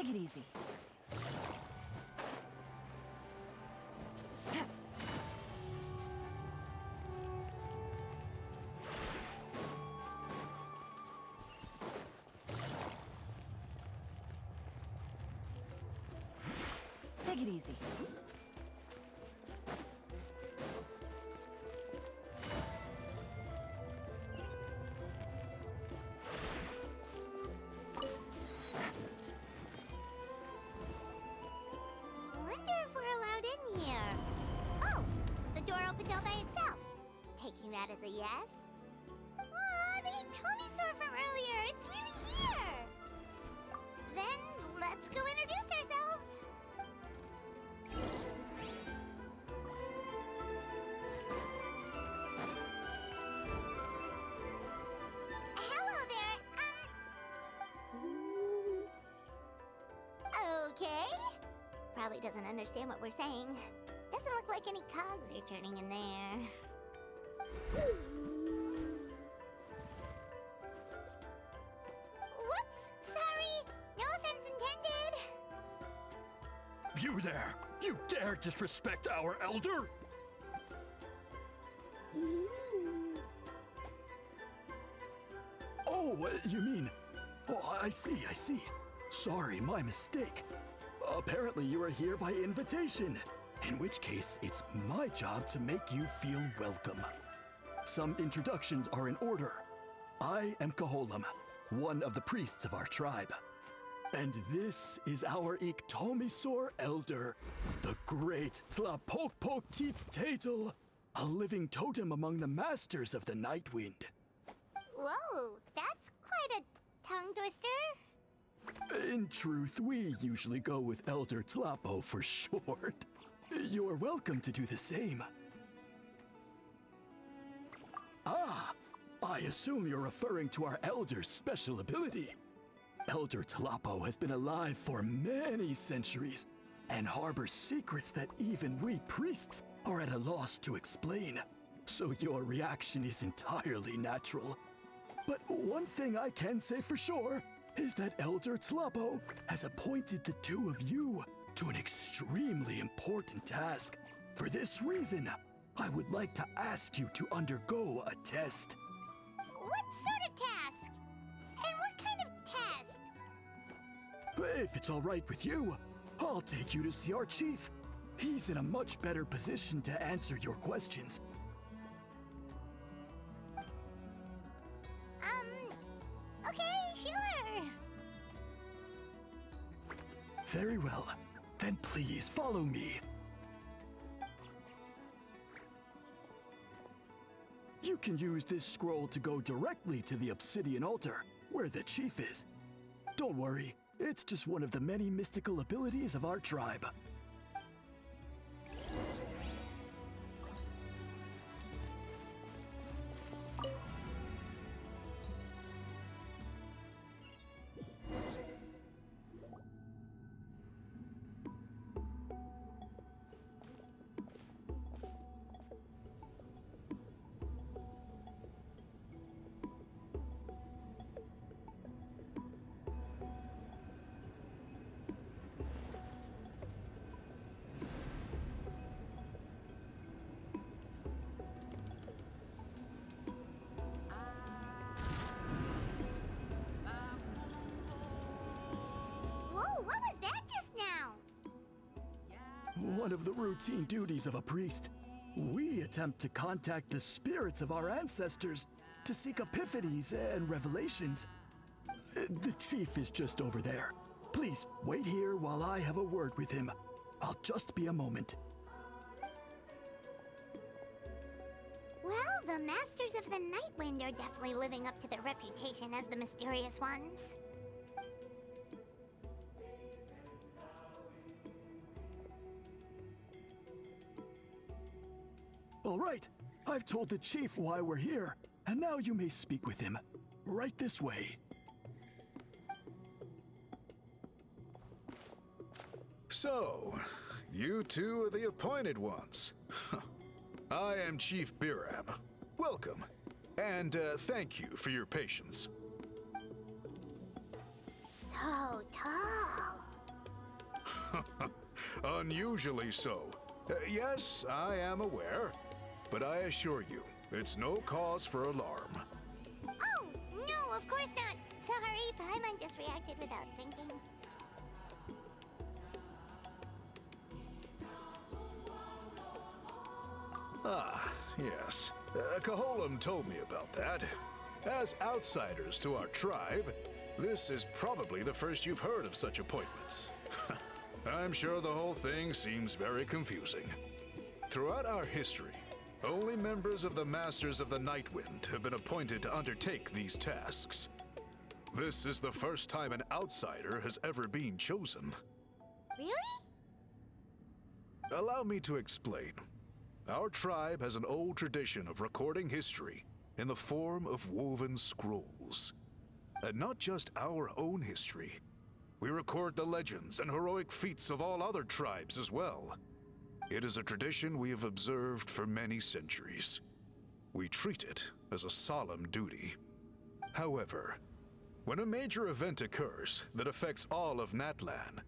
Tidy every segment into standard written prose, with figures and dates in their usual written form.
Take it easy. Take it easy. Wonder if we're allowed in here. Oh, the door opened all by itself. Taking that as a yes. Aw, the Tomisaur from earlier. It's really here. Then let's go introduce ourselves. Hello there. Okay. Probably doesn't understand what we're saying. Doesn't look like any cogs are turning in there. Whoops! Sorry! No offense intended! You there! You dare disrespect our elder? Oh, you mean... Oh, I see. Sorry, my mistake. Apparently you are here by invitation, in which case it's my job to make you feel welcome. Some introductions are in order. I am Koholum, one of the priests of our tribe. And this is our Iktomisaur elder, the great Tlapokpokteets a living totem among the masters of the Nightwind. Whoa, that's quite a tongue twister. In truth, we usually go with Elder Tlapo for short. You're welcome to do the same. Ah, I assume you're referring to our Elder's special ability. Elder Tlapo has been alive for many centuries and harbors secrets that even we priests are at a loss to explain. So your reaction is entirely natural. But one thing I can say for sure is that Elder Tlapo has appointed the two of you to an extremely important task. For this reason, I would like to ask you to undergo a test. What sort of task? And what kind of test? If it's all right with you, I'll take you to see our chief. He's in a much better position to answer your questions. Okay, sure. Very well. Then please follow me. You can use this scroll to go directly to the obsidian altar, where the chief is. Don't worry, it's just one of the many mystical abilities of our tribe. Whoa, what was that just now? One of the routine duties of a priest. We attempt to contact the spirits of our ancestors to seek epiphanies and revelations. The chief is just over there. Please wait here while I have a word with him. I'll just be a moment. Well, the Masters of the Nightwind are definitely living up to their reputation as the mysterious ones. All right, I've told the chief why we're here, and now you may speak with him. Right this way. So, you two are the appointed ones. I am Chief Biram. Welcome, and thank you for your patience. So tall. Unusually so. Yes, I am aware, but I assure you, it's no cause for alarm. Oh, no, of course not. Sorry, Paimon just reacted without thinking. Ah, yes. Kaholam told me about that. As outsiders to our tribe, this is probably the first you've heard of such appointments. I'm sure the whole thing seems very confusing. Throughout our history, only members of the Masters of the Nightwind have been appointed to undertake these tasks. This is the first time an outsider has ever been chosen. Really? Allow me to explain. Our tribe has an old tradition of recording history in the form of woven scrolls. And not just our own history. We record the legends and heroic feats of all other tribes as well. It is a tradition we have observed for many centuries. We treat it as a solemn duty. However, when a major event occurs that affects all of Natlan,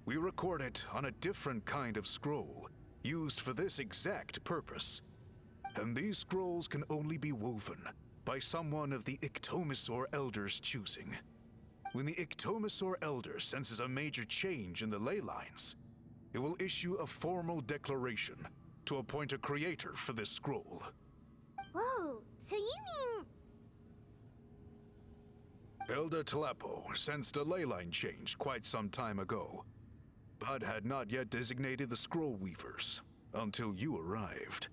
we record it on a different kind of scroll, used for this exact purpose. And these scrolls can only be woven by someone of the Iktomisor Elder's choosing. When the Iktomisor Elder senses a major change in the ley lines, it will issue a formal declaration to appoint a creator for this scroll. Whoa, so you mean... Elder Tlapo sensed a ley line change quite some time ago, but had not yet designated the scroll weavers until you arrived.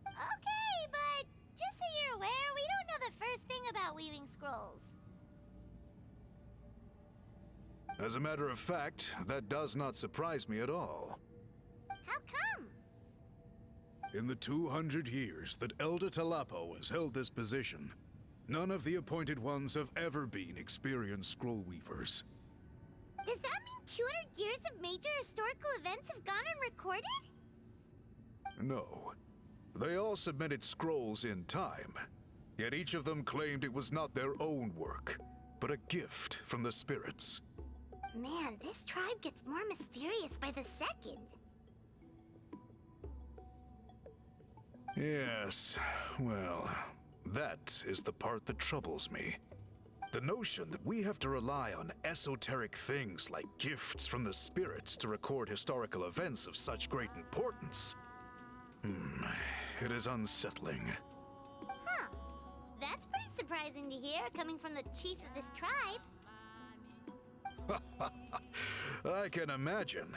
Okay, but just so you're aware, we don't know the first thing about weaving scrolls. As a matter of fact, that does not surprise me at all. How come? In the 200 years that Elder Tlapo has held this position, none of the appointed ones have ever been experienced scroll weavers. Does that mean 200 years of major historical events have gone unrecorded? No. They all submitted scrolls in time, yet each of them claimed it was not their own work, but a gift from the spirits. Man, this tribe gets more mysterious by the second. Yes, well, that is the part that troubles me. The notion that we have to rely on esoteric things like gifts from the spirits to record historical events of such great importance. It is unsettling. Huh. That's pretty surprising to hear, coming from the chief of this tribe. I can imagine.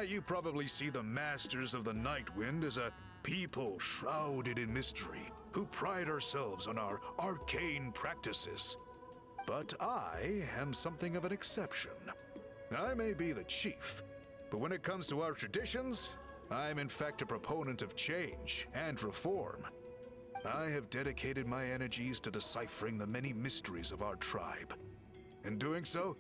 You probably see the Masters of the Nightwind as a people shrouded in mystery, who pride ourselves on our arcane practices. But I am something of an exception. I may be the chief, but when it comes to our traditions, I am in fact a proponent of change and reform. I have dedicated my energies to deciphering the many mysteries of our tribe. In doing so,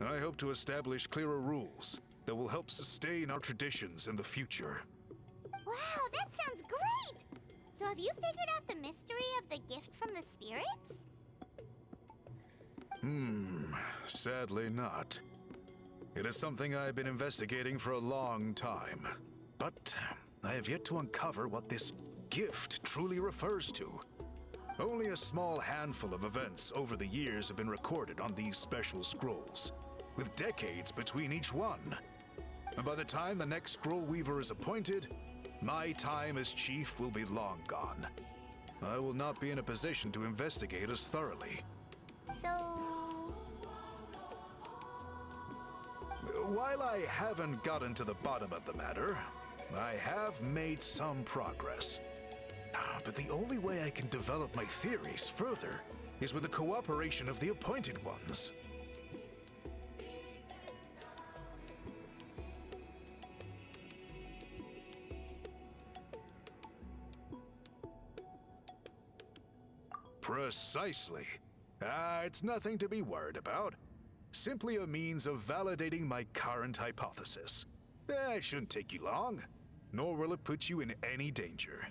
I hope to establish clearer rules that will help sustain our traditions in the future. Wow, that sounds great! So have you figured out the mystery of the gift from the spirits? Sadly not. It is something I've been investigating for a long time. But I have yet to uncover what this gift truly refers to. Only a small handful of events over the years have been recorded on these special scrolls, with decades between each one. And by the time the next scroll weaver is appointed, my time as chief will be long gone. I will not be in a position to investigate as thoroughly. So... While I haven't gotten to the bottom of the matter, I have made some progress. But the only way I can develop my theories further is with the cooperation of the appointed ones. Precisely. It's nothing to be worried about. Simply a means of validating my current hypothesis. It shouldn't take you long, nor will it put you in any danger.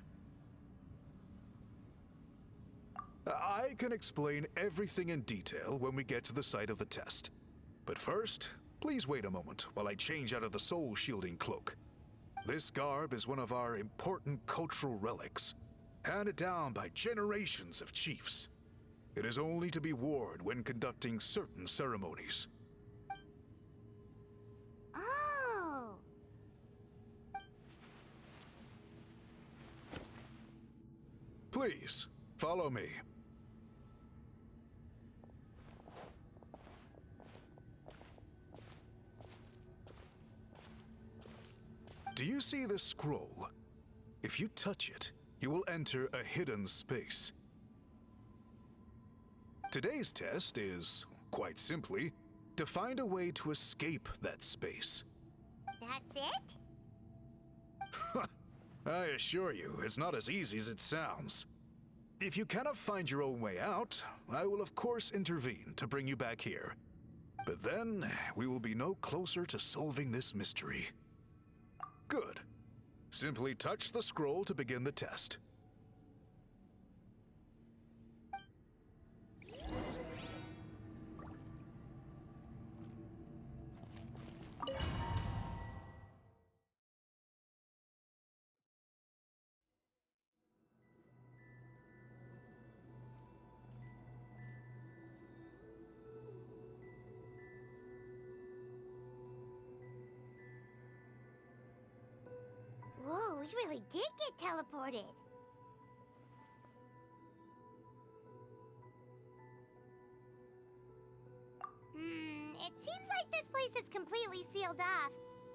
I can explain everything in detail when we get to the site of the test. But first, Please wait a moment while I change out of the soul-shielding cloak. This garb is one of our important cultural relics, handed down by generations of chiefs. It is only to be worn when conducting certain ceremonies. Oh. Please, follow me. Do you see this scroll? If you touch it, you will enter a hidden space. Today's test is, quite simply, to find a way to escape that space. That's it? I assure you, it's not as easy as it sounds. If you cannot find your own way out, I will of course intervene to bring you back here. But then, we will be no closer to solving this mystery. Good. Simply touch the scroll to begin the test. Whoa, we really did get teleported. It seems like this place is completely sealed off.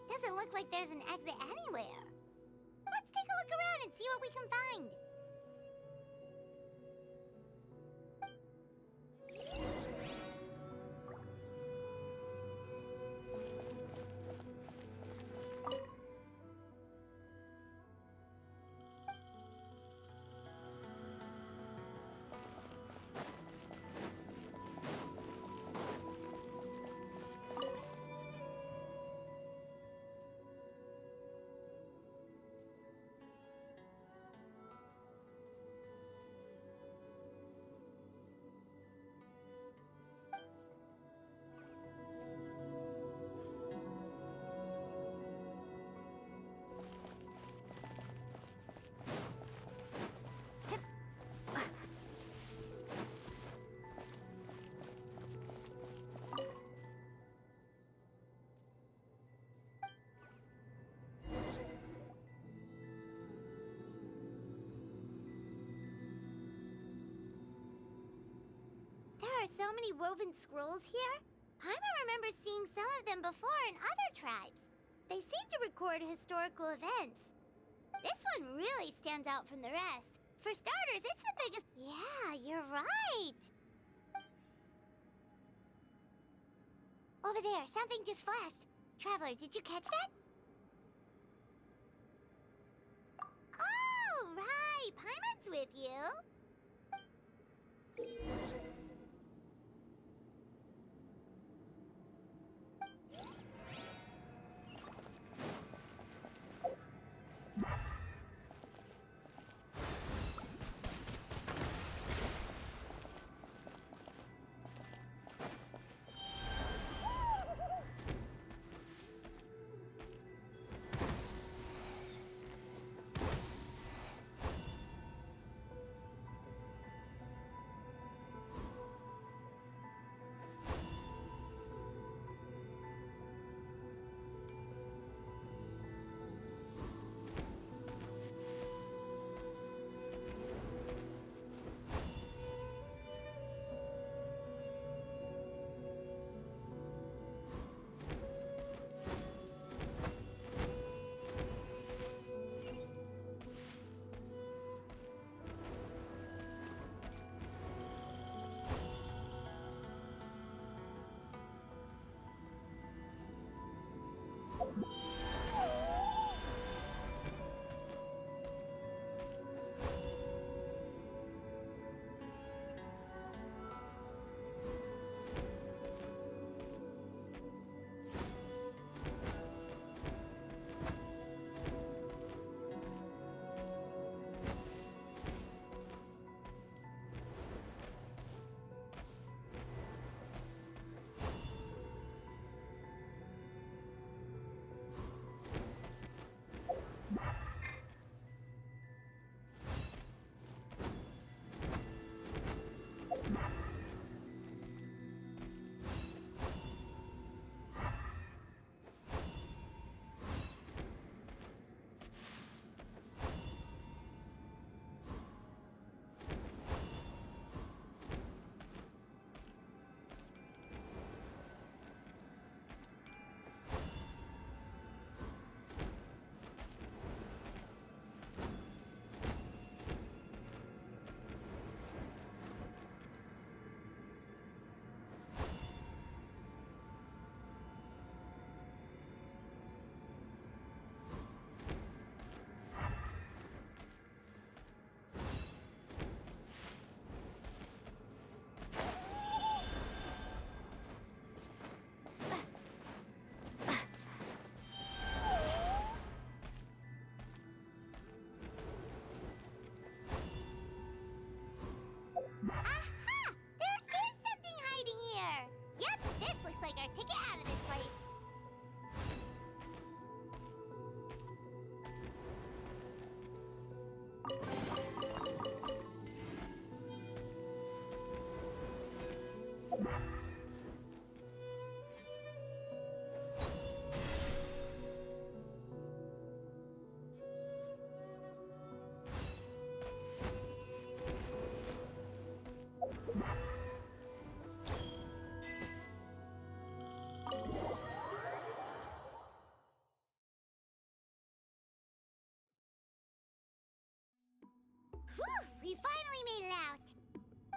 Doesn't look like there's an exit anywhere. Let's take a look around and see what we can find. There are so many woven scrolls here. Paimon remembers seeing some of them before in other tribes. They seem to record historical events. This one really stands out from the rest. For starters, it's the biggest... Yeah, you're right. Over there, something just flashed. Traveler, did you catch that? Oh, right. Paimon's with you.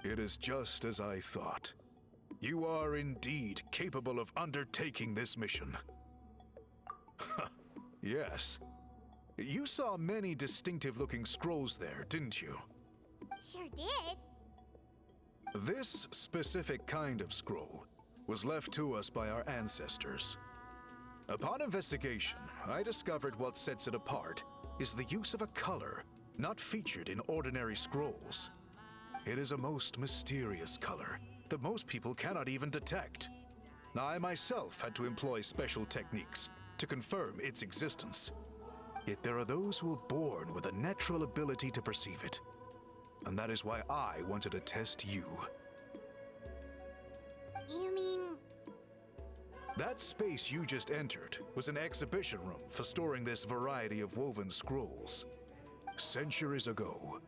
It is just as I thought. You are indeed capable of undertaking this mission. Yes. You saw many distinctive-looking scrolls there, didn't you? Sure did. This specific kind of scroll was left to us by our ancestors. Upon investigation, I discovered what sets it apart is the use of a color not featured in ordinary scrolls. It is a most mysterious color that most people cannot even detect. I myself had to employ special techniques to confirm its existence. Yet there are those who are born with a natural ability to perceive it. And that is why I wanted to test you. You mean... That space you just entered was an exhibition room for storing this variety of woven scrolls. Centuries ago,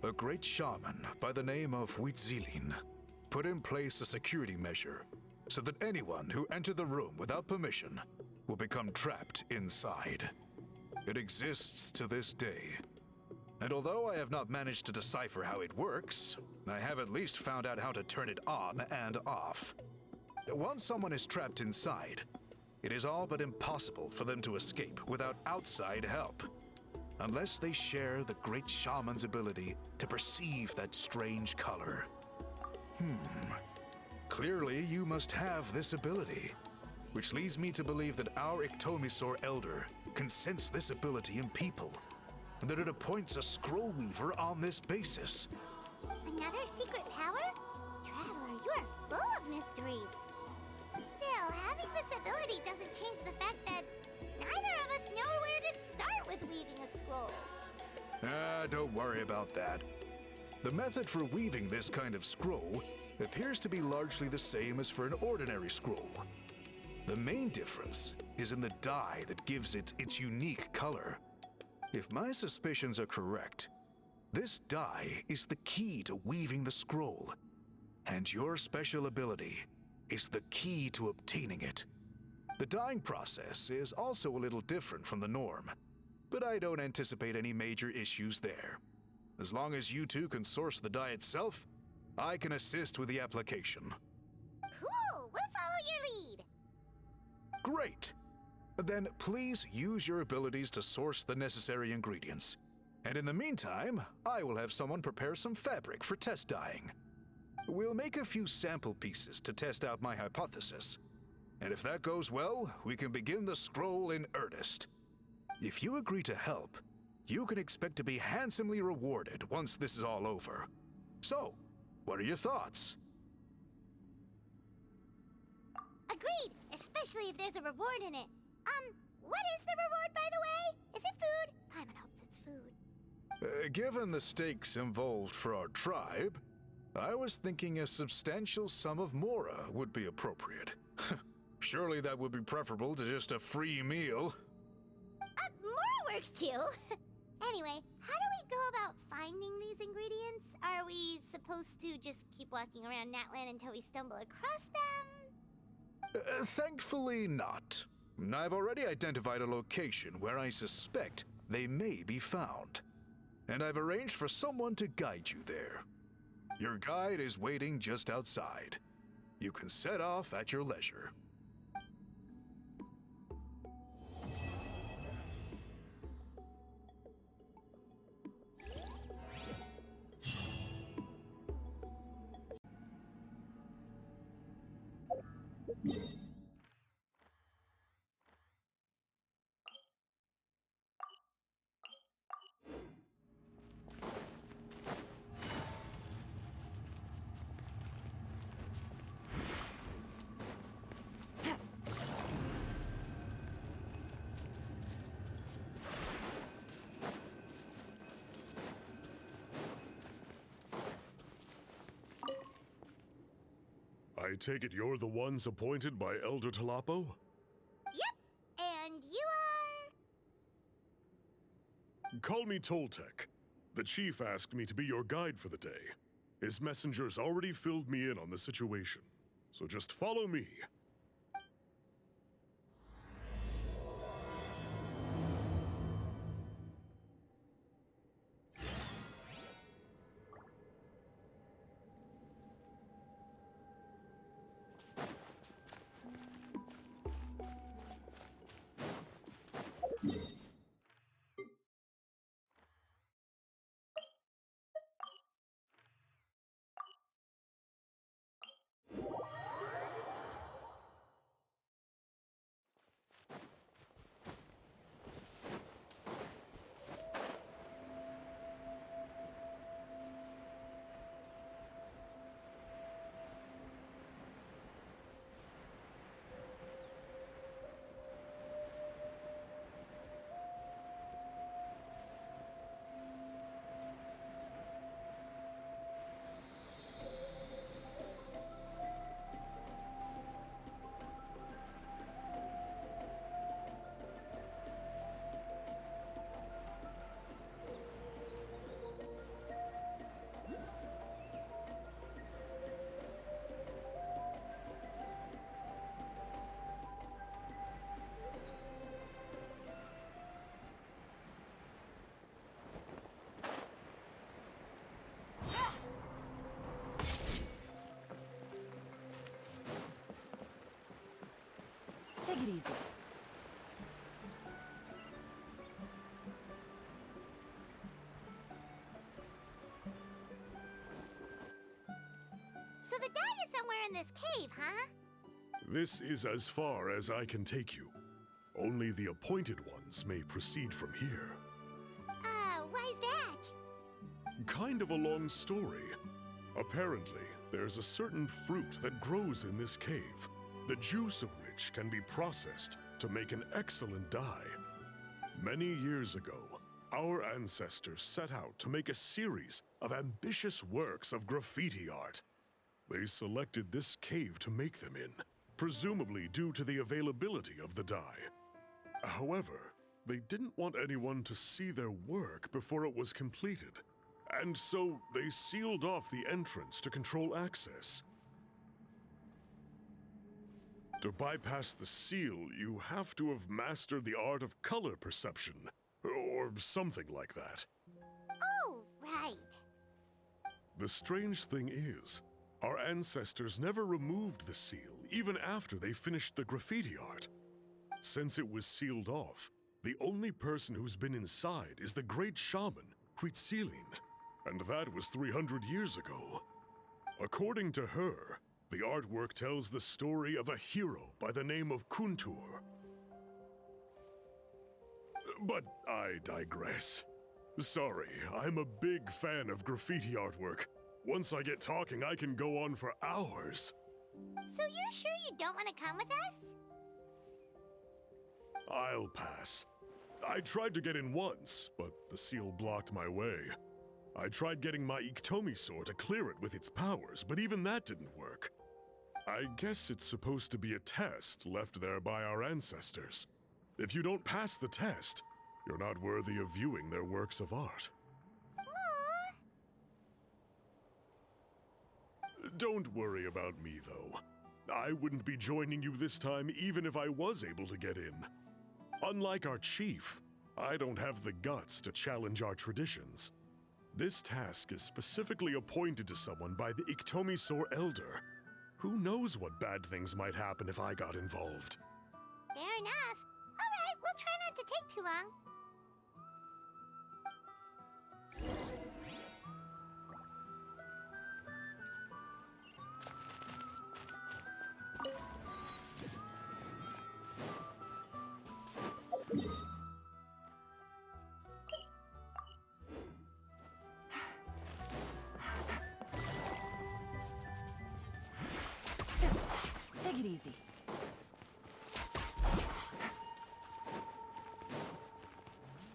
a great shaman by the name of Huitzilin put in place a security measure so that anyone who entered the room without permission will become trapped inside. It exists to this day. And although I have not managed to decipher how it works, I have at least found out how to turn it on and off. Once someone is trapped inside, it is all but impossible for them to escape without outside help, unless they share the great shaman's ability to perceive that strange color. Clearly you must have this ability, which leads me to believe that our Iktomisor Elder can sense this ability in people, and that it appoints a scroll weaver on this basis. Another secret power? Traveler, you are full of mysteries. Still, having this ability doesn't change the fact that neither of us know where to start with weaving a scroll. Don't worry about that. The method for weaving this kind of scroll appears to be largely the same as for an ordinary scroll. The main difference is in the dye that gives it its unique color. If my suspicions are correct, this dye is the key to weaving the scroll, and your special ability is the key to obtaining it. The dyeing process is also a little different from the norm, but I don't anticipate any major issues there. As long as you two can source the dye itself, I can assist with the application. Cool! We'll follow your lead! Great! Then please use your abilities to source the necessary ingredients. And in the meantime, I will have someone prepare some fabric for test dyeing. We'll make a few sample pieces to test out my hypothesis. And if that goes well, we can begin the scroll in earnest. If you agree to help, you can expect to be handsomely rewarded once this is all over. So, what are your thoughts? Agreed, especially if there's a reward in it. What is the reward, by the way? Is it food? Paimon hopes it's food. Given the stakes involved for our tribe, I was thinking a substantial sum of mora would be appropriate. Surely that would be preferable to just a free meal. Mora works too. Anyway, how do we go about finding these ingredients? Are we supposed to just keep walking around Natlan until we stumble across them? Thankfully not. I've already identified a location where I suspect they may be found. And I've arranged for someone to guide you there. Your guide is waiting just outside. You can set off at your leisure. I take it you're the ones appointed by Elder Talapo? Yep, and you are... Call me Toltec. The chief asked me to be your guide for the day. His messengers already filled me in on the situation, so just follow me. Take it easy. So the dye is somewhere in this cave, huh? This is as far as I can take you. Only the appointed ones may proceed from here. Why's that? Kind of a long story. Apparently, there's a certain fruit that grows in this cave, the juice of which can be processed to make an excellent dye. Many years ago, our ancestors set out to make a series of ambitious works of graffiti art. They selected this cave to make them in, presumably due to the availability of the dye. However, they didn't want anyone to see their work before it was completed, and so they sealed off the entrance to control access. To bypass the seal, you have to have mastered the art of color perception, or something like that. Oh, right. The strange thing is, our ancestors never removed the seal, even after they finished the graffiti art. Since it was sealed off, the only person who's been inside is the great shaman, Huitzilin, and that was 300 years ago. According to her, the artwork tells the story of a hero by the name of Kuntur. But I digress. Sorry, I'm a big fan of graffiti artwork. Once I get talking, I can go on for hours. So you're sure you don't want to come with us? I'll pass. I tried to get in once, but the seal blocked my way. I tried getting my Iktomi-sor to clear it with its powers, but even that didn't work. I guess it's supposed to be a test left there by our ancestors. If you don't pass the test, you're not worthy of viewing their works of art. Don't worry about me, though. I wouldn't be joining you this time even if I was able to get in. Unlike our chief, I don't have the guts to challenge our traditions. This task is specifically appointed to someone by the Iktomi-sor Elder. Who knows what bad things might happen if I got involved? Fair enough. All right, we'll try not to take too long. Take it easy.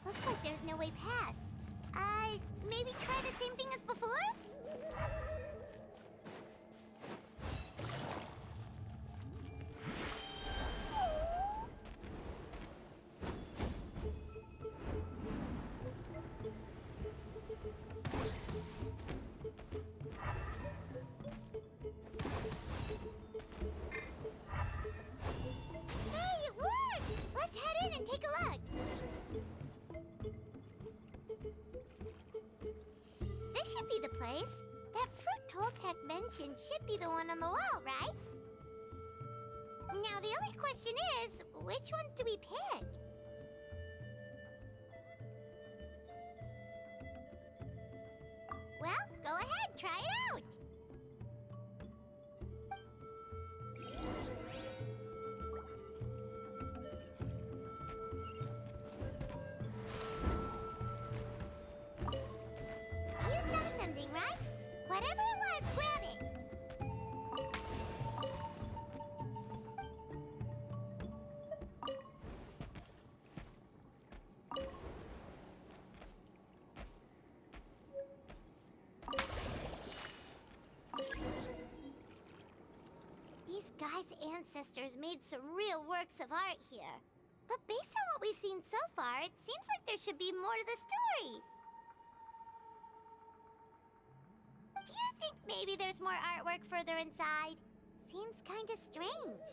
Looks like there's no way past. Maybe try the same thing as before? Hey, it worked! Let's head in and take a look. This should be the place. That fruit Toltec mentioned should be the one on the wall, right? Now, the only question is, which ones do we pick? Well, go ahead, try it out. You saw something, right? Whatever it was, grab it. These guys' ancestors made some real works of art here. But based on what we've seen so far, it seems like there should be more to the story. Do you think maybe there's more artwork further inside? Seems kinda strange.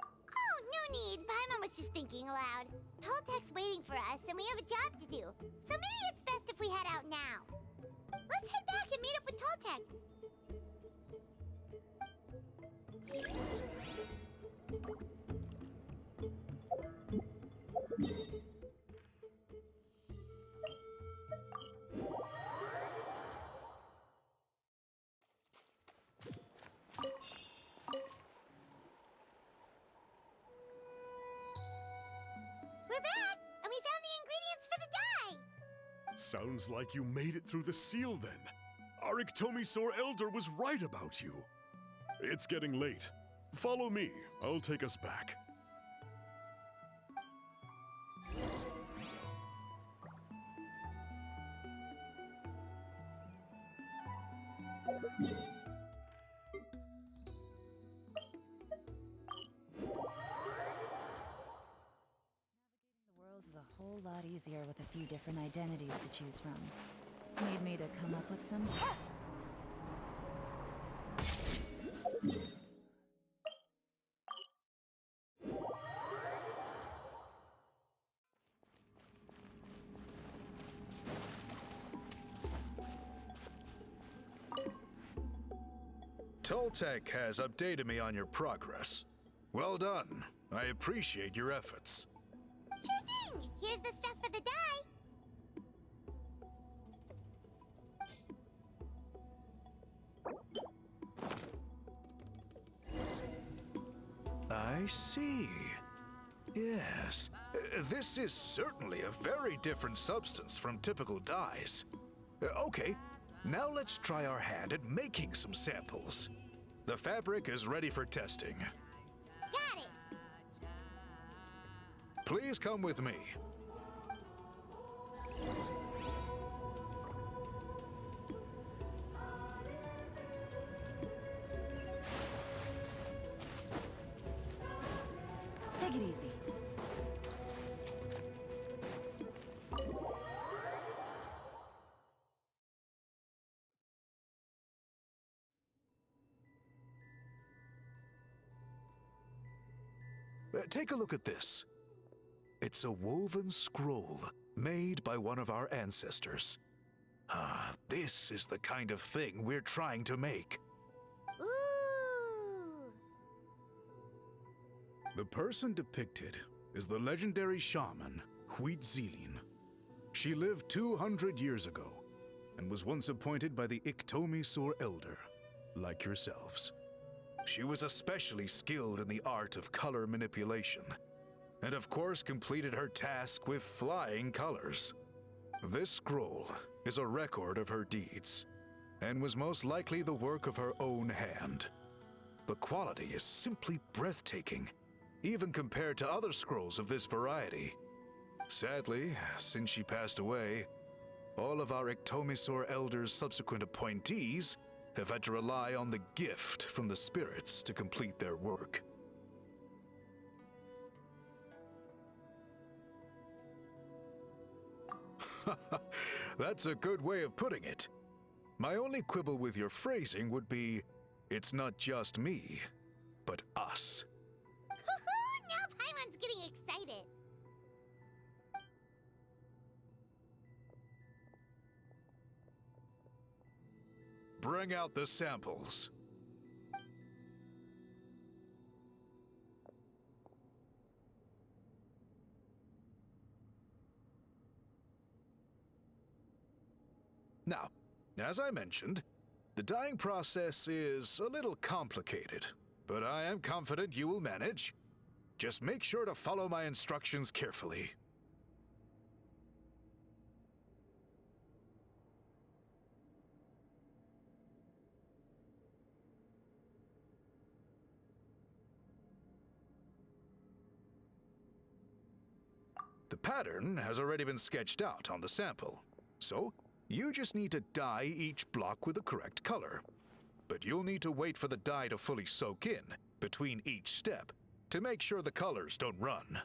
Oh, no need. Paimon was just thinking aloud. Toltec's waiting for us, and we have a job to do. So maybe it's best if we head out now. Let's head back and meet up with Toltec. We're back, and we found the ingredients for the dye. Sounds like you made it through the seal then. Our Iktomisaur Elder was right about you. It's getting late. Follow me. I'll take us back. The world is a whole lot easier with a few different identities to choose from. Need me to come up with some? Toltec has updated me on your progress. Well done. I appreciate your efforts. Sure thing. Here's the stuff for the dye. I see. Yes. This is certainly a very different substance from typical dyes. Okay, now let's try our hand at making some samples. The fabric is ready for testing. Got it. Please come with me. Take it easy. Take a look at this. It's a woven scroll made by one of our ancestors. This is the kind of thing we're trying to make. Ooh. The person depicted is the legendary shaman, Huitzilin. She lived 200 years ago and was once appointed by the Iktomisaur Elder, like yourselves. She was especially skilled in the art of color manipulation, and of course completed her task with flying colors. This scroll is a record of her deeds, and was most likely the work of her own hand. The quality is simply breathtaking, even compared to other scrolls of this variety. Sadly, since she passed away, all of our Iktomisaur Elder's subsequent appointees have had to rely on the gift from the spirits to complete their work. That's a good way of putting it. My only quibble with your phrasing would be, it's not just me, but us. Now Paimon's getting excited. Bring out the samples. Now, as I mentioned, the dyeing process is a little complicated, but I am confident you will manage. Just make sure to follow my instructions carefully. The pattern has already been sketched out on the sample, so you just need to dye each block with the correct color. But you'll need to wait for the dye to fully soak in between each step to make sure the colors don't run.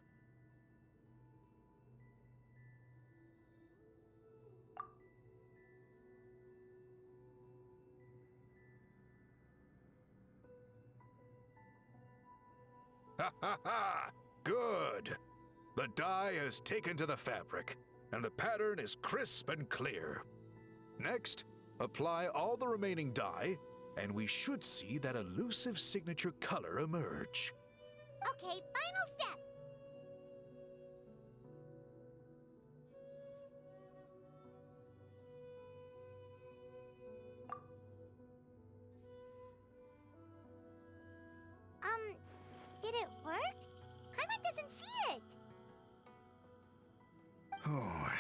Ha ha ha! Good! The dye is taken to the fabric, and the pattern is crisp and clear. Next, Apply all the remaining dye, and we should see that elusive signature color emerge. Okay, final step. Did it work? Paimon doesn't see it. Oh,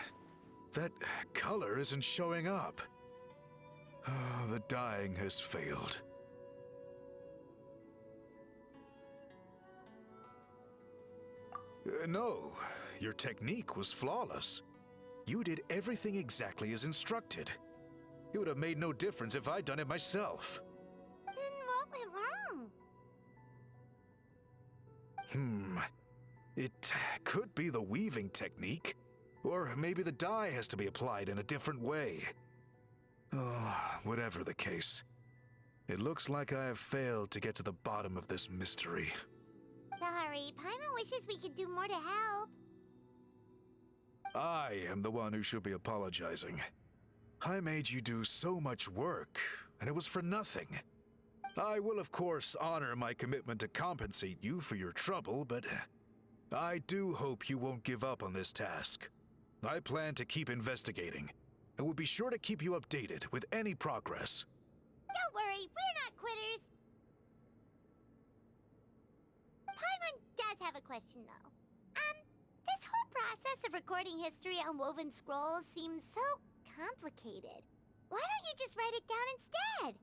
that color isn't showing up. Oh, the dyeing has failed. No, your technique was flawless. You did everything exactly as instructed. It would have made no difference if I'd done it myself. Then what went wrong? It could be the weaving technique, or maybe the dye has to be applied in a different way. Oh, whatever the case, it looks like I have failed to get to the bottom of this mystery. Sorry, Paimon wishes we could do more to help. I am the one who should be apologizing. I made you do so much work, and it was for nothing. I will, of course, honor my commitment to compensate you for your trouble, but I do hope you won't give up on this task. I plan to keep investigating, and will be sure to keep you updated with any progress. Don't worry, we're not quitters. Paimon does have a question, though. This whole process of recording history on woven scrolls seems so complicated. Why don't you just write it down instead?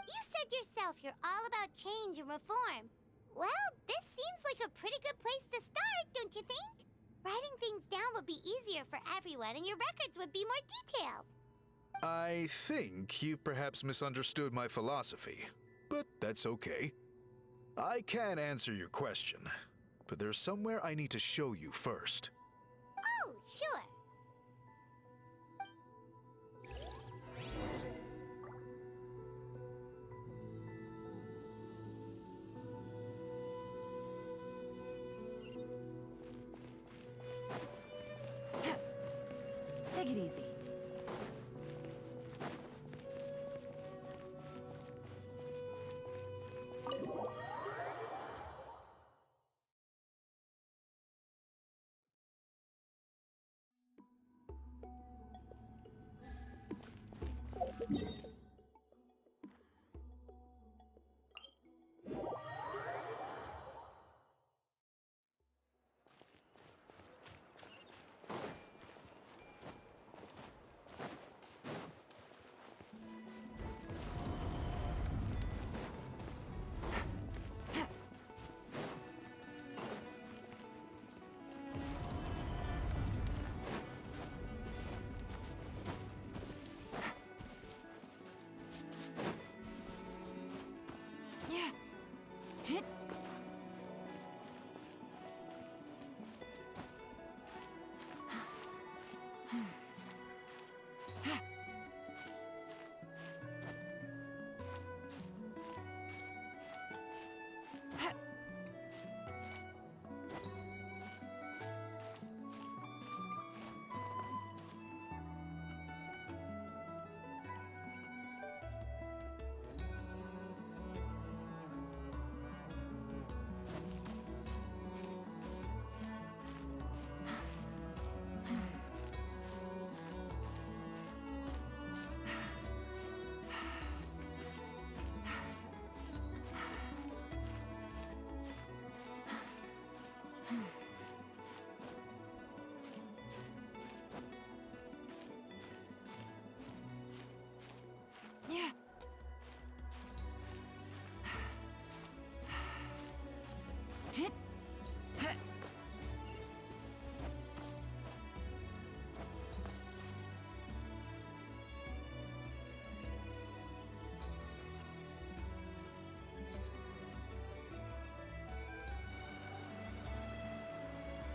You said yourself you're all about change and reform. Well, this seems like a pretty good place to start, don't you think? Writing things down would be easier for everyone, and your records would be more detailed. I think you've perhaps misunderstood my philosophy, but that's okay. I can answer your question, but there's somewhere I need to show you first. Oh, sure. Take it easy.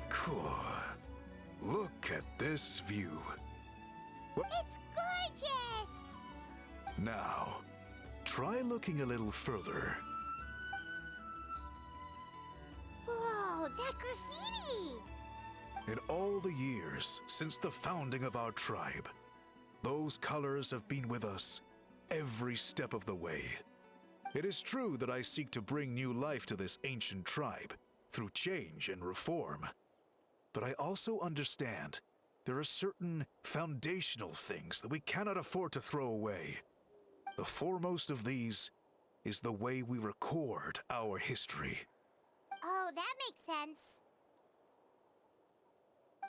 Cool. Look at this view. It's gorgeous! Now, try looking a little further. Whoa, that graffiti! In all the years since the founding of our tribe, those colors have been with us every step of the way. It is true that I seek to bring new life to this ancient tribe through change and reform. But I also understand there are certain foundational things that we cannot afford to throw away. The foremost of these is the way we record our history. Oh, that makes sense.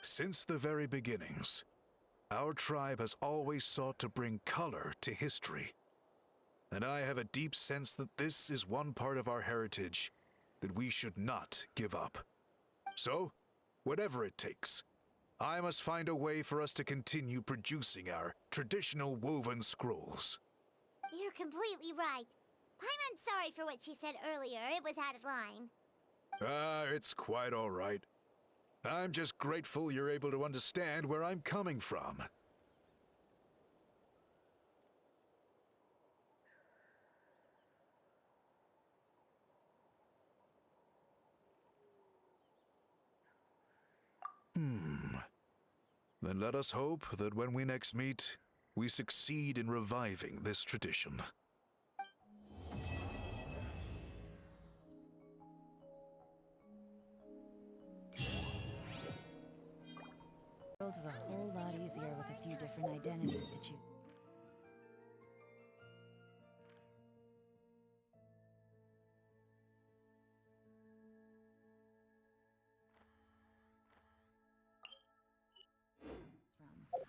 Since the very beginnings, our tribe has always sought to bring color to history. And I have a deep sense that this is one part of our heritage that we should not give up. So, whatever it takes, I must find a way for us to continue producing our traditional woven scrolls. You're completely right. Paimon's sorry for what she said earlier. It was out of line. It's quite all right. I'm just grateful you're able to understand where I'm coming from. Then let us hope that when we next meet, we succeed in reviving this tradition. The world is a whole lot easier with a few different identities to choose.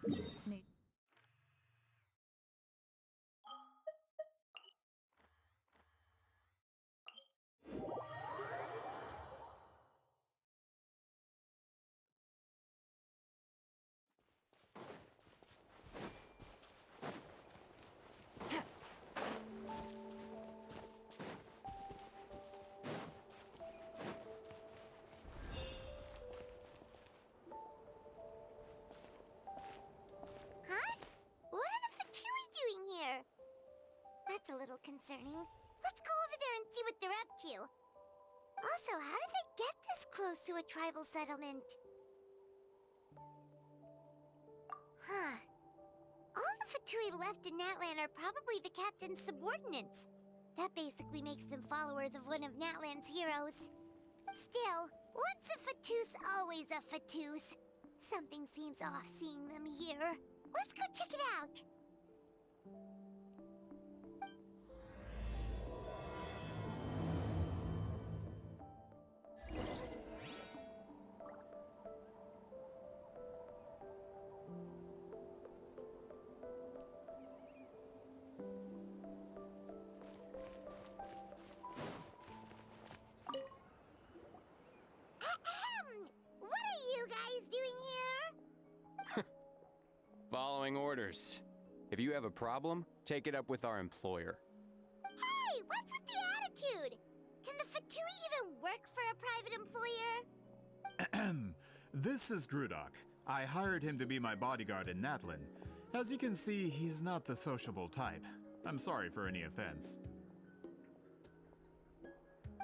From. Huh? What are the Fatui doing here? That's a little concerning. Let's go over there and see what they're up to. Also, how did they get this close to a tribal settlement? Huh. All the Fatui left in Natlan are probably the captain's subordinates. That basically makes them followers of one of Natlan's heroes. Still, once a Fatus, always a Fatus. Something seems off seeing them here. Let's go check it out. Ahem! What are you guys doing here? Following orders. If you have a problem, take it up with our employer. Hey, what's with the attitude? Can the Fatui even work for a private employer? This is Grudok. I hired him to be my bodyguard in Natlan. As you can see, he's not the sociable type. I'm sorry for any offense.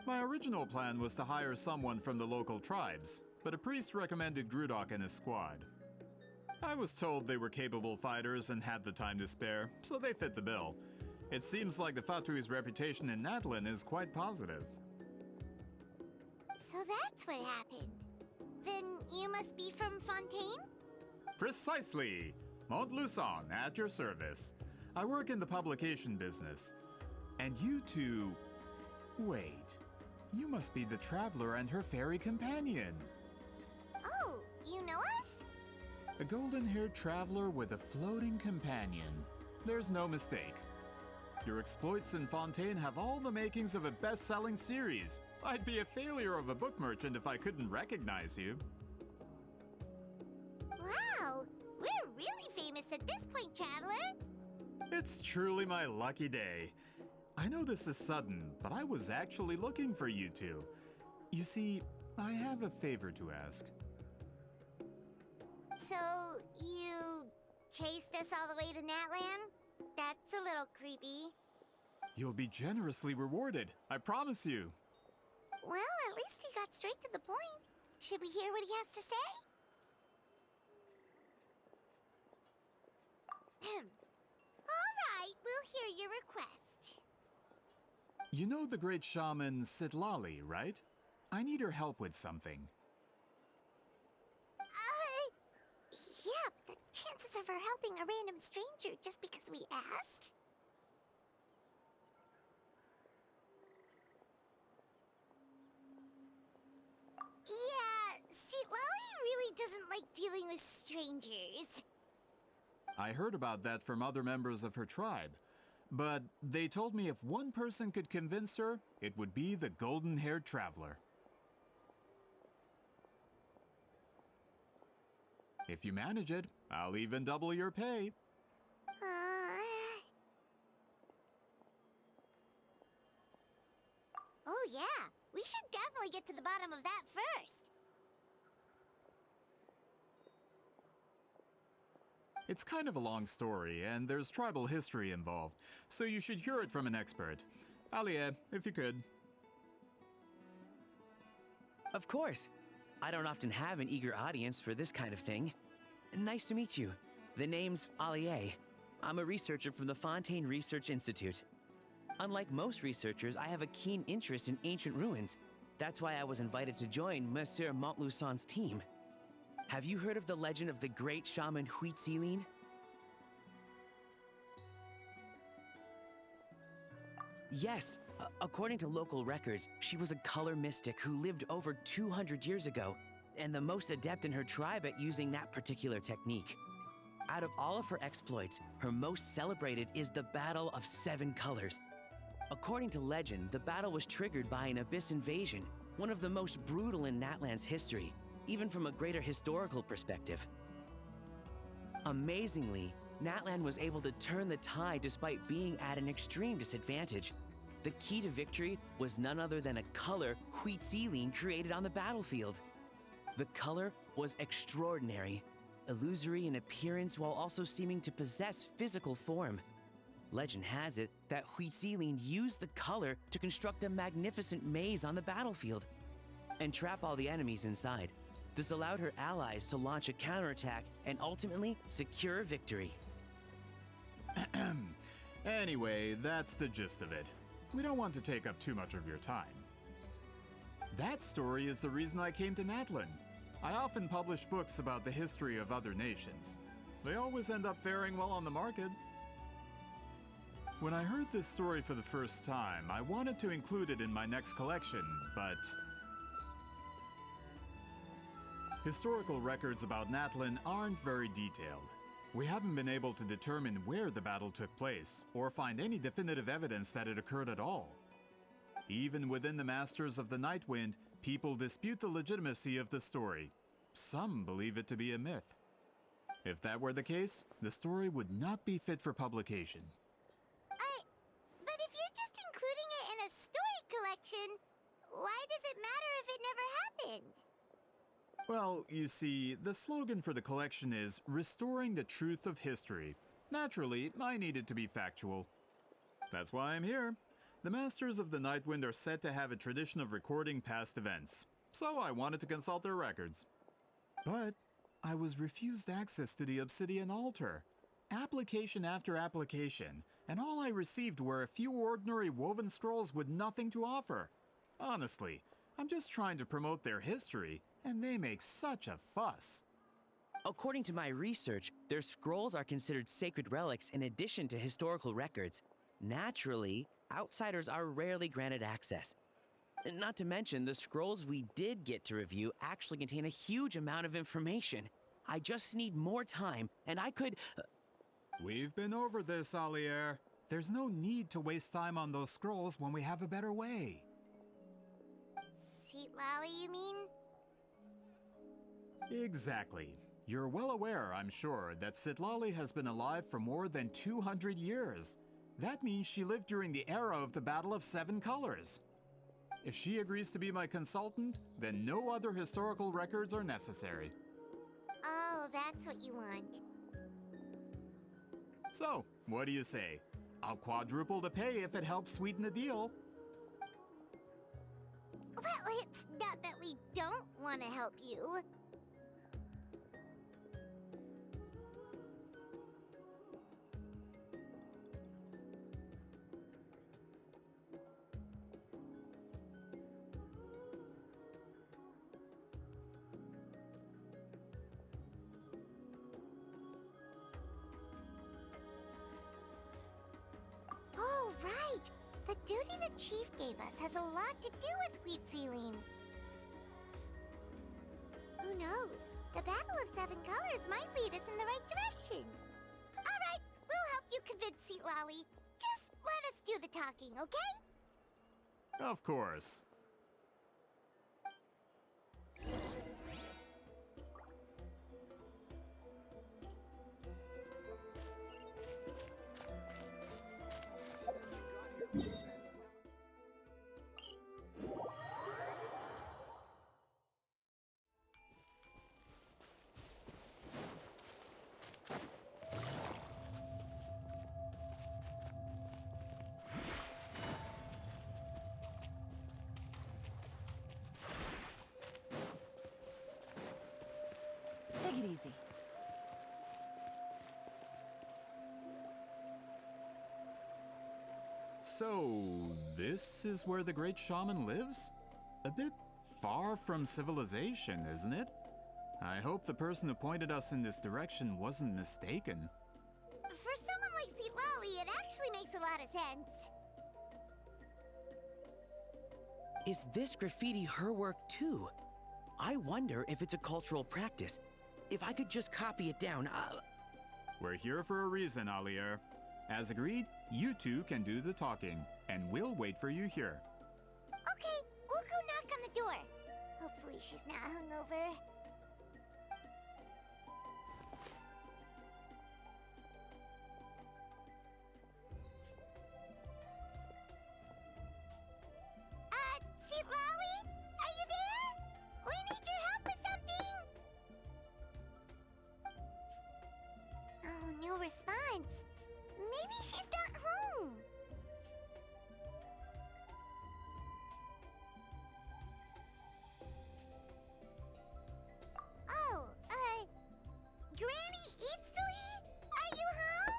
My original plan was to hire someone from the local tribes, but a priest recommended Grudok and his squad. I was told they were capable fighters and had the time to spare, so they fit the bill. It seems like the Fatui's reputation in Natlan is quite positive. So that's what happened. Then you must be from Fontaine? Precisely! Montluçon, at your service. I work in the publication business. And you two... Wait. You must be the traveler and her fairy companion. Oh, you know us? A golden-haired traveler with a floating companion. There's no mistake. Your exploits in Fontaine have all the makings of a best-selling series. I'd be a failure of a book merchant if I couldn't recognize you. Wow, we're really famous at this point, Traveler. It's truly my lucky day. I know this is sudden, but I was actually looking for you two. You see, I have a favor to ask. So, you chased us all the way to Natlan? That's a little creepy. You'll be generously rewarded, I promise you. Well, at least he got straight to the point. Should we hear what he has to say? Alright, we'll hear your request. You know the great shaman Sitlali, right? I need her help with something. Yeah, but the chances of her helping a random stranger just because we asked? Yeah, see, Lolly really doesn't like dealing with strangers. I heard about that from other members of her tribe. But they told me if one person could convince her, it would be the golden-haired traveler. If you manage it, I'll even double your pay. Oh yeah, we should definitely get to the bottom of that first. It's kind of a long story, and there's tribal history involved, so you should hear it from an expert. Alie, if you could. Of course. I don't often have an eager audience for this kind of thing. Nice to meet you. The name's Alie. I'm a researcher from the Fontaine Research Institute. Unlike most researchers, I have a keen interest in ancient ruins. That's why I was invited to join Monsieur Montluçon's team. Have you heard of the legend of the great shaman Huitzilin? Yes, according to local records, she was a color mystic who lived over 200 years ago, and the most adept in her tribe at using that particular technique. Out of all of her exploits, her most celebrated is the Battle of Seven Colors. According to legend, the battle was triggered by an abyss invasion, one of the most brutal in Natlan's history, even from a greater historical perspective. Amazingly, Natlan was able to turn the tide despite being at an extreme disadvantage. The key to victory was none other than a color Huitzilin created on the battlefield. The color was extraordinary, illusory in appearance while also seeming to possess physical form. Legend has it that Huitzilin used the color to construct a magnificent maze on the battlefield and trap all the enemies inside. This allowed her allies to launch a counterattack and ultimately secure victory. Anyway, that's the gist of it. We don't want to take up too much of your time. That story is the reason I came to Natlan. I often publish books about the history of other nations. They always end up faring well on the market. When I heard this story for the first time, I wanted to include it in my next collection, but historical records about Natlan aren't very detailed. We haven't been able to determine where the battle took place, or find any definitive evidence that it occurred at all. Even within the Masters of the Nightwind, people dispute the legitimacy of the story. Some believe it to be a myth. If that were the case, the story would not be fit for publication. But if you're just including it in a story collection, why does it matter if it never happened? Well, you see, the slogan for the collection is Restoring the Truth of History. Naturally, I need it to be factual. That's why I'm here. The Masters of the Nightwind are said to have a tradition of recording past events, so I wanted to consult their records. But I was refused access to the Obsidian Altar. Application after application, and all I received were a few ordinary woven scrolls with nothing to offer. Honestly, I'm just trying to promote their history, and they make such a fuss. According to my research, their scrolls are considered sacred relics in addition to historical records. Naturally, outsiders are rarely granted access. Not to mention, the scrolls we did get to review actually contain a huge amount of information. I just need more time, and I could... We've been over this, Alier. There's no need to waste time on those scrolls when we have a better way. Seat Lally, you mean? Exactly. You're well aware, I'm sure, that Sitlali has been alive for more than 200 years. That means she lived during the era of the Battle of Seven Colors. If she agrees to be my consultant, then no other historical records are necessary. Oh, that's what you want. So, what do you say? I'll quadruple the pay if it helps sweeten the deal. Well, it's not that we don't want to help you. the Chief gave us has a lot to do with Wheat Sealing. Who knows? The Battle of Seven Colors might lead us in the right direction. All right, we'll help you convince Seatlolly. Just let us do the talking, okay? Of course. Take it easy. So, this is where the great shaman lives? A bit far from civilization, isn't it? I hope the person who pointed us in this direction wasn't mistaken. For someone like Seatlolly, it actually makes a lot of sense. Is this graffiti her work too? I wonder if it's a cultural practice. If I could just copy it down, We're here for a reason, Alier. As agreed, you two can do the talking, and we'll wait for you here. Okay, we'll go knock on the door. Hopefully she's not hungover. Seatlolly? Are you there? We need your help with something! Oh, no response. Maybe she's not home. Oh, Granny Eatsley? Are you home?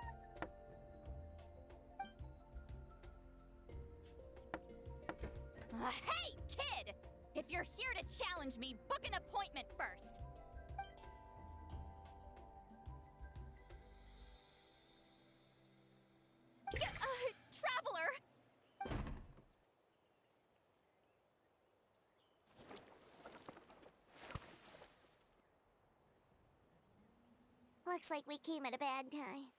Hey, kid! If you're here to challenge me, book an appointment first. Traveler! Looks like we came at a bad time.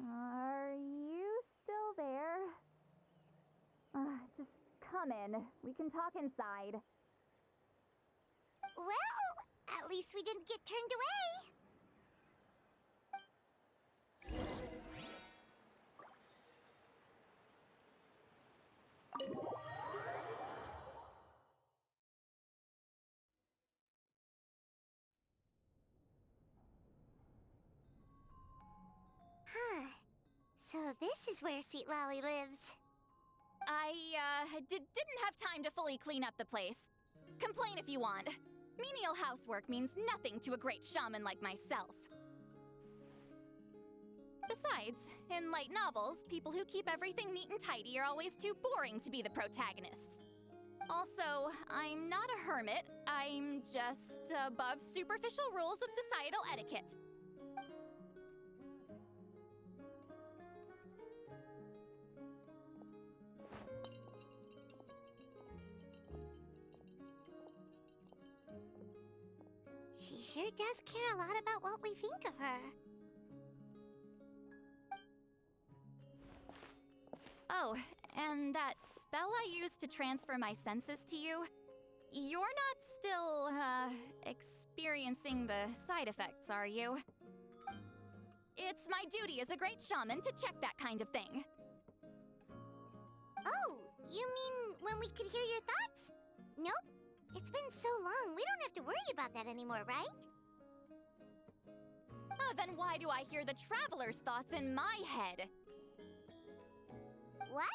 Are you still there? Just come in. We can talk inside. Well, at least we didn't get turned away. Huh. So this is where Seatlolly lives. I, didn't have time to fully clean up the place. Complain if you want. Menial housework means nothing to a great shaman like myself. Besides, in light novels, people who keep everything neat and tidy are always too boring to be the protagonists. Also, I'm not a hermit. I'm just above superficial rules of societal etiquette. She sure does care a lot about what we think of her. Oh, and that spell I used to transfer my senses to you, you're not still, experiencing the side effects, are you? It's my duty as a great shaman to check that kind of thing. Oh, you mean when we could hear your thoughts? Nope. It's been so long, we don't have to worry about that anymore, right? Then why do I hear the traveler's thoughts in my head? What?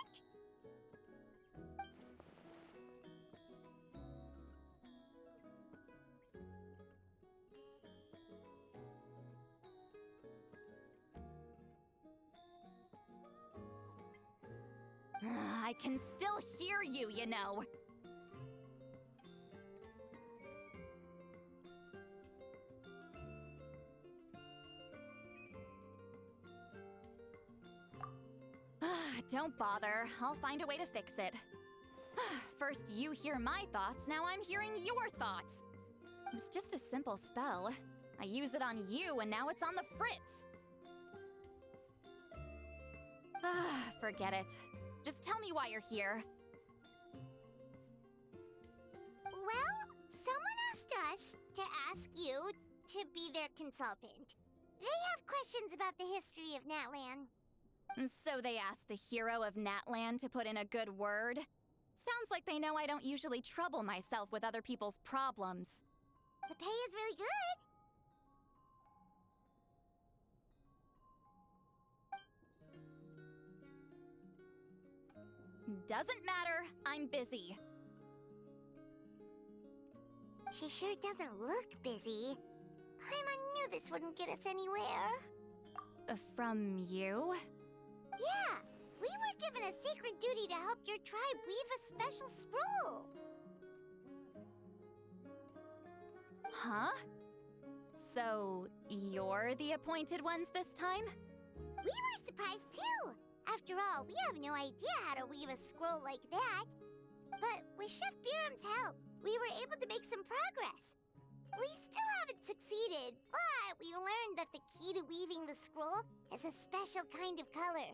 I can still hear you, you know. Don't bother. I'll find a way to fix it. First you hear my thoughts, now I'm hearing your thoughts. It's just a simple spell. I use it on you, and now it's on the Fritz. Forget it. Just tell me why you're here. Well, someone asked us to ask you to be their consultant. They have questions about the history of Natlan. So they asked the hero of Natlan to put in a good word? Sounds like they know I don't usually trouble myself with other people's problems. The pay is really good. Doesn't matter. I'm busy. She sure doesn't look busy. Paimon knew this wouldn't get us anywhere. From you? Yeah, we were given a sacred duty to help your tribe weave a special scroll. Huh? So, you're the appointed ones this time? We were surprised too. After all, we have no idea how to weave a scroll like that. But with Chef Biram's help, we were able to make some progress. We still haven't succeeded, but we learned that the key to weaving the scroll is a special kind of color.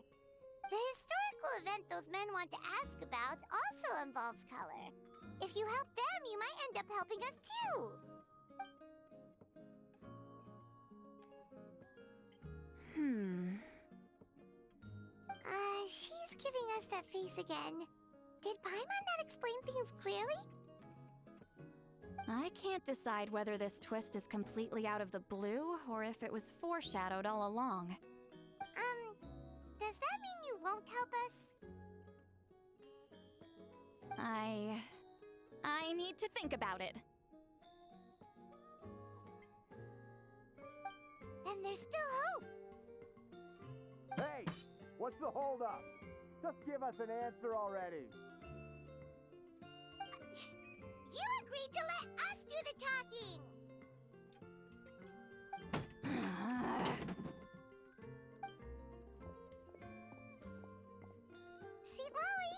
The historical event those men want to ask about also involves color. If you help them, you might end up helping us too. She's giving us that face again. Did Paimon not explain things clearly? I can't decide whether this twist is completely out of the blue or if it was foreshadowed all along. Does that mean you won't help us? I need to think about it. Then there's still hope. Hey! What's the holdup? Just give us an answer already. You agreed to let us do the talking! See, Lolly?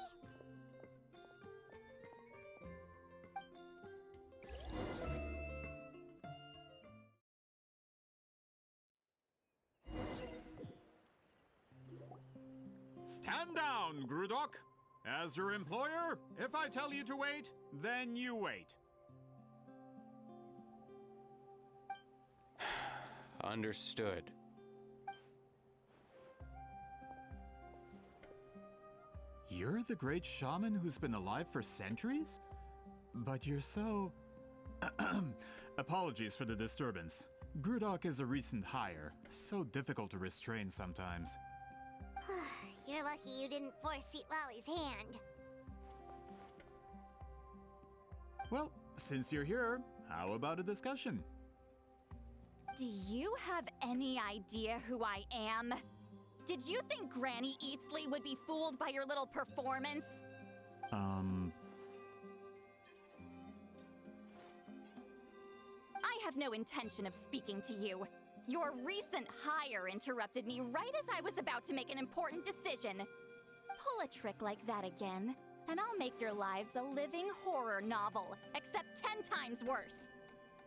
Stand down, Grudok. As your employer, if I tell you to wait, then you wait. Understood. You're the great shaman who's been alive for centuries? But you're so... Apologies for the disturbance. Grudok is a recent hire, so difficult to restrain sometimes. You're lucky you didn't force Sweet Lolly's hand. Well, since you're here, how about a discussion? Do you have any idea who I am? Did you think Granny Eatsley would be fooled by your little performance? I have no intention of speaking to you. Your recent hire interrupted me right as I was about to make an important decision. Pull a trick like that again, and I'll make your lives a living horror novel, except 10 times worse.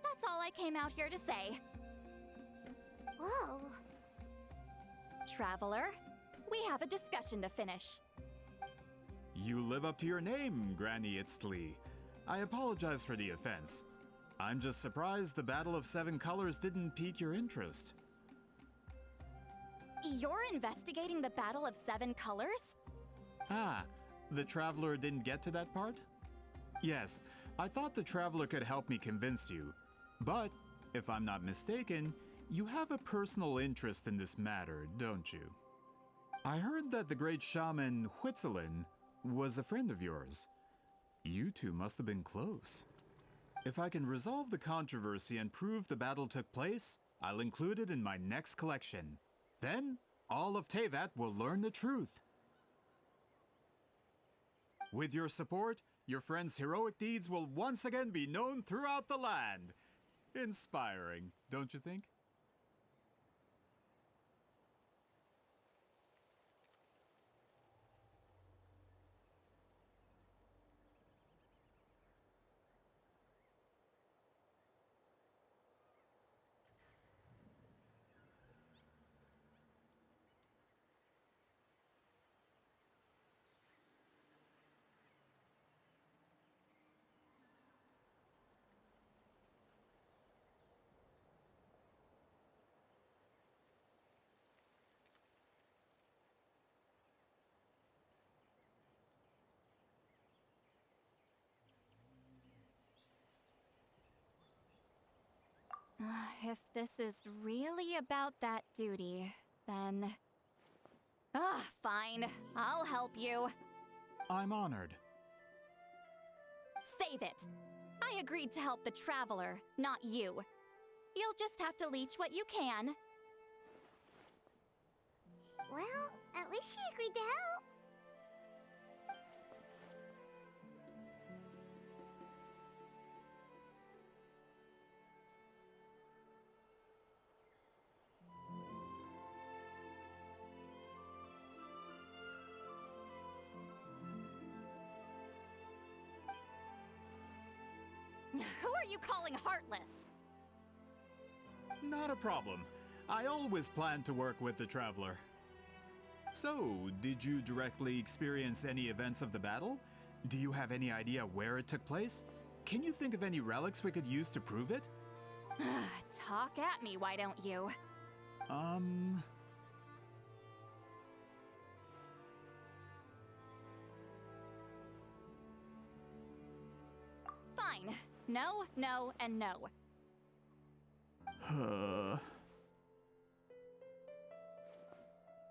That's all I came out here to say. Whoa. Traveler, we have a discussion to finish. You live up to your name, Granny Itztli. I apologize for the offense. I'm just surprised the Battle of Seven Colors didn't pique your interest. You're investigating the Battle of Seven Colors? Ah, the Traveler didn't get to that part? Yes, I thought the Traveler could help me convince you. But, if I'm not mistaken, you have a personal interest in this matter, don't you? I heard that the great shaman Huitzilin was a friend of yours. You two must have been close. If I can resolve the controversy and prove the battle took place, I'll include it in my next collection. Then, all of Teyvat will learn the truth. With your support, your friend's heroic deeds will once again be known throughout the land. Inspiring, don't you think? If this is really about that duty, then... fine. I'll help you. I'm honored. Save it. I agreed to help the Traveler, not you. You'll just have to leech what you can. Well, at least she agreed to help. Who are you calling heartless? Not a problem. I always planned to work with the Traveler. So, did you directly experience any events of the battle? Do you have any idea where it took place? Can you think of any relics we could use to prove it? Talk at me, why don't you? Fine. No, no, and no.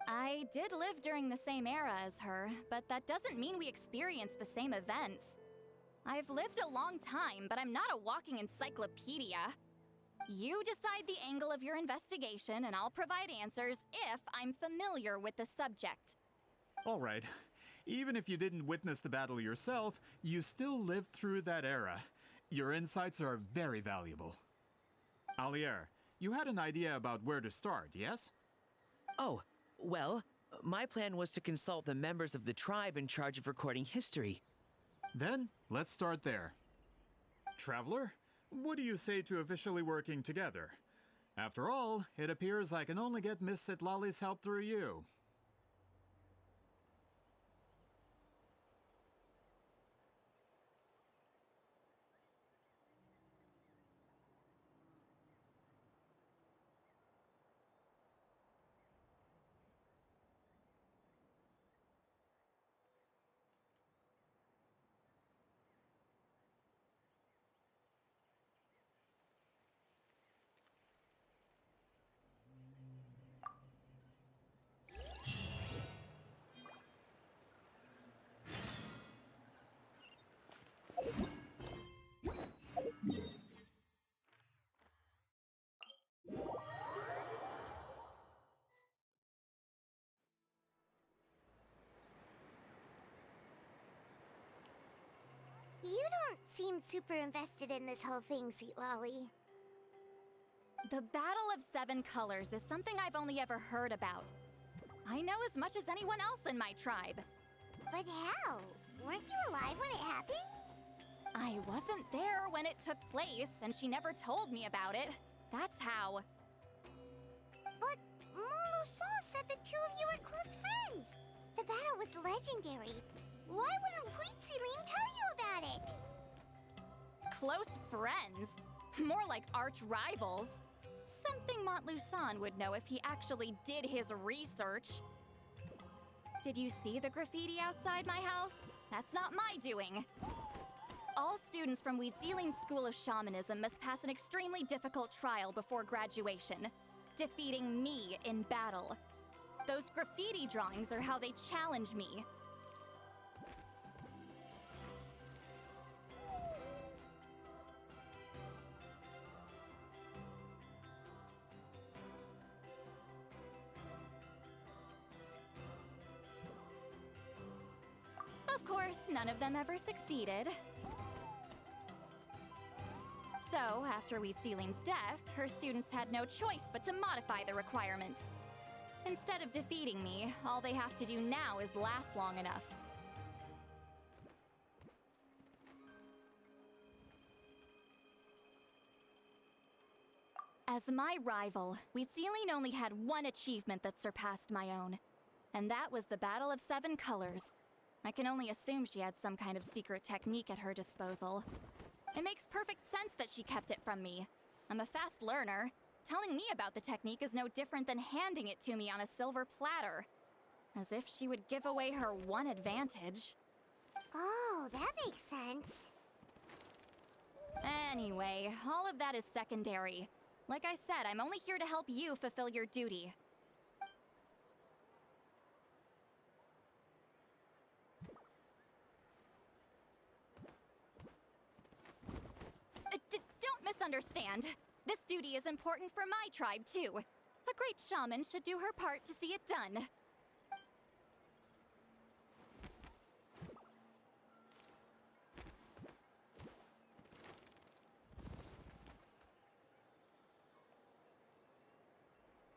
I did live during the same era as her, but that doesn't mean we experienced the same events. I've lived a long time, but I'm not a walking encyclopedia. You decide the angle of your investigation, and I'll provide answers if I'm familiar with the subject. All right. Even if you didn't witness the battle yourself, you still lived through that era. Your insights are very valuable. Alier, you had an idea about where to start, yes? Oh, well, my plan was to consult the members of the tribe in charge of recording history. Then, let's start there. Traveler, what do you say to officially working together? After all, it appears I can only get Miss Citlali's help through you. You don't seem super invested in this whole thing, Citlali. The Battle of Seven Colors is something I've only ever heard about. I know as much as anyone else in my tribe. But how? Weren't you alive when it happened? I wasn't there when it took place, and she never told me about it. That's how. But Molo-Saw said the two of you were close friends. The battle was legendary. Why wouldn't Huitziling tell you about it? Close friends? More like arch rivals. Something Montluçon would know if he actually did his research. Did you see the graffiti outside my house? That's not my doing. All students from Huitziling's School of Shamanism must pass an extremely difficult trial before graduation, defeating me in battle. Those graffiti drawings are how they challenge me. Of course, none of them ever succeeded. So, after Huitziling's death, her students had no choice but to modify the requirement. Instead of defeating me, all they have to do now is last long enough. As my rival, Huitziling only had one achievement that surpassed my own, and that was the Battle of Seven Colors. I can only assume she had some kind of secret technique at her disposal. It makes perfect sense that she kept it from me. I'm a fast learner. Telling me about the technique is no different than handing it to me on a silver platter. As if she would give away her one advantage. Oh, that makes sense. Anyway, all of that is secondary. Like I said, I'm only here to help you fulfill your duty. Don't misunderstand. This duty is important for my tribe, too. A great shaman should do her part to see it done.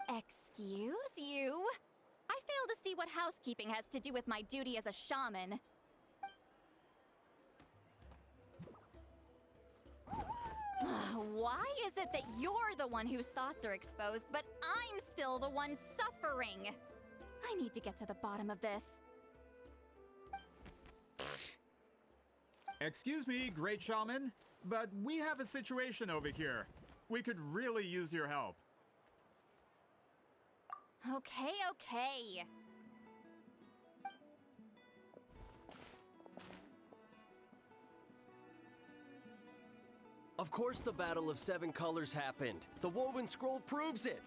Excuse you? I fail to see what housekeeping has to do with my duty as a shaman. Why is it that you're the one whose thoughts are exposed, but I'm still the one suffering? I need to get to the bottom of this. Excuse me, Great Shaman, but we have a situation over here. We could really use your help. Okay. Of course the Battle of Seven Colors happened. The Woven Scroll proves it.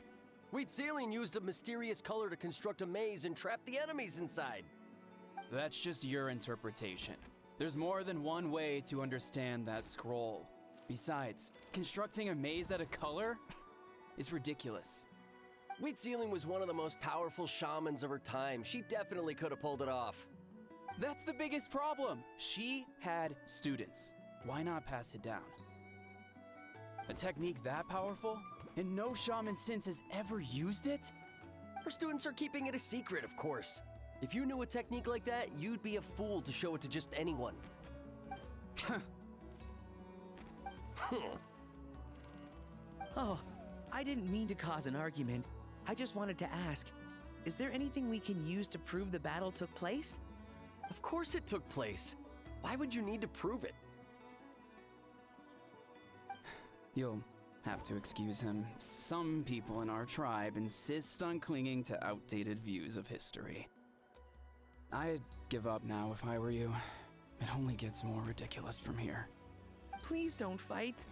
Wheat Ceiling used a mysterious color to construct a maze and trap the enemies inside. That's just your interpretation. There's more than one way to understand that scroll. Besides, constructing a maze out of color is ridiculous. Wheat Ceiling was one of the most powerful shamans of her time. She definitely could have pulled it off. That's the biggest problem. She had students. Why not pass it down? A technique that powerful? And no shaman since has ever used it? Her students are keeping it a secret, of course. If you knew a technique like that, you'd be a fool to show it to just anyone. Oh, I didn't mean to cause an argument. I just wanted to ask, is there anything we can use to prove the battle took place? Of course it took place. Why would you need to prove it? You'll have to excuse him. Some people in our tribe insist on clinging to outdated views of history. I'd give up now if I were you. It only gets more ridiculous from here. Please don't fight.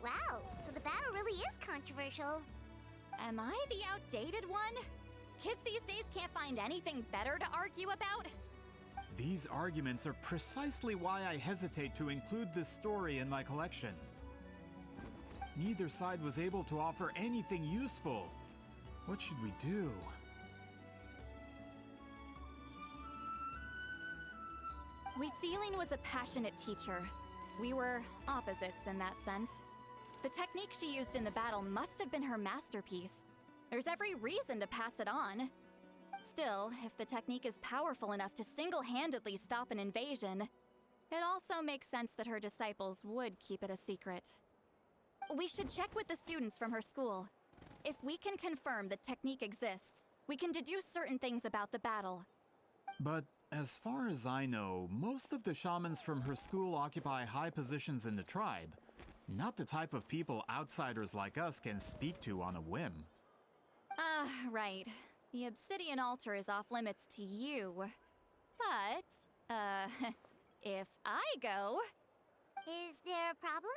Wow, so the battle really is controversial. Am I the outdated one? Kids these days can't find anything better to argue about? These arguments are precisely why I hesitate to include this story in my collection. Neither side was able to offer anything useful. What should we do? Wheat Ceiling was a passionate teacher. We were opposites in that sense. The technique she used in the battle must have been her masterpiece. There's every reason to pass it on. Still, if the technique is powerful enough to single-handedly stop an invasion, it also makes sense that her disciples would keep it a secret. We should check with the students from her school. If we can confirm the technique exists, we can deduce certain things about the battle. But as far as I know, most of the shamans from her school occupy high positions in the tribe. Not the type of people outsiders like us can speak to on a whim. Right. The obsidian altar is off limits to you. But, if I go... Is there a problem?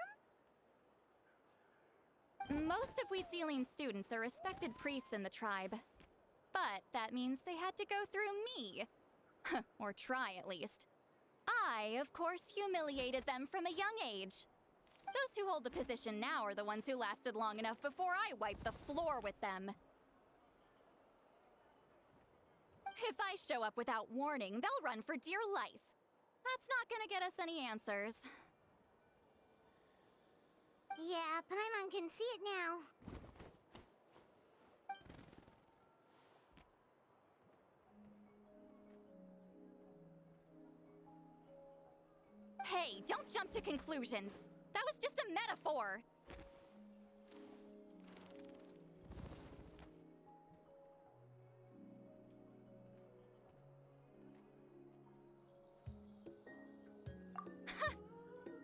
Most of Wheat Ceiling students are respected priests in the tribe. But that means they had to go through me. Or try, at least. I, of course, humiliated them from a young age. Those who hold the position now are the ones who lasted long enough before I wiped the floor with them. If I show up without warning, they'll run for dear life. That's not gonna get us any answers. Yeah, Paimon can see it now. Hey, don't jump to conclusions. That was just a metaphor.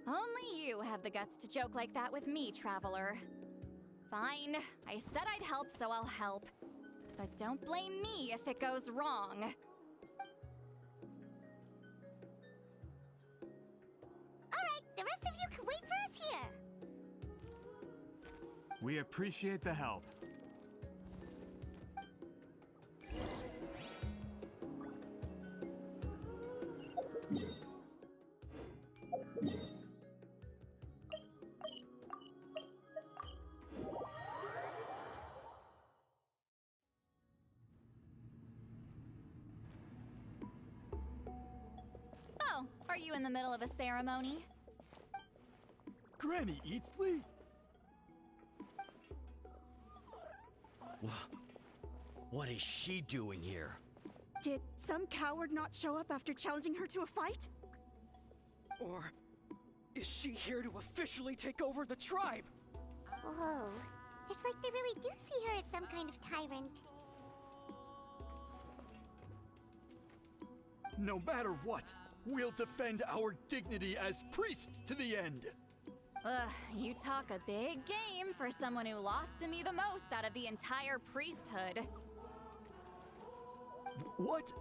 Only you have the guts to joke like that with me, Traveler. Fine, I said I'd help, so I'll help. But don't blame me if it goes wrong. Alright, the rest of you can wait for us here. We appreciate the help. Oh, are you in the middle of a ceremony? Granny Eatsley? What is she doing here? Did some coward not show up after challenging her to a fight? Or is she here to officially take over the tribe? Whoa. It's like they really do see her as some kind of tyrant. No matter what, we'll defend our dignity as priests to the end. Ugh, you talk a big game for someone who lost to me the most out of the entire priesthood. What?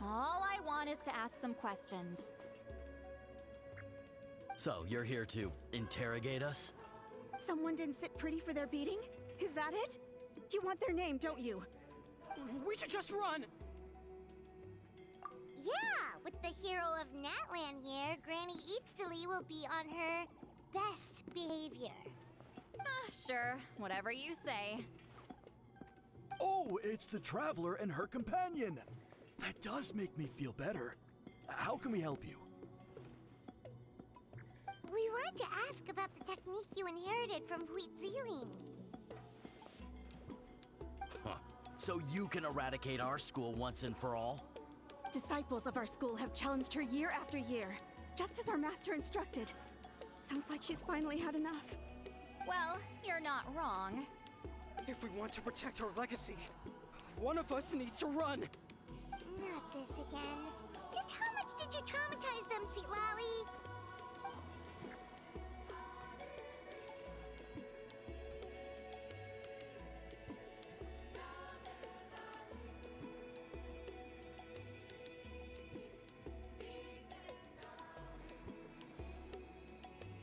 All I want is to ask some questions. So, you're here to interrogate us? Someone didn't sit pretty for their beating? Is that it? You want their name, don't you? We should just run! Yeah, with the hero of Natlan here, Granny Eatsley will be on her best behavior. Sure, whatever you say. Oh, it's the Traveler and her companion. That does make me feel better. How can we help you? We wanted to ask about the technique you inherited from Huitziling. Huh. So you can eradicate our school once and for all? Disciples of our school have challenged her year after year, just as our master instructed. Sounds like she's finally had enough. Well, you're not wrong. If we want to protect our legacy, one of us needs to run. Not this again. Just how much did you traumatize them, Citlali?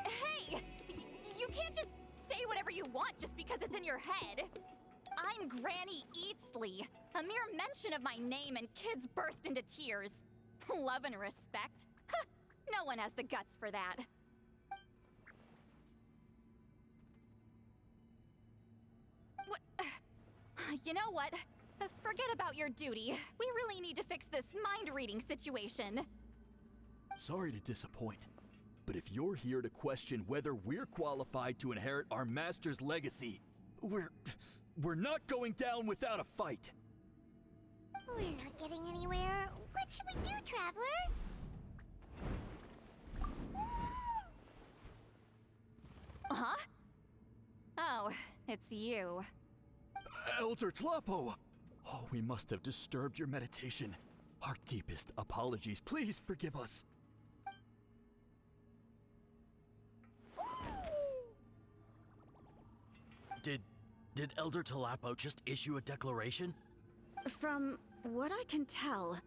Hey! You can't just say whatever you want just because it's in your head. I'm Granny Eatsley. A mere mention of my name and kids burst into tears. Love and respect? Huh, no one has the guts for that. What? You know what? Forget about your duty. We really need to fix this mind-reading situation. Sorry to disappoint, but if you're here to question whether we're qualified to inherit our master's legacy, we're not going down without a fight. We're not getting anywhere. What should we do, Traveler? Huh? Oh, it's you. Elder Tlapo! Oh, we must have disturbed your meditation. Our deepest apologies. Please forgive us. Did Elder Tlapo just issue a declaration? From what I can tell,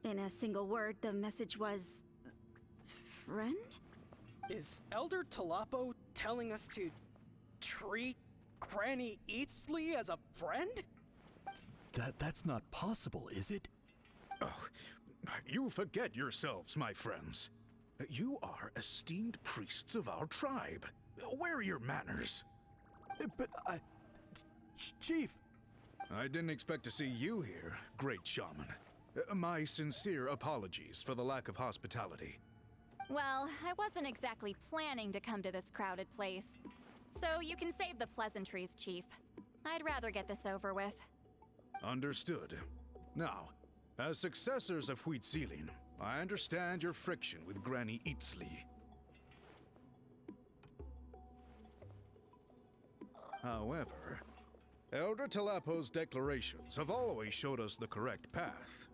in a single word, the message was... friend? Is Elder Tlapo telling us to treat Granny Eatsley as a friend? That's not possible, is it? Oh, you forget yourselves, my friends. You are esteemed priests of our tribe. Where are your manners? But Chief! I didn't expect to see you here, great shaman. My sincere apologies for the lack of hospitality. Well, I wasn't exactly planning to come to this crowded place. So you can save the pleasantries, Chief. I'd rather get this over with. Understood. Now, as successors of Huitziling, I understand your friction with Granny Eatsley. However, Elder Tlapo's declarations have always showed us the correct path.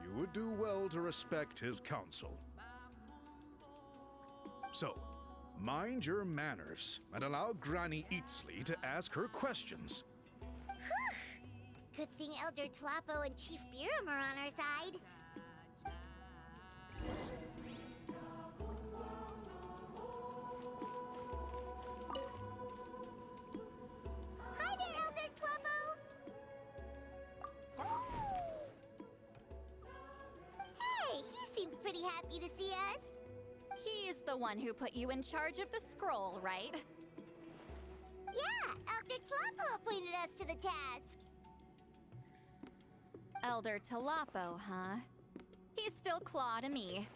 You would do well to respect his counsel. So, mind your manners and allow Granny Eatsley to ask her questions. Good thing Elder Tlapo and Chief Biram are on our side. pretty happy to see us. He's the one who put you in charge of the scroll, right? Yeah, Elder Tlapo appointed us to the task. Elder Tlapo, huh? He's still Claw to me.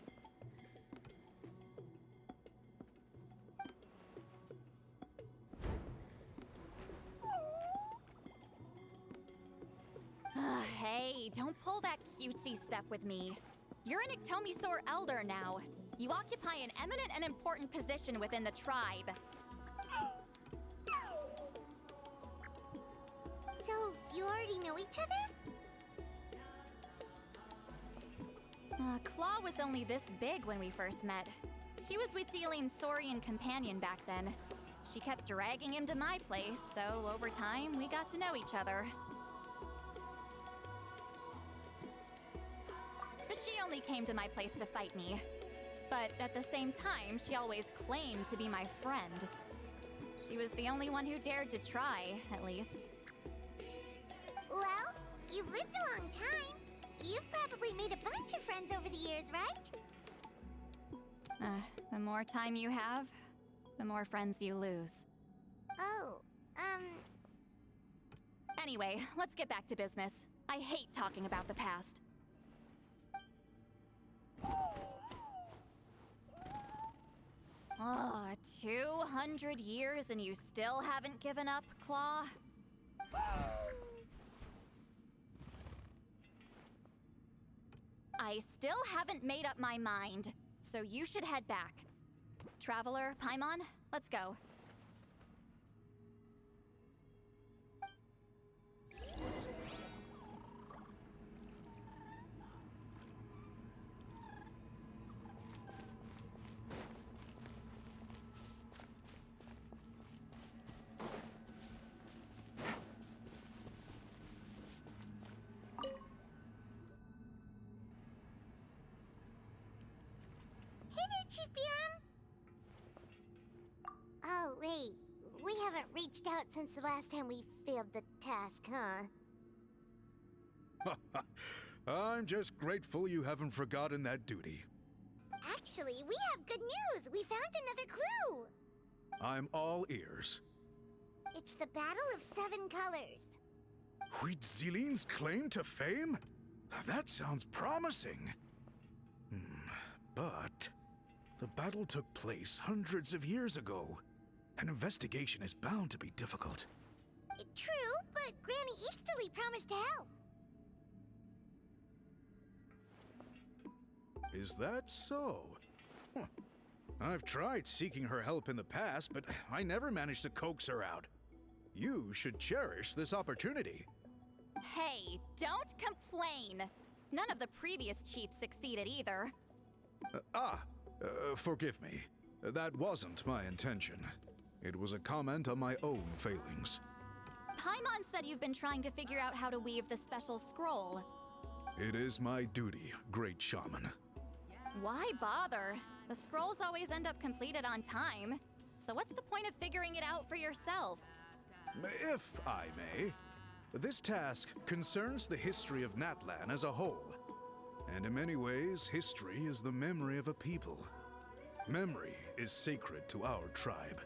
Hey, don't pull that cutesy stuff with me. You're an Iktomisaur Elder now. You occupy an eminent and important position within the tribe. So, you already know each other? Claw was only this big when we first met. He was Wheatziline's Saurian companion back then. She kept dragging him to my place, so over time, we got to know each other. She only came to my place to fight me. But at the same time, she always claimed to be my friend. She was the only one who dared to try, at least. Well, you've lived a long time. You've probably made a bunch of friends over the years, right? The more time you have, the more friends you lose. Oh, Anyway, let's get back to business. I hate talking about the past. 200 years and you still haven't given up, Claw? I still haven't made up my mind, so you should head back. Traveler, Paimon, let's go. Chief Biram? Oh, wait. We haven't reached out since the last time we failed the task, huh? I'm just grateful you haven't forgotten that duty. Actually, we have good news! We found another clue! I'm all ears. It's the Battle of Seven Colors. Wheatziline's claim to fame? That sounds promising. But the battle took place hundreds of years ago. An investigation is bound to be difficult. True, but Granny Eatsterly promised to help. Is that so? Huh. I've tried seeking her help in the past, but I never managed to coax her out. You should cherish this opportunity. Hey, don't complain! None of the previous chiefs succeeded either. Forgive me. That wasn't my intention. It was a comment on my own failings. Paimon said you've been trying to figure out how to weave the special scroll. It is my duty, Great Shaman. Why bother? The scrolls always end up completed on time. So what's the point of figuring it out for yourself? If I may, this task concerns the history of Natlan as a whole. And in many ways, history is the memory of a people. Memory is sacred to our tribe.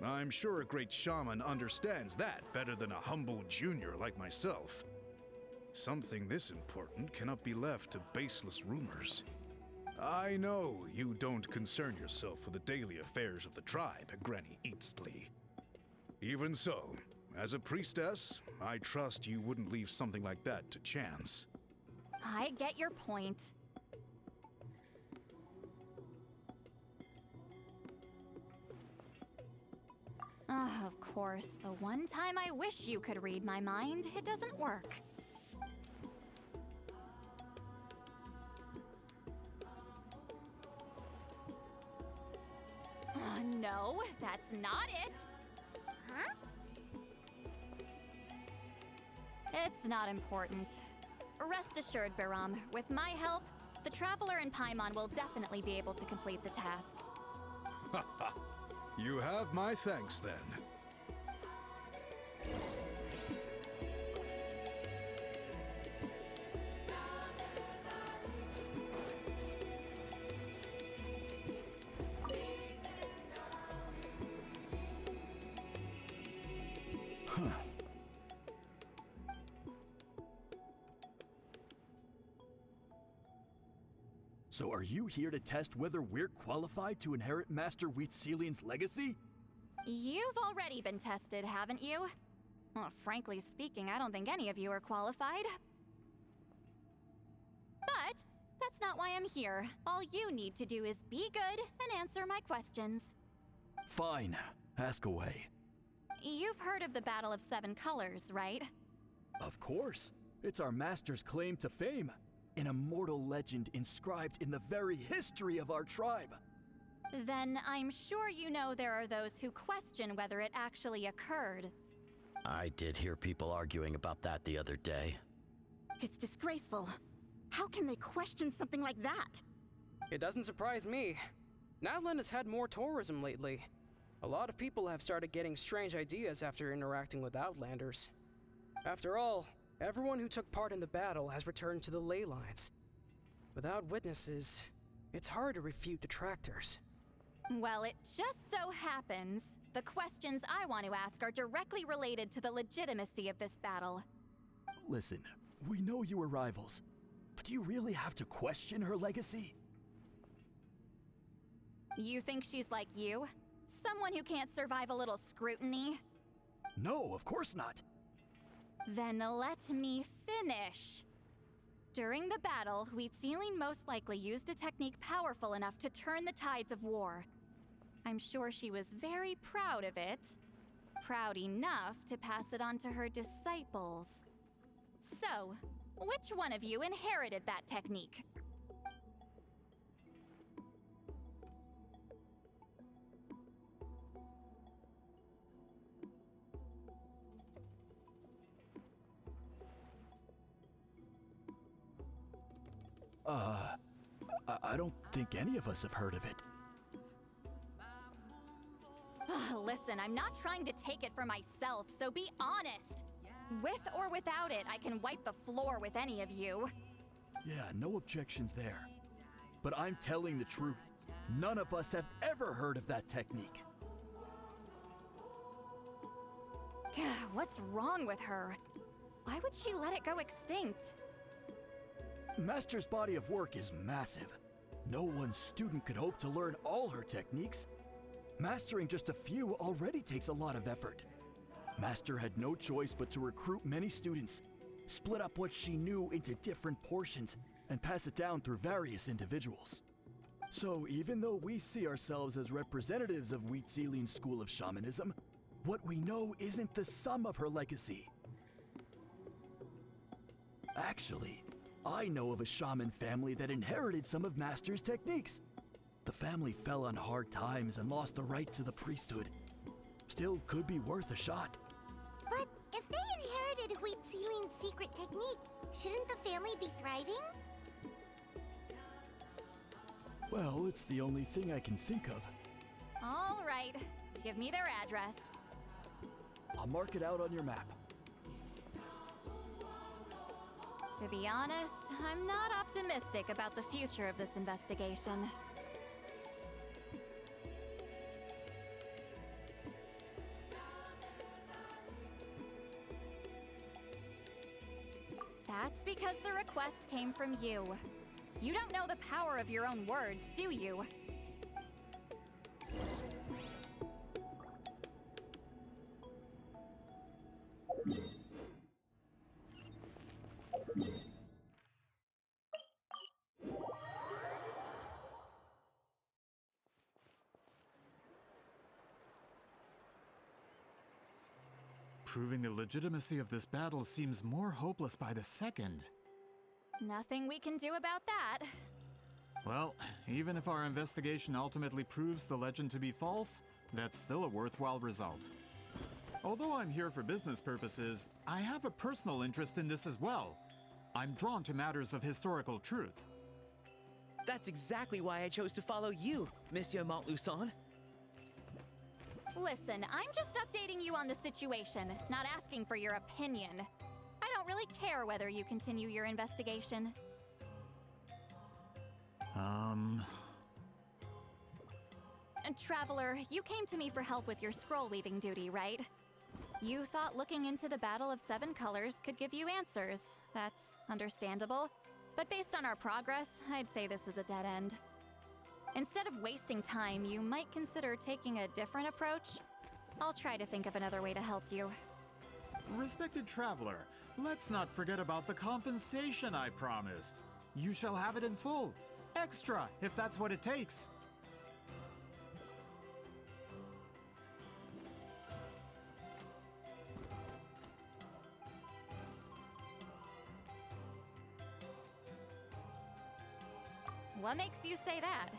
I'm sure a great shaman understands that better than a humble junior like myself. Something this important cannot be left to baseless rumors. I know you don't concern yourself with the daily affairs of the tribe, Granny Eatsterly. Even so, as a priestess, I trust you wouldn't leave something like that to chance. I get your point. Of course, the one time I wish you could read my mind, it doesn't work. No, that's not it. Huh? It's not important. Rest assured, Biram, with my help, the Traveler and Paimon will definitely be able to complete the task. You have my thanks, then. So are you here to test whether we're qualified to inherit Master Wheatzilian's legacy? You've already been tested, haven't you? Well, frankly speaking, I don't think any of you are qualified. But that's not why I'm here. All you need to do is be good and answer my questions. Fine. Ask away. You've heard of the Battle of Seven Colors, right? Of course. It's our master's claim to fame. An immortal legend inscribed in the very history of our tribe. Then I'm sure you know there are those who question whether it actually occurred. I did hear people arguing about that the other day. It's disgraceful. How can they question something like that? It doesn't surprise me. Natlan has had more tourism lately. A lot of people have started getting strange ideas after interacting with Outlanders. After all, everyone who took part in the battle has returned to the ley lines. Without witnesses, it's hard to refute detractors. Well, it just so happens the questions I want to ask are directly related to the legitimacy of this battle. Listen, we know you were rivals, but do you really have to question her legacy? You think she's like you? Someone who can't survive a little scrutiny? No, of course not. Then let me finish. During the battle, Wheatziling most likely used a technique powerful enough to turn the tides of war. I'm sure she was very proud of it. Proud enough to pass it on to her disciples. So, which one of you inherited that technique? I don't think any of us have heard of it. Listen, I'm not trying to take it for myself, so be honest. With or without it, I can wipe the floor with any of you. Yeah, no objections there. But I'm telling the truth. None of us have ever heard of that technique. What's wrong with her? Why would she let it go extinct? Master's body of work is massive. No one student could hope to learn all her techniques. Mastering just a few already takes a lot of effort. Master had no choice but to recruit many students, split up what she knew into different portions, and pass it down through various individuals. So even though we see ourselves as representatives of Wheatziling's school of shamanism, what we know isn't the sum of her legacy. Actually, I know of a shaman family that inherited some of Master's techniques. The family fell on hard times and lost the right to the priesthood. Still could be worth a shot. But if they inherited Wheatziling's secret technique, shouldn't the family be thriving? Well, it's the only thing I can think of. All right, give me their address. I'll mark it out on your map. To be honest, I'm not optimistic about the future of this investigation. That's because the request came from you. You don't know the power of your own words, do you? Proving the legitimacy of this battle seems more hopeless by the second. Nothing we can do about that. Well, even if our investigation ultimately proves the legend to be false, that's still a worthwhile result. Although I'm here for business purposes, I have a personal interest in this as well. I'm drawn to matters of historical truth. That's exactly why I chose to follow you, Monsieur Montluçon. Listen, I'm just updating you on the situation, not asking for your opinion. I don't really care whether you continue your investigation. And Traveler, you came to me for help with your scroll weaving duty, right? You thought looking into the Battle of Seven Colors could give you answers. That's understandable. But based on our progress, I'd say this is a dead end. Instead of wasting time, you might consider taking a different approach. I'll try to think of another way to help you. Respected traveler, let's not forget about the compensation I promised. You shall have it in full. Extra, if that's what it takes. What makes you say that?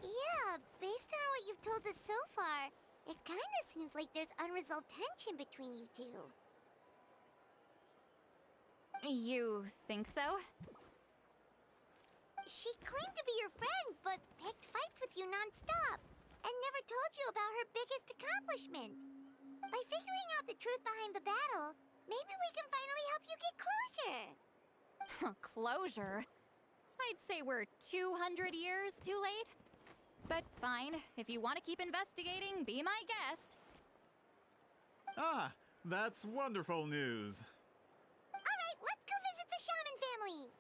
Yeah, based on what you've told us so far, it kinda seems like there's unresolved tension between you two. You think so? She claimed to be your friend, but picked fights with you non-stop, and never told you about her biggest accomplishment. By figuring out the truth behind the battle, maybe we can finally help you get closure. Closure? I'd say we're 200 years too late. But fine, if you want to keep investigating, be my guest. Ah, that's wonderful news. Alright, let's go visit the Shaman family!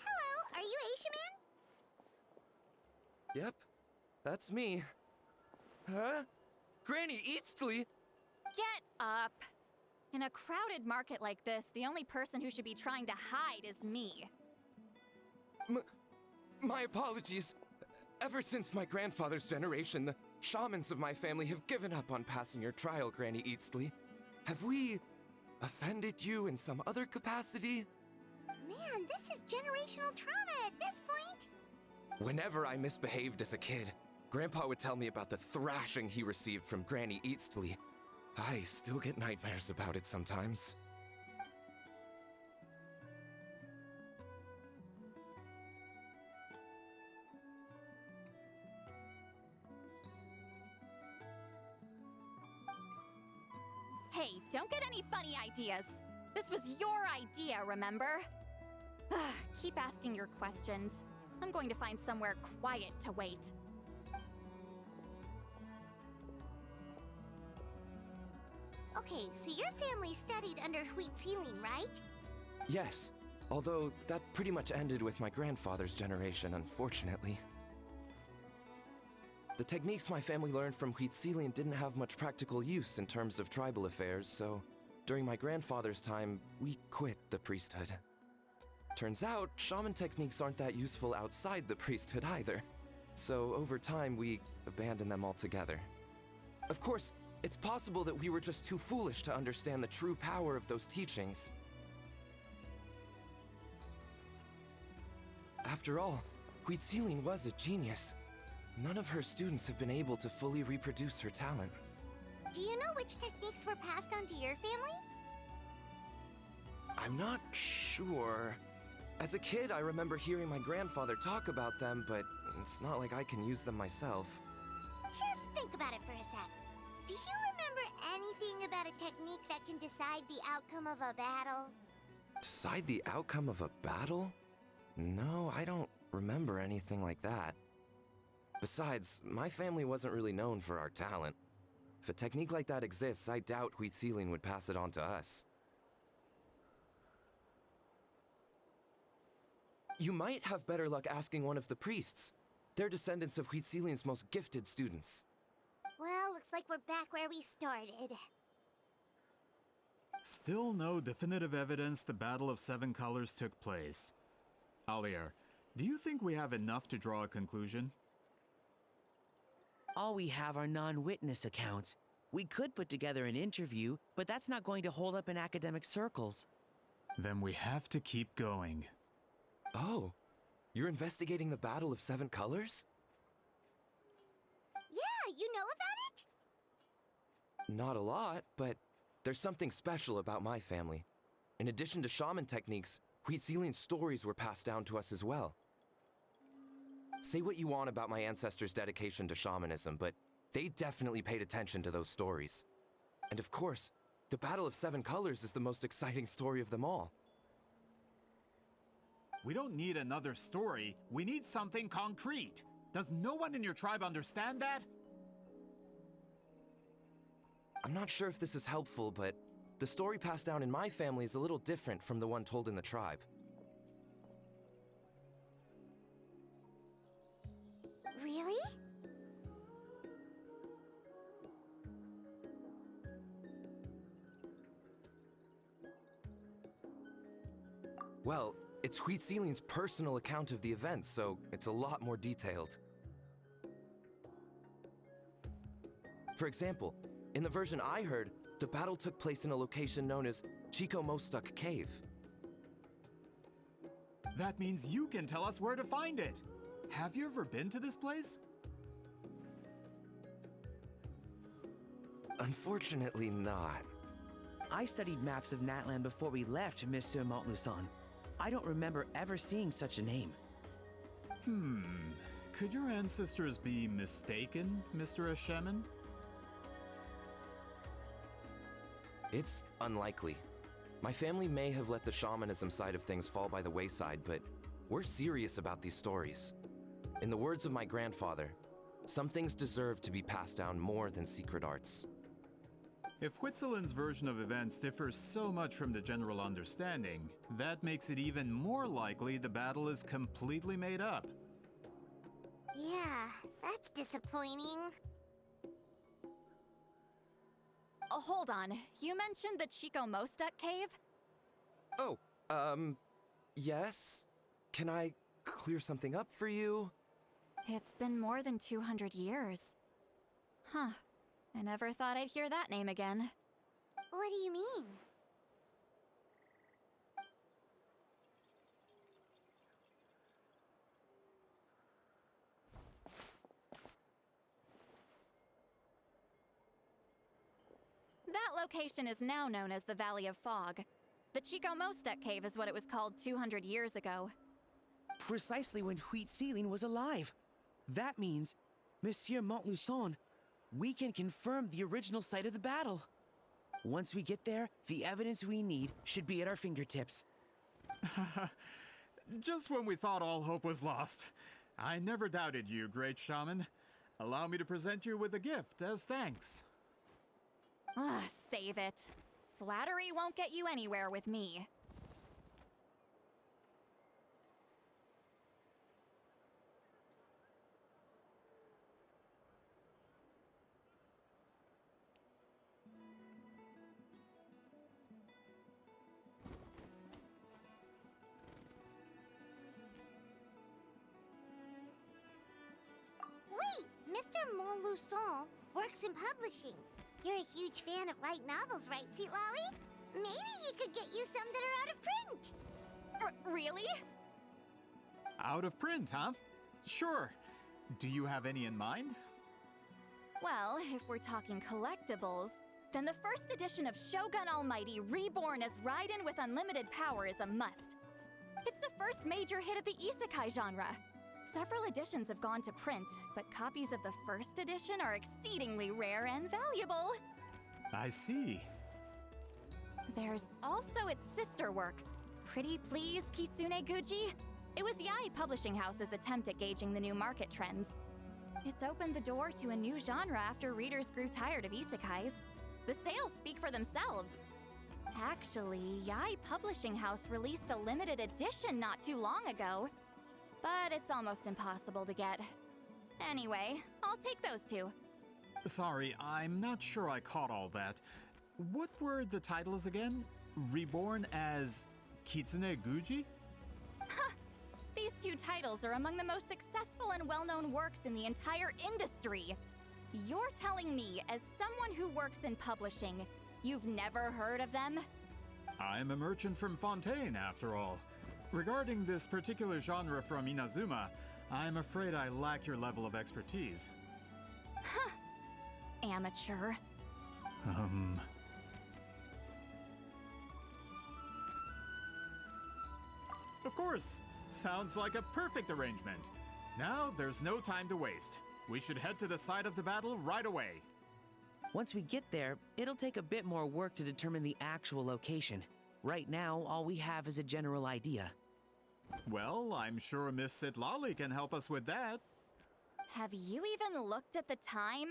Hello, are you Aishaman? Yep, that's me. Huh? Granny Eatsley? Get up! In a crowded market like this, the only person who should be trying to hide is me. My apologies. Ever since my grandfather's generation, the shamans of my family have given up on passing your trial, Granny Eatsley. Have we offended you in some other capacity? Man, this is generational trauma at this point. Whenever I misbehaved as a kid, Grandpa would tell me about the thrashing he received from Granny Eatsley. I still get nightmares about it sometimes. Hey, don't get any funny ideas. This was your idea, remember? Keep asking your questions. I'm going to find somewhere quiet to wait. Okay, so your family studied under Huitzilin, right? Yes, although that pretty much ended with my grandfather's generation, unfortunately. The techniques my family learned from Huitzilin didn't have much practical use in terms of tribal affairs, so during my grandfather's time, we quit the priesthood. Turns out, shaman techniques aren't that useful outside the priesthood either. So over time, we abandoned them altogether. Of course, it's possible that we were just too foolish to understand the true power of those teachings. After all, Huitzilin was a genius. None of her students have been able to fully reproduce her talent. Do you know which techniques were passed on to your family? I'm not sure. As a kid, I remember hearing my grandfather talk about them, but it's not like I can use them myself. Just think about it for a sec. Do you remember anything about a technique that can decide the outcome of a battle? Decide the outcome of a battle? No, I don't remember anything like that. Besides, my family wasn't really known for our talent. If a technique like that exists, I doubt Huitzilin would pass it on to us. You might have better luck asking one of the priests. They're descendants of Huitzilin's most gifted students. Well, looks like we're back where we started. Still no definitive evidence the Battle of Seven Colors took place. Alier, do you think we have enough to draw a conclusion? All we have are non-witness accounts. We could put together an interview, but that's not going to hold up in academic circles. Then we have to keep going. Oh, you're investigating the Battle of Seven Colors? Yeah, you know about Not a lot, but there's something special about my family. In addition to shaman techniques, Huitzilian stories were passed down to us as well. Say what you want about my ancestors' dedication to shamanism, but they definitely paid attention to those stories. And of course, the Battle of Seven Colors is the most exciting story of them all. We don't need another story. We need something concrete. Does no one in your tribe understand that? I'm not sure if this is helpful, but the story passed down in my family is a little different from the one told in the tribe. Really? Well, it's Huitzilian's personal account of the events, so it's a lot more detailed. For example, in the version I heard, the battle took place in a location known as Chico Mostuk Cave. That means you can tell us where to find it. Have you ever been to this place? Unfortunately not. I studied maps of Natlan before we left, Monsieur Montluçon. I don't remember ever seeing such a name. Could your ancestors be mistaken, Mr. Ashemin? It's unlikely. My family may have let the shamanism side of things fall by the wayside, but we're serious about these stories. In the words of my grandfather, some things deserve to be passed down more than secret arts. If Huitzilin's version of events differs so much from the general understanding, that makes it even more likely the battle is completely made up. Yeah, that's disappointing. Hold on. You mentioned the Chico Mostuk cave? Oh, yes? Can I clear something up for you? It's been more than 200 years. Huh. I never thought I'd hear that name again. What do you mean? That location is now known as the Valley of Fog. The Chico Mostuk cave is what it was called 200 years ago. Precisely when Huitzilin was alive. That means, Monsieur Montluçon, we can confirm the original site of the battle. Once we get there, the evidence we need should be at our fingertips. Just when we thought all hope was lost. I never doubted you, great shaman. Allow me to present you with a gift as thanks. Save it. Flattery won't get you anywhere with me. Wait! Mr. Montluçon works in publishing. You're a huge fan of light novels, right, Sweet Lolly? Maybe he could get you some that are out of print. Really? Out of print, huh? Sure. Do you have any in mind? Well, if we're talking collectibles, then the first edition of Shogun Almighty Reborn as Raiden with Unlimited Power is a must. It's the first major hit of the isekai genre. Several editions have gone to print, but copies of the first edition are exceedingly rare and valuable. I see. There's also its sister work, Pretty Please Kitsune Guji. It was Yae Publishing House's attempt at gauging the new market trends. It's opened the door to a new genre after readers grew tired of isekais. The sales speak for themselves. Actually, Yae Publishing House released a limited edition not too long ago. But it's almost impossible to get. Anyway, I'll take those two. Sorry, I'm not sure I caught all that. What were the titles again? Reborn as Kitsune Guji? These two titles are among the most successful and well-known works in the entire industry. You're telling me, as someone who works in publishing, you've never heard of them? I'm a merchant from Fontaine, after all. Regarding this particular genre from Inazuma, I'm afraid I lack your level of expertise. Amateur. Of course! Sounds like a perfect arrangement. Now, there's no time to waste. We should head to the site of the battle right away. Once we get there, it'll take a bit more work to determine the actual location. Right now, all we have is a general idea. Well, I'm sure Miss Sitlali can help us with that. Have you even looked at the time?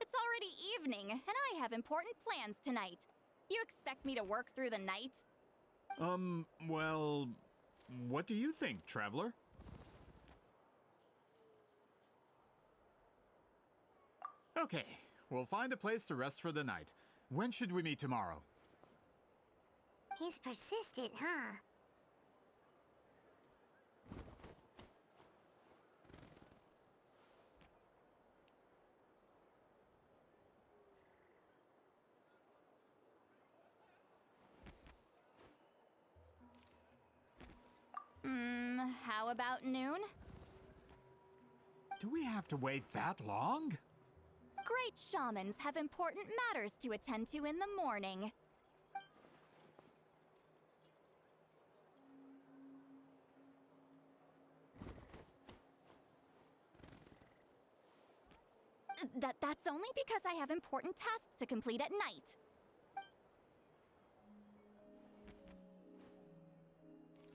It's already evening, and I have important plans tonight. You expect me to work through the night? Well, what do you think, Traveler? Okay, we'll find a place to rest for the night. When should we meet tomorrow? He's persistent, huh? How about noon? Do we have to wait that long? Great shamans have important matters to attend to in the morning. That's only because I have important tasks to complete at night.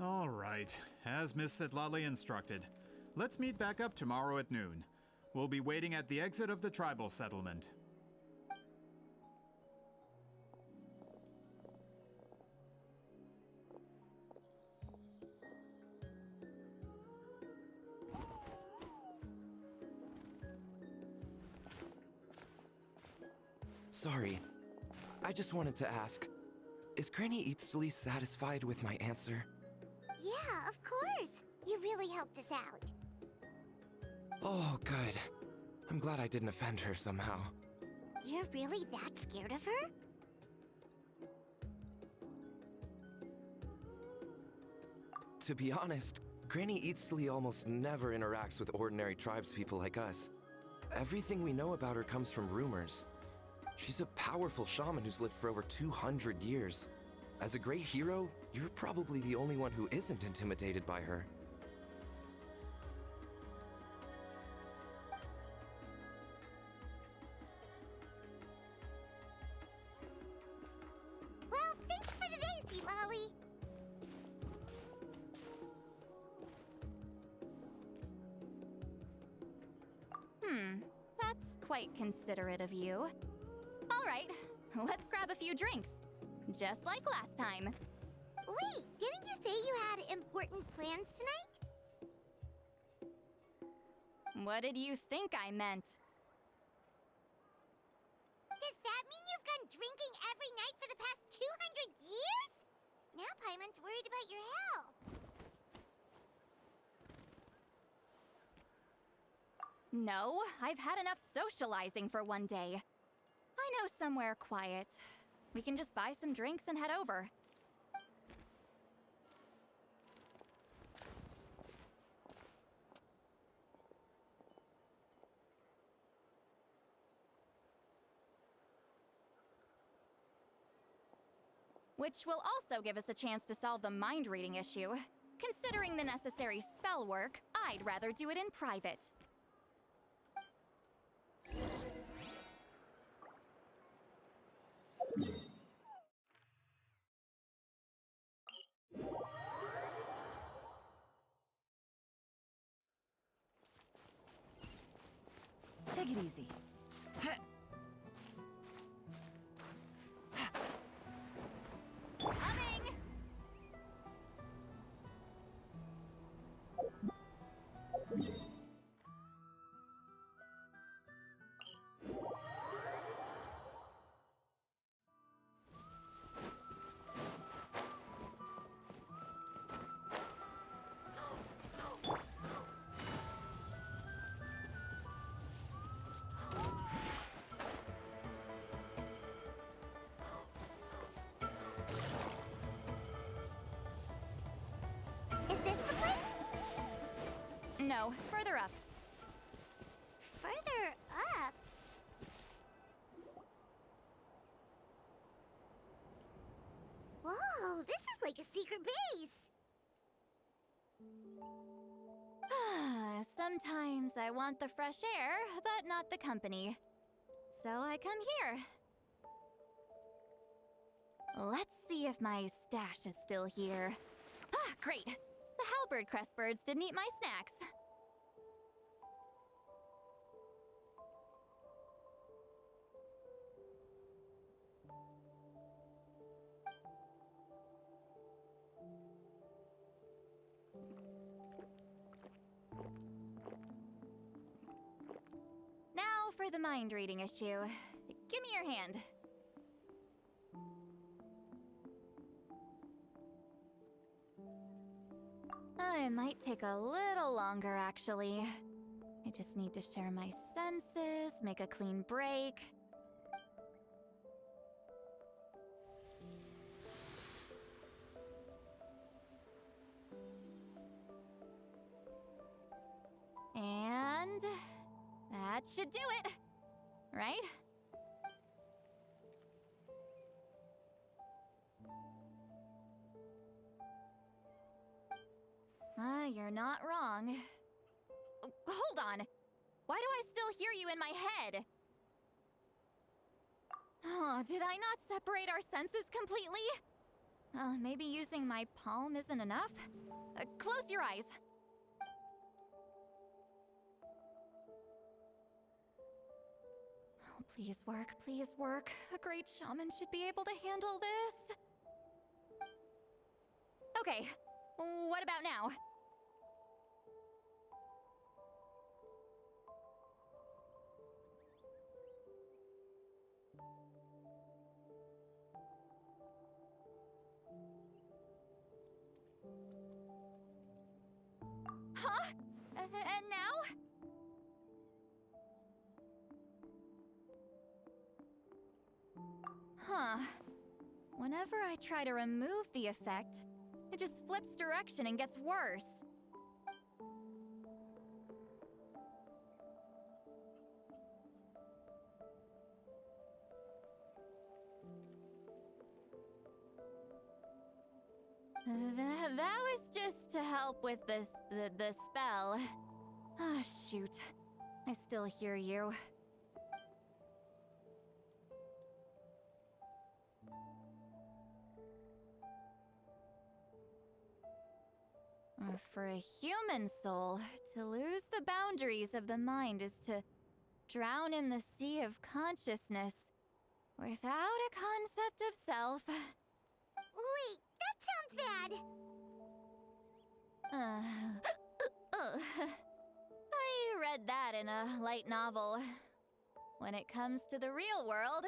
All right, as Miss Sitlali instructed. Let's meet back up tomorrow at noon. We'll be waiting at the exit of the tribal settlement. Sorry. I just wanted to ask, is Granny Eatsley satisfied with my answer? Yeah, of course. You really helped us out. Oh, good. I'm glad I didn't offend her somehow. You're really that scared of her? To be honest, Granny Eatsley almost never interacts with ordinary tribespeople like us. Everything we know about her comes from rumors. She's a powerful shaman who's lived for over 200 years. As a great hero, you're probably the only one who isn't intimidated by her. Well, thanks for today, Sitlali. That's quite considerate of you. All right, let's grab a few drinks. Just like last time. Wait, didn't you say you had important plans tonight? What did you think I meant? Does that mean you've gone drinking every night for the past 200 years? Now Paimon's worried about your health. No, I've had enough socializing for one day. I know somewhere quiet. We can just buy some drinks and head over. Which will also give us a chance to solve the mind-reading issue. Considering the necessary spell work, I'd rather do it in private. Take it easy. Coming! Is this the place? No, further up. Further up? I want the fresh air, but not the company. So I come here. Let's see if my stash is still here. Ah, great! The halberd crest birds didn't eat my snacks. Now for the mind reading issue. Give me your hand. It might take a little longer, actually. I just need to share my senses, make a clean break. And that should do it, right? You're not wrong. Hold on. Why do I still hear you in my head? Oh, did I not separate our senses completely? Maybe using my palm isn't enough? Close your eyes. Oh, please work, please work. A great shaman should be able to handle this. Okay, what about now? Huh? And now? Huh. Whenever I try to remove the effect, it just flips direction and gets worse. That was just to help with the spell. Ah, shoot. I still hear you. For a human soul, to lose the boundaries of the mind is to drown in the sea of consciousness without a concept of self. Wait, that sounds bad. I read that in a light novel. When it comes to the real world,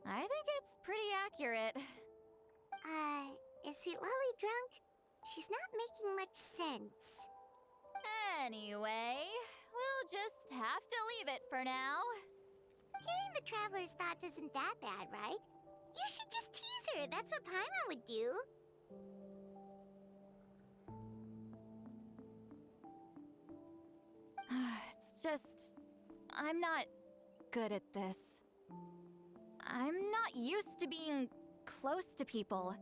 I think it's pretty accurate. Is Lily drunk? She's not making much sense. Anyway, we'll just have to leave it for now. Hearing the Traveler's thoughts isn't that bad, right? You should just tease her. That's what Paimon would do. It's just... I'm not good at this. I'm not used to being close to people.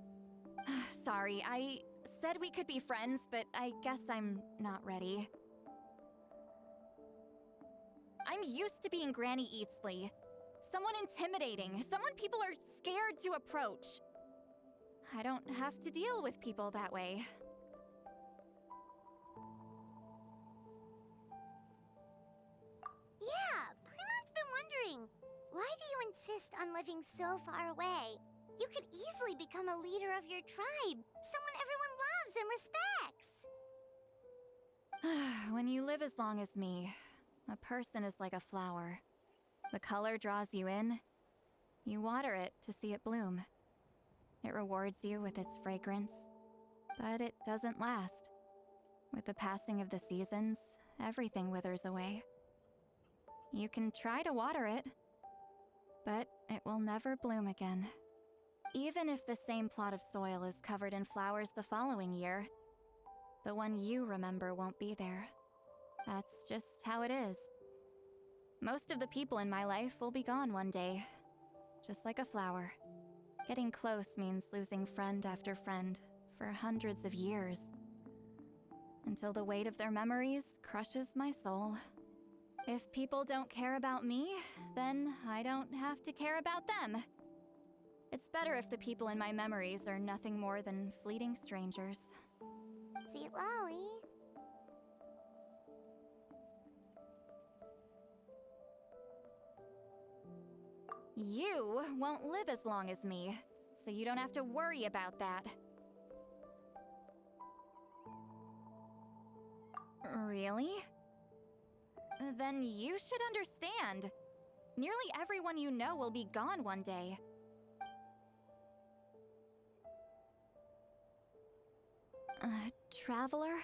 Sorry, I said we could be friends, but I guess I'm not ready. I'm used to being Granny Eatsley. Someone intimidating, someone people are scared to approach. I don't have to deal with people that way. Yeah, Paimon's been wondering, why do you insist on living so far away? You could easily become a leader of your tribe, someone everyone loves and respects. When you live as long as me, a person is like a flower. The color draws you in. You water it to see it bloom. It rewards you with its fragrance, but it doesn't last. With the passing of the seasons, everything withers away. You can try to water it, but it will never bloom again. Even if the same plot of soil is covered in flowers the following year, the one you remember won't be there. That's just how it is. Most of the people in my life will be gone one day, just like a flower. Getting close means losing friend after friend for hundreds of years, until the weight of their memories crushes my soul If people don't care about me, then I don't have to care about them. It's better if the people in my memories are nothing more than fleeting strangers. Sweet Lolly. You won't live as long as me, so you don't have to worry about that. Really? Then you should understand. Nearly everyone you know will be gone one day. Traveler?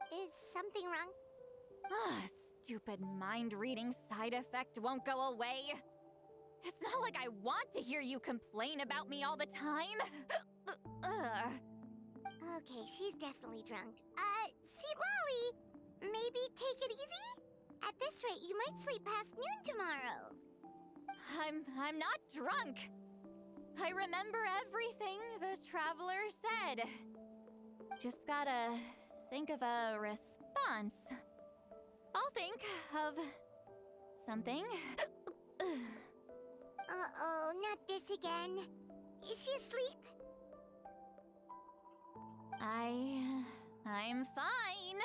Is something wrong? Stupid mind-reading side effect won't go away. It's not like I want to hear you complain about me all the time. Okay, she's definitely drunk. Sweet Lolly, maybe take it easy? At this rate, you might sleep past noon tomorrow. I'm not drunk. I remember everything the Traveler said. Just gotta think of a response. I'll think of something. Uh-oh, not this again. Is she asleep? I'm fine.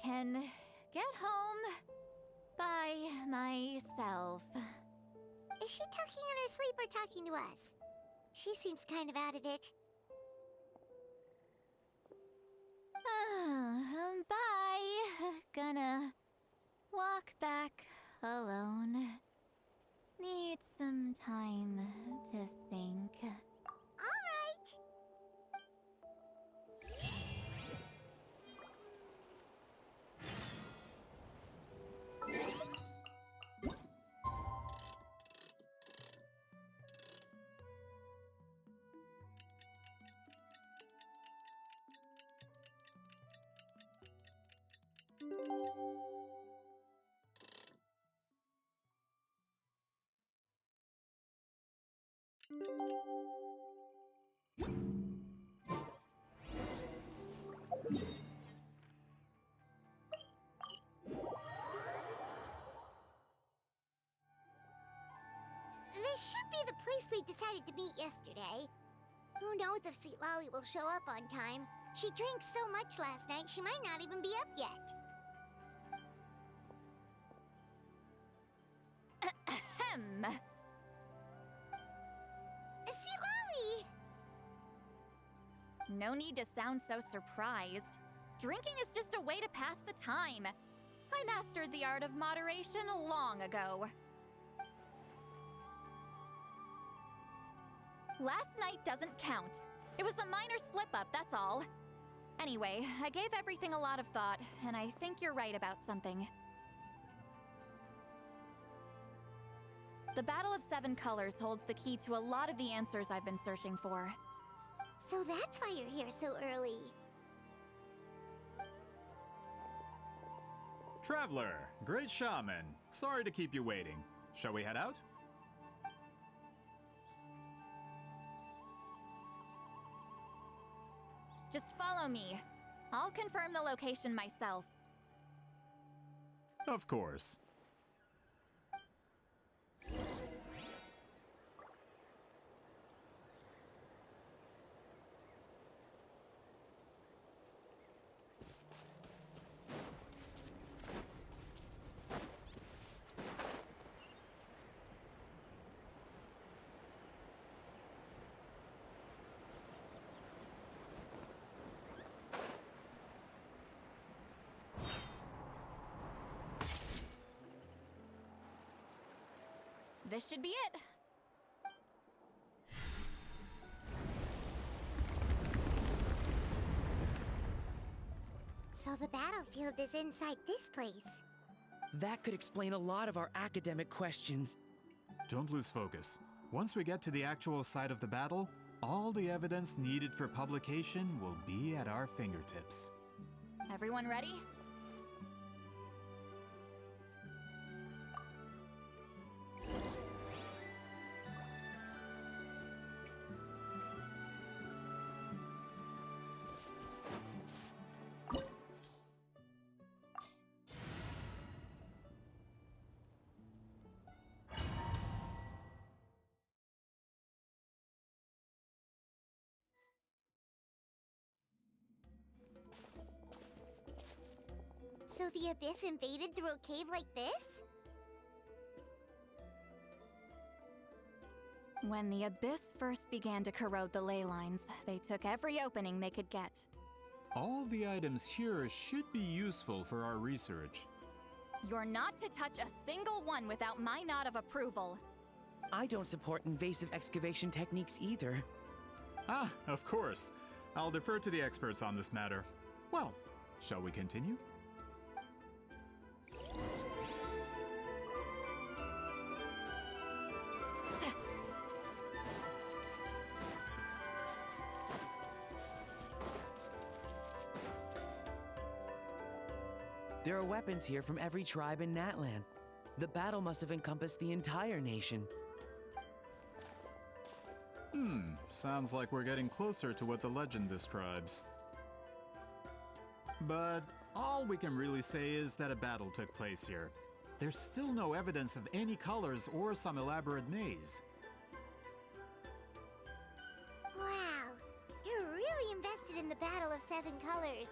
Can get home by myself. Is she talking in her sleep or talking to us? She seems kind of out of it. Bye. Gonna walk back alone. Need some time to think. All right. This should be the place we decided to meet yesterday. Who knows if Sweet Lolly will show up on time? She drank so much last night, she might not even be up yet. Ahem. Sweet Lolly! No need to sound so surprised. Drinking is just a way to pass the time. I mastered the art of moderation long ago. Last night doesn't count. It was a minor slip-up, that's all. Anyway, I gave everything a lot of thought, and I think you're right about something. The Battle of Seven Colors holds the key to a lot of the answers I've been searching for. So that's why you're here so early. Traveler, great shaman. Sorry to keep you waiting. Shall we head out? Just follow me. I'll confirm the location myself. Of course. This should be it. So the battlefield is inside this place. That could explain a lot of our academic questions. Don't lose focus. Once we get to the actual site of the battle, all the evidence needed for publication will be at our fingertips. Everyone ready? So the Abyss invaded through a cave like this? When the Abyss first began to corrode the ley lines, they took every opening they could get. All the items here should be useful for our research. You're not to touch a single one without my nod of approval. I don't support invasive excavation techniques either. Ah, of course. I'll defer to the experts on this matter. Well, shall we continue? There are weapons here from every tribe in Natlan. The battle must have encompassed the entire nation. Sounds like we're getting closer to what the legend describes. But all we can really say is that a battle took place here. There's still no evidence of any colors or some elaborate maze. Wow, you're really invested in the Battle of Seven Colors.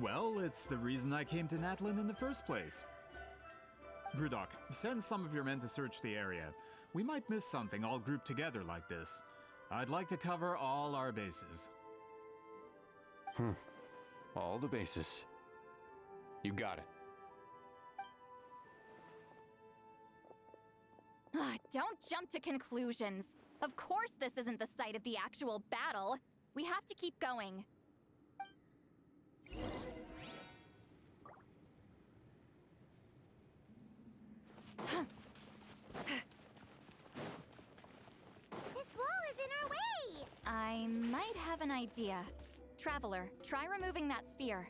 Well, it's the reason I came to Natlan in the first place. Grudok, send some of your men to search the area. We might miss something all grouped together like this. I'd like to cover all our bases. All the bases. You got it. Don't jump to conclusions. Of course this isn't the site of the actual battle. We have to keep going. This wall is in our way! I might have an idea. Traveler, try removing that sphere.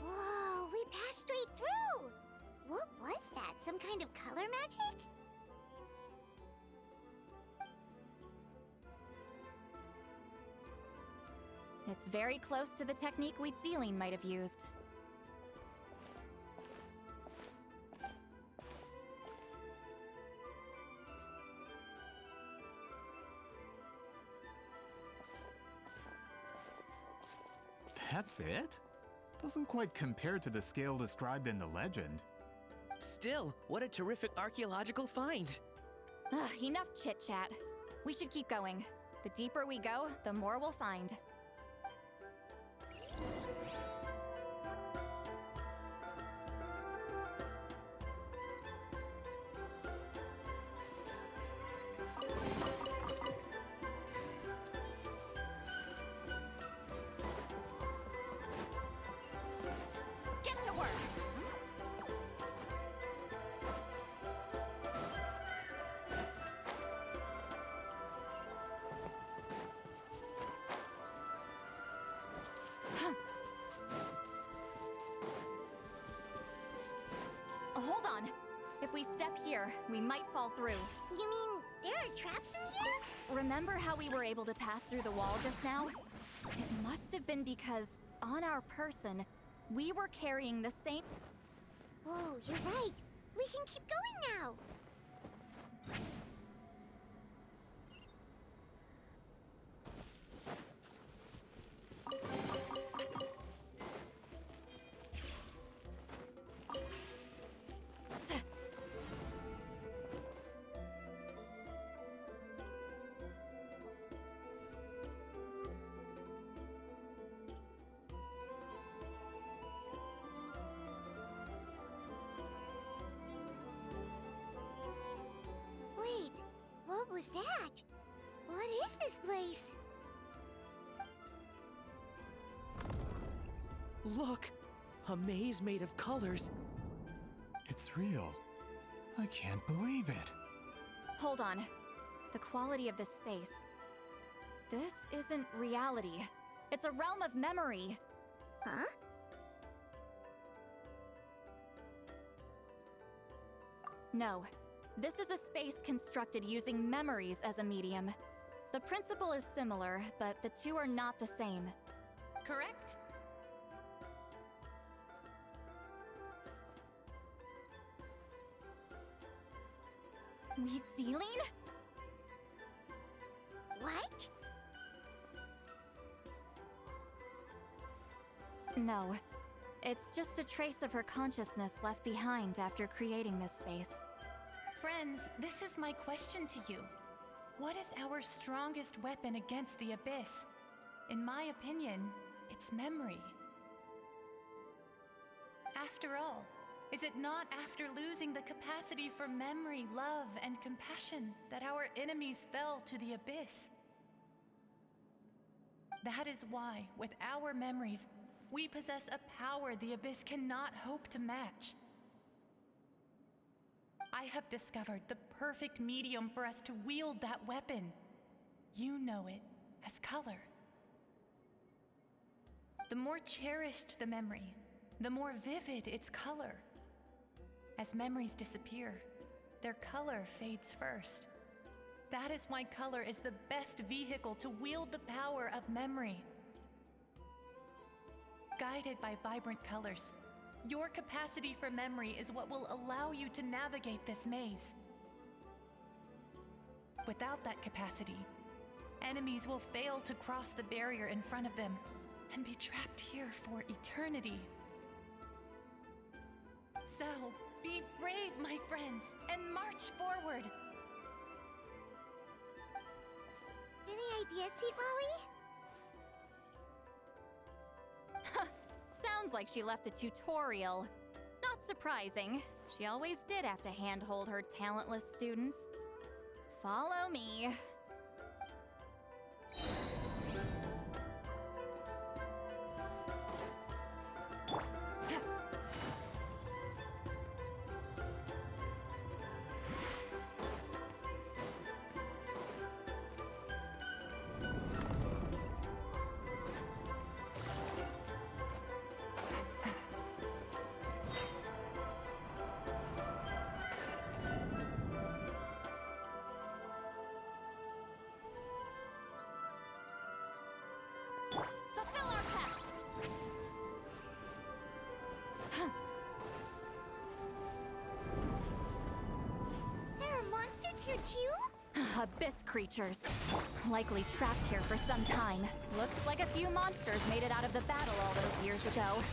Whoa, we passed straight through! What was that? Some kind of color magic? It's very close to the technique Wheatsealing might have used. That's it? Doesn't quite compare to the scale described in the legend. Still, what a terrific archaeological find! Enough chit-chat. We should keep going. The deeper we go, the more we'll find. Get to work! Hold on. If we step here, we might fall through. You mean there are traps in here? Remember how we were able to pass through the wall just now? It must have been because, on our person, we were carrying the same... Oh, you're right. We can keep going now. was that? What is this place? Look! A maze made of colors. It's real. I can't believe it. Hold on. The quality of this space. This isn't reality. It's a realm of memory. Huh? No. This is a space constructed using memories as a medium. The principle is similar, but the two are not the same. Correct? Wheat Zealine? What? No. It's just a trace of her consciousness left behind after creating this space. Friends, this is my question to you. What is our strongest weapon against the Abyss? In my opinion, it's memory. After all, is it not after losing the capacity for memory, love, and compassion that our enemies fell to the Abyss? That is why, with our memories, we possess a power the Abyss cannot hope to match. I have discovered the perfect medium for us to wield that weapon. You know it as color. The more cherished the memory, the more vivid its color. As memories disappear, their color fades first. That is why color is the best vehicle to wield the power of memory. Guided by vibrant colors, your capacity for memory is what will allow you to navigate this maze. Without that capacity, enemies will fail to cross the barrier in front of them and be trapped here for eternity. So, be brave, my friends, and march forward! Any ideas, Sweet Lolly? Sounds like she left a tutorial. Not surprising. She always did have to handhold her talentless students. Follow me. Fulfill our pact! There are monsters here too? Abyss creatures. Likely trapped here for some time. Looks like a few monsters made it out of the battle all those years ago.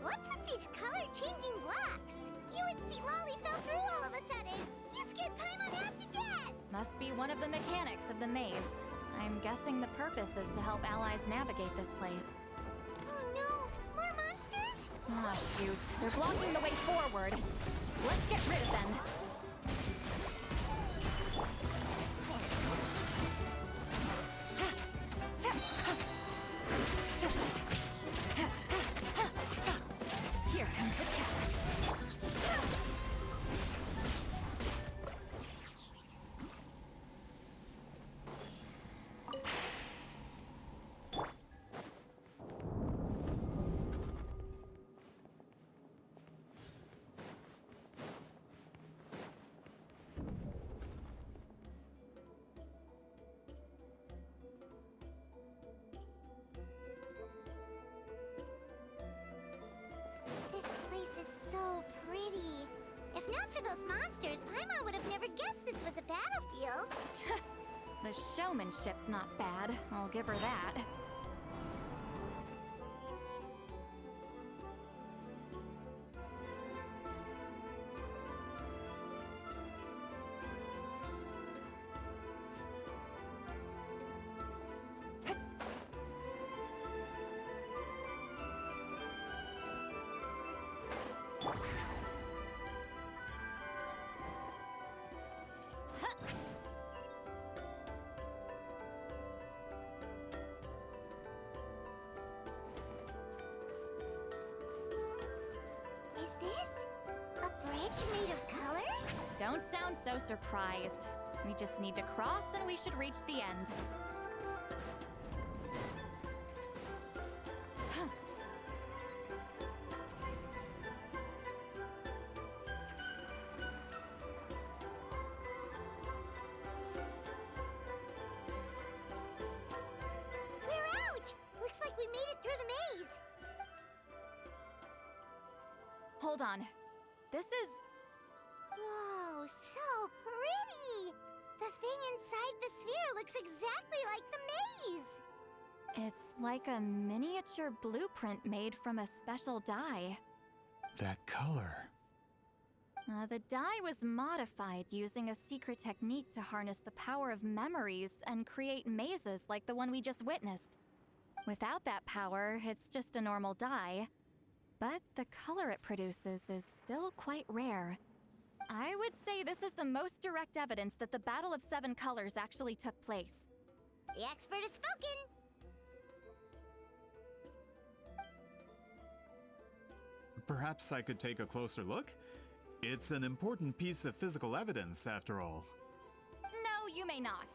What's with these color-changing blocks? You and Sweet Lolly fell through all of a sudden. You scared Paimon half to death. Must be one of the mechanics of the maze. I'm guessing the purpose is to help allies navigate this place. Oh no, more monsters? Ah, shoot. They're blocking the way forward. Let's get rid of them. Here comes the catch. battlefield. The showmanship's not bad, I'll give her that. Is this a bridge made of colors? Don't sound so surprised. We just need to cross and we should reach the end. We're out! Looks like we made it through the maze. Hold on. This is... Whoa, so pretty! The thing inside the sphere looks exactly like the maze! It's like a miniature blueprint made from a special dye. That color. The dye was modified using a secret technique to harness the power of memories and create mazes like the one we just witnessed. Without that power, it's just a normal dye. But the color it produces is still quite rare. I would say this is the most direct evidence that the Battle of Seven Colors actually took place. The expert has spoken! Perhaps I could take a closer look? It's an important piece of physical evidence, after all. No, you may not.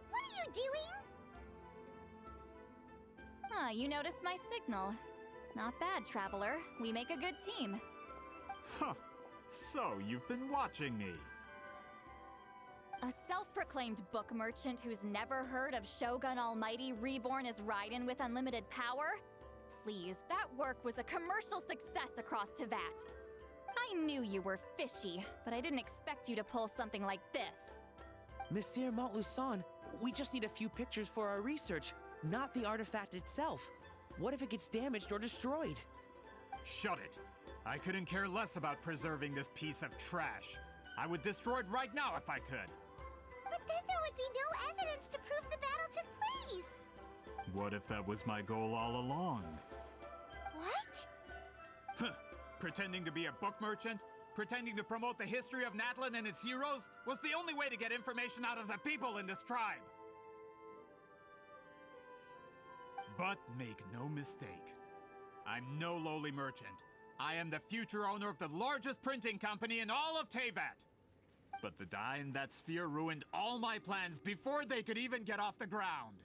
What are you doing? You noticed my signal. Not bad, Traveler. We make a good team. Huh. So, you've been watching me. A self-proclaimed book merchant who's never heard of Shogun Almighty reborn as Raiden with unlimited power? Please, that work was a commercial success across Teyvat. I knew you were fishy, but I didn't expect you to pull something like this. Monsieur Montluçon, we just need a few pictures for our research, not the artifact itself. What if it gets damaged or destroyed? Shut it! I couldn't care less about preserving this piece of trash. I would destroy it right now if I could. But then there would be no evidence to prove the battle took place! What if that was my goal all along? What? Huh. Pretending to be a book merchant? Pretending to promote the history of Natlan and its heroes was the only way to get information out of the people in this tribe. But make no mistake, I'm no lowly merchant. I am the future owner of the largest printing company in all of Teyvat. But the dye in that sphere ruined all my plans before they could even get off the ground.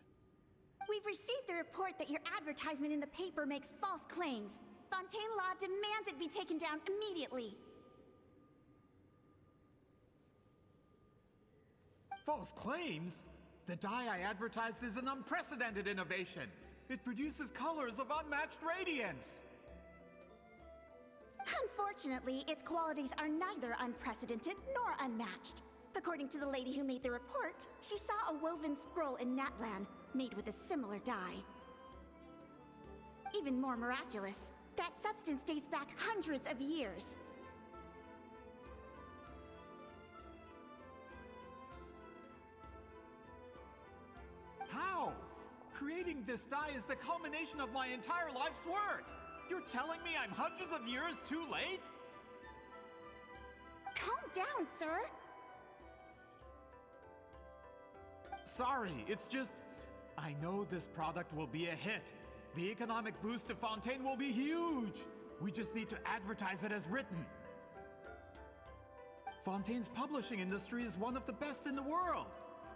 We've received a report that your advertisement in the paper makes false claims. Fontaine Law demands it be taken down immediately. False claims? The dye I advertised is an unprecedented innovation. It produces colors of unmatched radiance. Unfortunately, its qualities are neither unprecedented nor unmatched. According to the lady who made the report, she saw a woven scroll in Natlan made with a similar dye. Even more miraculous, that substance dates back hundreds of years. How? Creating this dye is the culmination of my entire life's work! You're telling me I'm hundreds of years too late? Calm down, sir. Sorry, it's just... I know this product will be a hit. The economic boost to Fontaine will be huge. We just need to advertise it as written. Fontaine's publishing industry is one of the best in the world.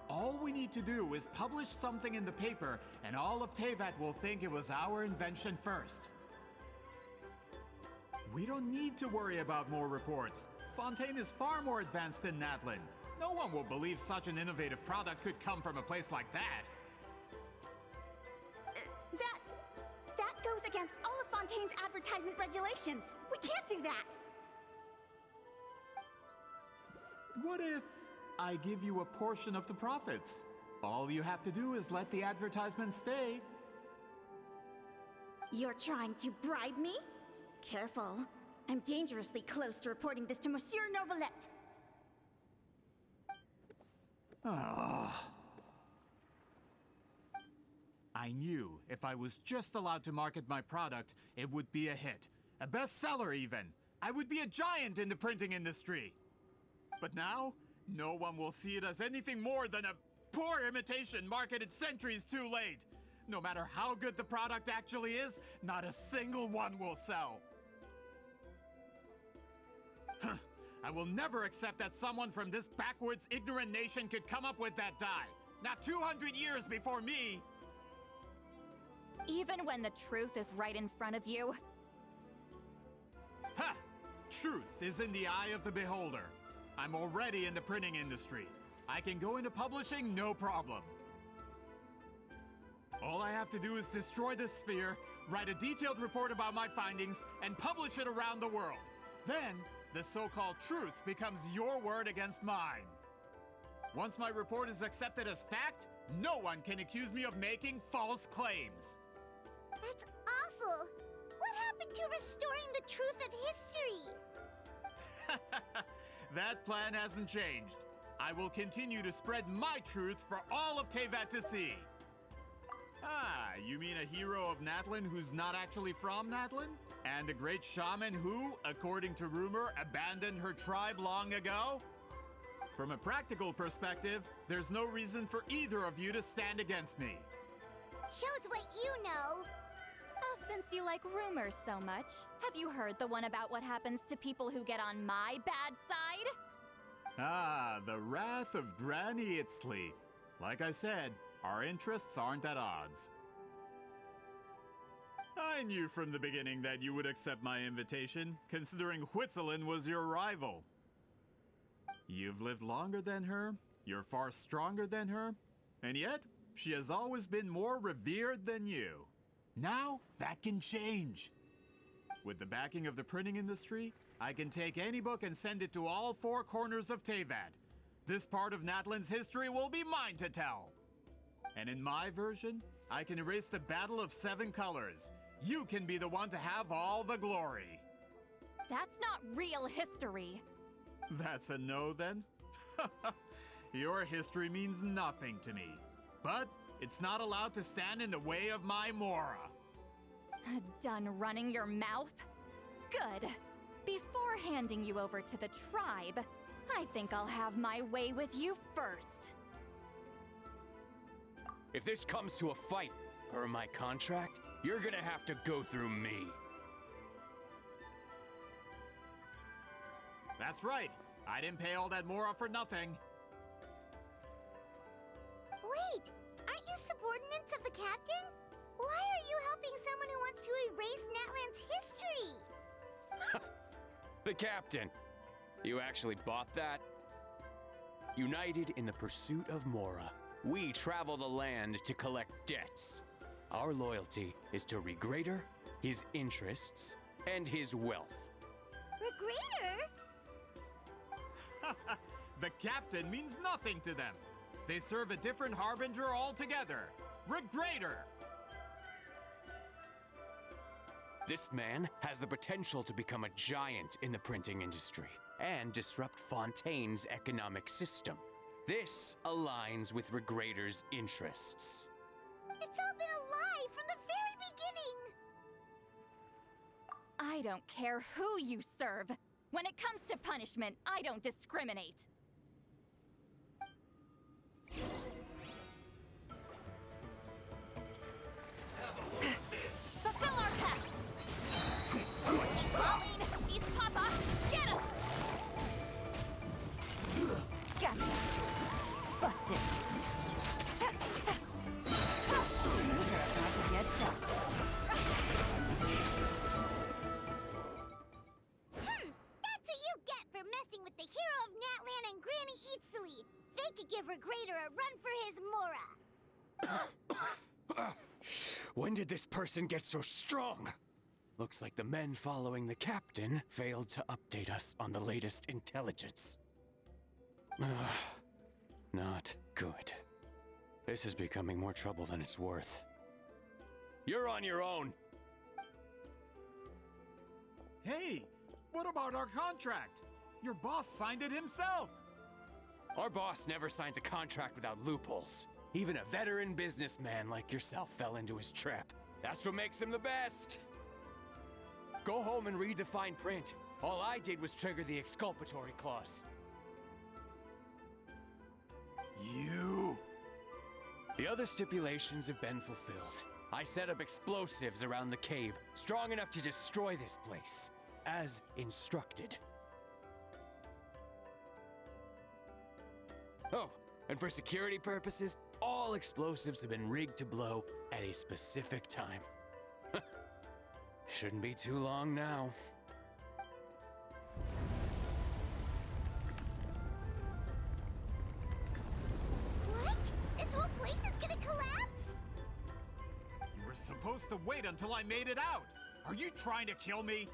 All we need to do is publish something in the paper, and all of Teyvat will think it was our invention first. We don't need to worry about more reports. Fontaine is far more advanced than Natlan. No one will believe such an innovative product could come from a place like that. That goes against all of Fontaine's advertisement regulations. We can't do that. What if I give you a portion of the profits? All you have to do is let the advertisement stay. You're trying to bribe me? Careful. I'm dangerously close to reporting this to Monsieur Novelette. I knew if I was just allowed to market my product, it would be a hit. A bestseller, even. I would be a giant in the printing industry. But now, no one will see it as anything more than a poor imitation marketed centuries too late. No matter how good the product actually is, not a single one will sell. I will never accept that someone from this backwoods, ignorant nation could come up with that dye. Not 200 years before me! Even when the truth is right in front of you? Ha! Truth is in the eye of the beholder. I'm already in the printing industry. I can go into publishing, no problem. All I have to do is destroy this sphere, write a detailed report about my findings, and publish it around the world. Then, the so-called truth becomes your word against mine. Once my report is accepted as fact, no one can accuse me of making false claims. That's awful. What happened to restoring the truth of history? That plan hasn't changed. I will continue to spread my truth for all of Teyvat to see. Ah, you mean a hero of Natlan who's not actually from Natlan? And a great shaman who, according to rumor, abandoned her tribe long ago? From a practical perspective, there's no reason for either of you to stand against me. Shows what you know. Oh, since you like rumors so much, have you heard the one about what happens to people who get on my bad side? Ah, the wrath of Granny Itzli. Like I said, our interests aren't at odds. I knew from the beginning that you would accept my invitation, considering Huitzilin was your rival. You've lived longer than her, you're far stronger than her, and yet, she has always been more revered than you. Now, that can change. With the backing of the printing industry, I can take any book and send it to all four corners of Teyvat. This part of Natlan's history will be mine to tell. And in my version, I can erase the Battle of Seven Colors. You can be the one to have all the glory. That's not real history. That's a no, then? Your history means nothing to me. But it's not allowed to stand in the way of my Mora. Done running your mouth? Good. Before handing you over to the tribe, I think I'll have my way with you first. If this comes to a fight, per my contract, you're gonna have to go through me. That's right. I didn't pay all that Mora for nothing. Wait, aren't you subordinates of the captain? Why are you helping someone who wants to erase Natlan's history? The captain. You actually bought that? United in the pursuit of Mora, we travel the land to collect debts. Our loyalty is to Regrader, his interests, and his wealth. Regrader? The captain means nothing to them. They serve a different harbinger altogether. Regrader! This man has the potential to become a giant in the printing industry and disrupt Fontaine's economic system. This aligns with Regrader's interests. It's all been a lie from the very beginning! I don't care who you serve. When it comes to punishment, I don't discriminate. Fulfill our pact! Pauline, East Papa, get him! Gotcha. Busted. You're about to get done. That's what you get for messing with the hero of Natlan for greater a run for his Mora. When did this person get so strong? Looks like the men following the captain failed to update us on the latest intelligence. Not good. This is becoming more trouble than it's worth. You're on your own! Hey, what about our contract? Your boss signed it himself! Our boss never signs a contract without loopholes. Even a veteran businessman like yourself fell into his trap. That's what makes him the best! Go home and read the fine print. All I did was trigger the exculpatory clause. You... The other stipulations have been fulfilled. I set up explosives around the cave, strong enough to destroy this place, as instructed. Oh, and for security purposes, all explosives have been rigged to blow at a specific time. Shouldn't be too long now. What? This whole place is gonna collapse? You were supposed to wait until I made it out! Are you trying to kill me?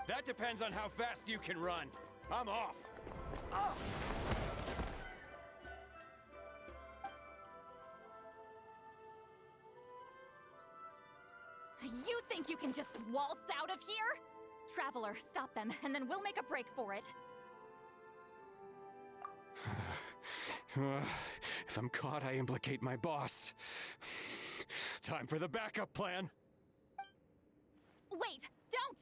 That depends on how fast you can run. I'm off. Ah! You think you can just waltz out of here? Traveler, stop them, and then we'll make a break for it. If I'm caught, I implicate my boss. Time for the backup plan. Wait, don't!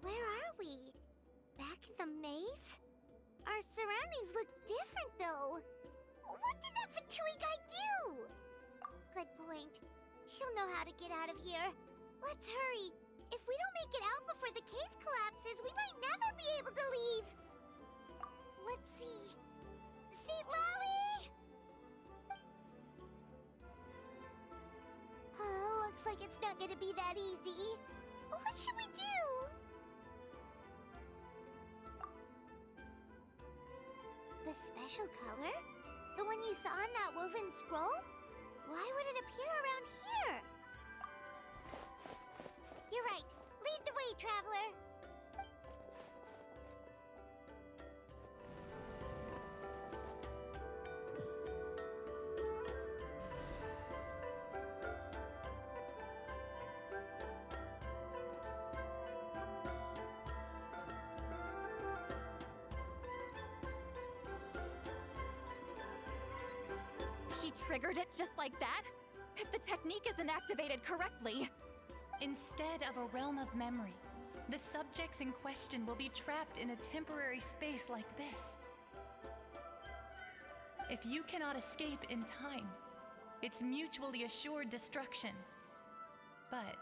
Where are we? Back in the maze? Our surroundings look different, though. What did that Fatui guy do? Good point. She'll know how to get out of here. Let's hurry. If we don't make it out before the cave collapses, we might never be able to leave. Let's see. Seat Lolly! Oh, looks like it's not gonna be that easy. What should we do? The special color? The one you saw in that woven scroll? Why would it appear around here? You're right. Lead the way, traveler. He triggered it just like that? If the technique isn't activated correctly... Instead of a realm of memory, the subjects in question will be trapped in a temporary space like this. If you cannot escape in time, it's mutually assured destruction. But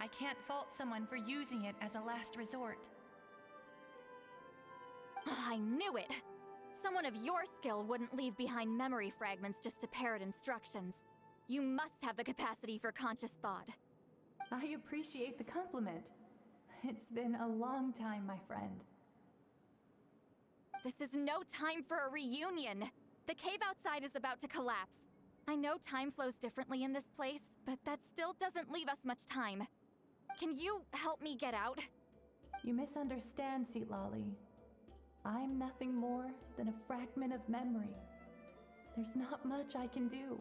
I can't fault someone for using it as a last resort. I knew it! Someone of your skill wouldn't leave behind memory fragments just to parrot instructions. You must have the capacity for conscious thought. I appreciate the compliment. It's been a long time, my friend. This is no time for a reunion. The cave outside is about to collapse. I know time flows differently in this place, but that still doesn't leave us much time. Can you help me get out? You misunderstand, Seat Lolly. I'm nothing more than a fragment of memory. There's not much I can do.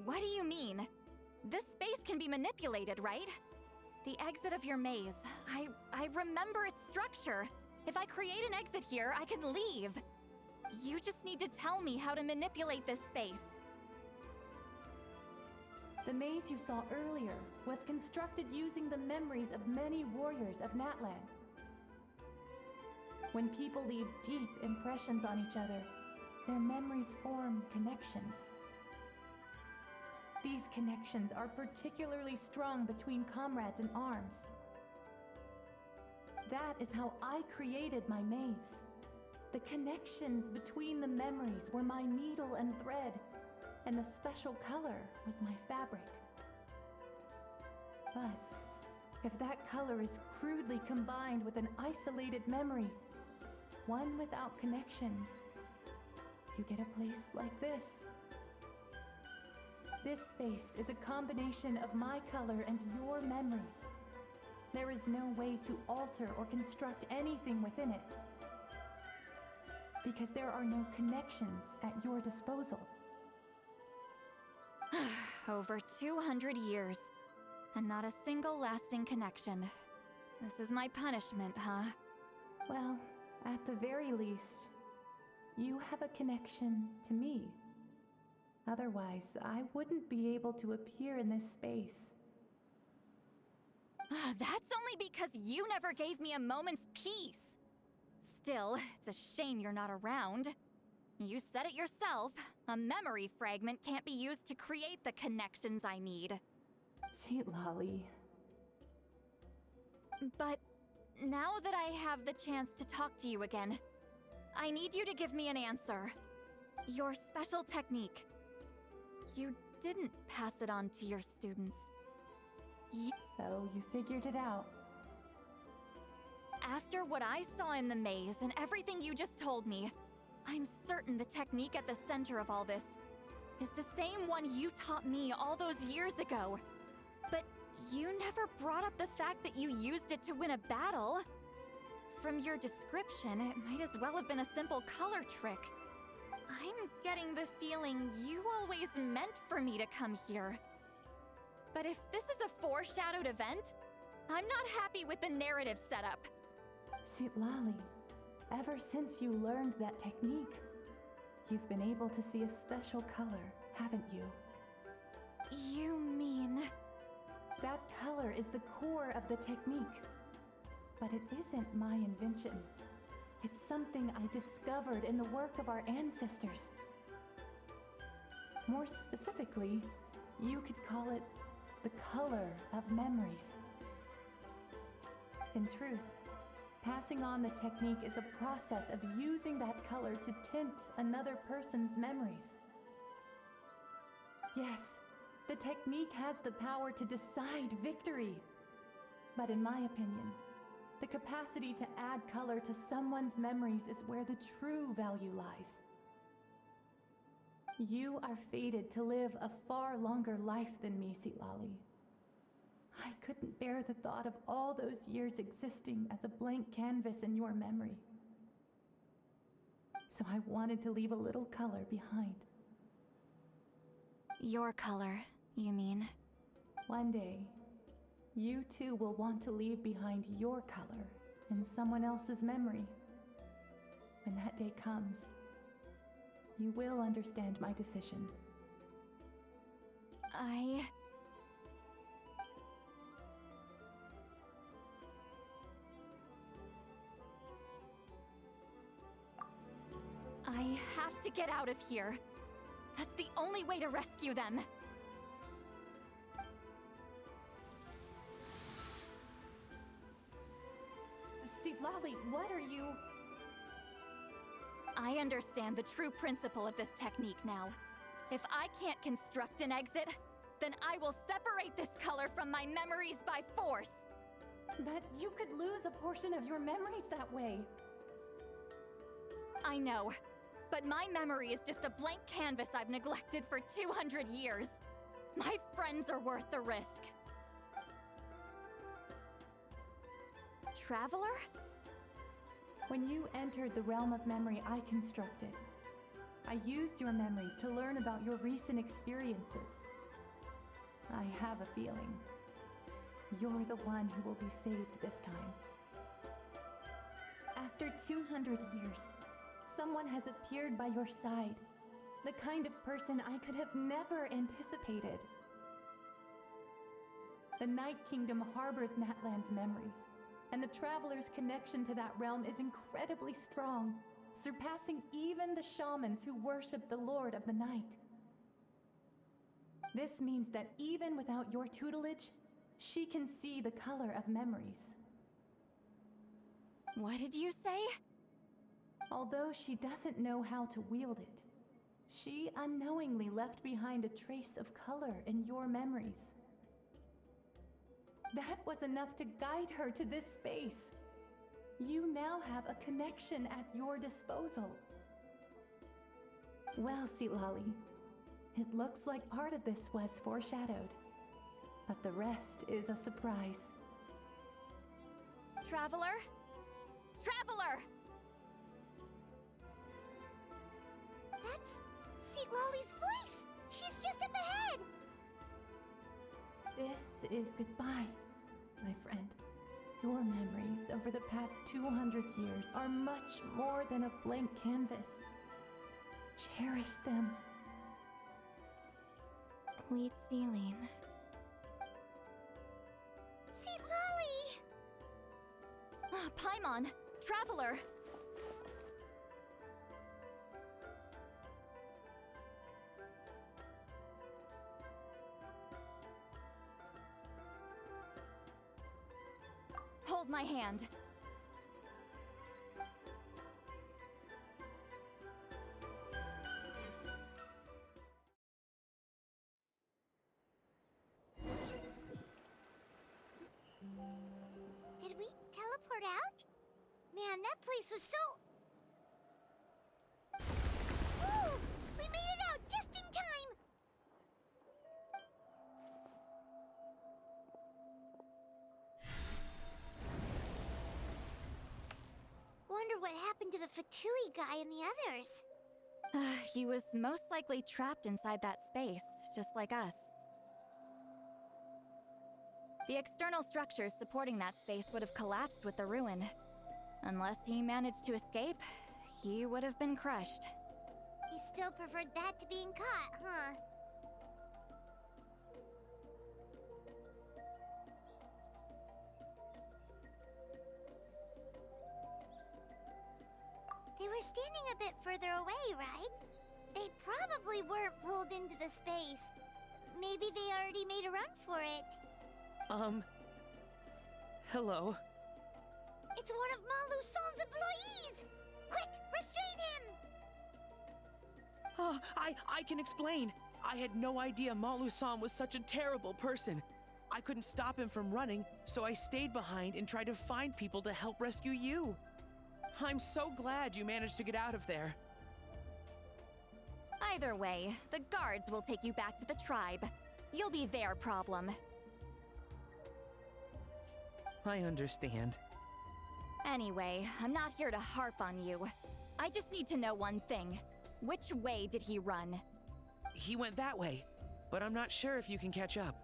What do you mean? This space can be manipulated, right? The exit of your maze. I remember its structure. If I create an exit here, I can leave. You just need to tell me how to manipulate this space. The maze you saw earlier was constructed using the memories of many warriors of Natlan. When people leave deep impressions on each other, their memories form connections. These connections are particularly strong between comrades in arms. That is how I created my maze. connections between the memories were my needle and thread, and the special color was my fabric. But if that color is crudely combined with an isolated memory, one without connections, you get a place like this. This space is a combination of my color and your memories. There is no way to alter or construct anything within it, because there are no connections at your disposal. Over 200 years, and not a single lasting connection. This is my punishment, huh? Well, at the very least, you have a connection to me. Otherwise, I wouldn't be able to appear in this space. That's only because you never gave me a moment's peace. Still, it's a shame you're not around. You said it yourself. A memory fragment can't be used to create the connections I need. Sweet Lolly. But now that I have the chance to talk to you again, I need you to give me an answer. Your special technique. You didn't pass it on to your students. So you figured it out. After what I saw in the maze and everything you just told me, I'm certain the technique at the center of all this is the same one you taught me all those years ago. But you never brought up the fact that you used it to win a battle. From your description, it might as well have been a simple color trick. I'm getting the feeling you always meant for me to come here. But if this is a foreshadowed event, I'm not happy with the narrative setup. Sweet Lolly, ever since you learned that technique, you've been able to see a special color, haven't you? You mean... That color is the core of the technique. But it isn't my invention. It's something I discovered in the work of our ancestors. More specifically, you could call it the color of memories. In truth, passing on the technique is a process of using that color to tint another person's memories. Yes, the technique has the power to decide victory. But in my opinion, the capacity to add color to someone's memories is where the true value lies. You are fated to live a far longer life than me, Lolly. I couldn't bear the thought of all those years existing as a blank canvas in your memory. So I wanted to leave a little color behind. Your color, you mean? One day, you too will want to leave behind your color in someone else's memory. When that day comes, you will understand my decision. I have to get out of here. That's the only way to rescue them. Lolly, what are you... I understand the true principle of this technique now. If I can't construct an exit, then I will separate this color from my memories by force. But you could lose a portion of your memories that way. I know, but my memory is just a blank canvas I've neglected for 200 years. My friends are worth the risk. Traveler? When you entered the realm of memory I constructed, I used your memories to learn about your recent experiences. I have a feeling you're the one who will be saved this time. After 200 years, someone has appeared by your side, the kind of person I could have never anticipated. The Night Kingdom harbors Natlan's memories, and the Traveler's connection to that realm is incredibly strong, surpassing even the shamans who worship the Lord of the Night. This means that even without your tutelage, she can see the color of memories. What did you say? Although she doesn't know how to wield it, she unknowingly left behind a trace of color in your memories. That was enough to guide her to this space. You now have a connection at your disposal. Well, Silali, it looks like part of this was foreshadowed, but the rest is a surprise. Traveler? Traveler! That's Citlali's voice! She's just up ahead! This is goodbye, my friend. Your memories over the past 200 years are much more than a blank canvas. Cherish them. Wheat Celine. Citlali! Paimon! Traveler! Hold my hand. Did we teleport out? Man, that place was so... Woo! We made it out just in time! Wonder what happened to the Fatui guy and the others. He was most likely trapped inside that space, just like us. The external structures supporting that space would have collapsed with the ruin. Unless he managed to escape, he would have been crushed. He still preferred that to being caught, huh? They were standing a bit further away, right? They probably weren't pulled into the space. Maybe they already made a run for it. Hello? It's one of Malu Son's employees! Quick, restrain him! I can explain. I had no idea Malu-san was such a terrible person. I couldn't stop him from running, so I stayed behind and tried to find people to help rescue you. I'm so glad you managed to get out of there. Either way, the guards will take you back to the tribe. You'll be their problem. I understand. Anyway, I'm not here to harp on you. I just need to know one thing. Which way did he run? He went that way, but I'm not sure if you can catch up.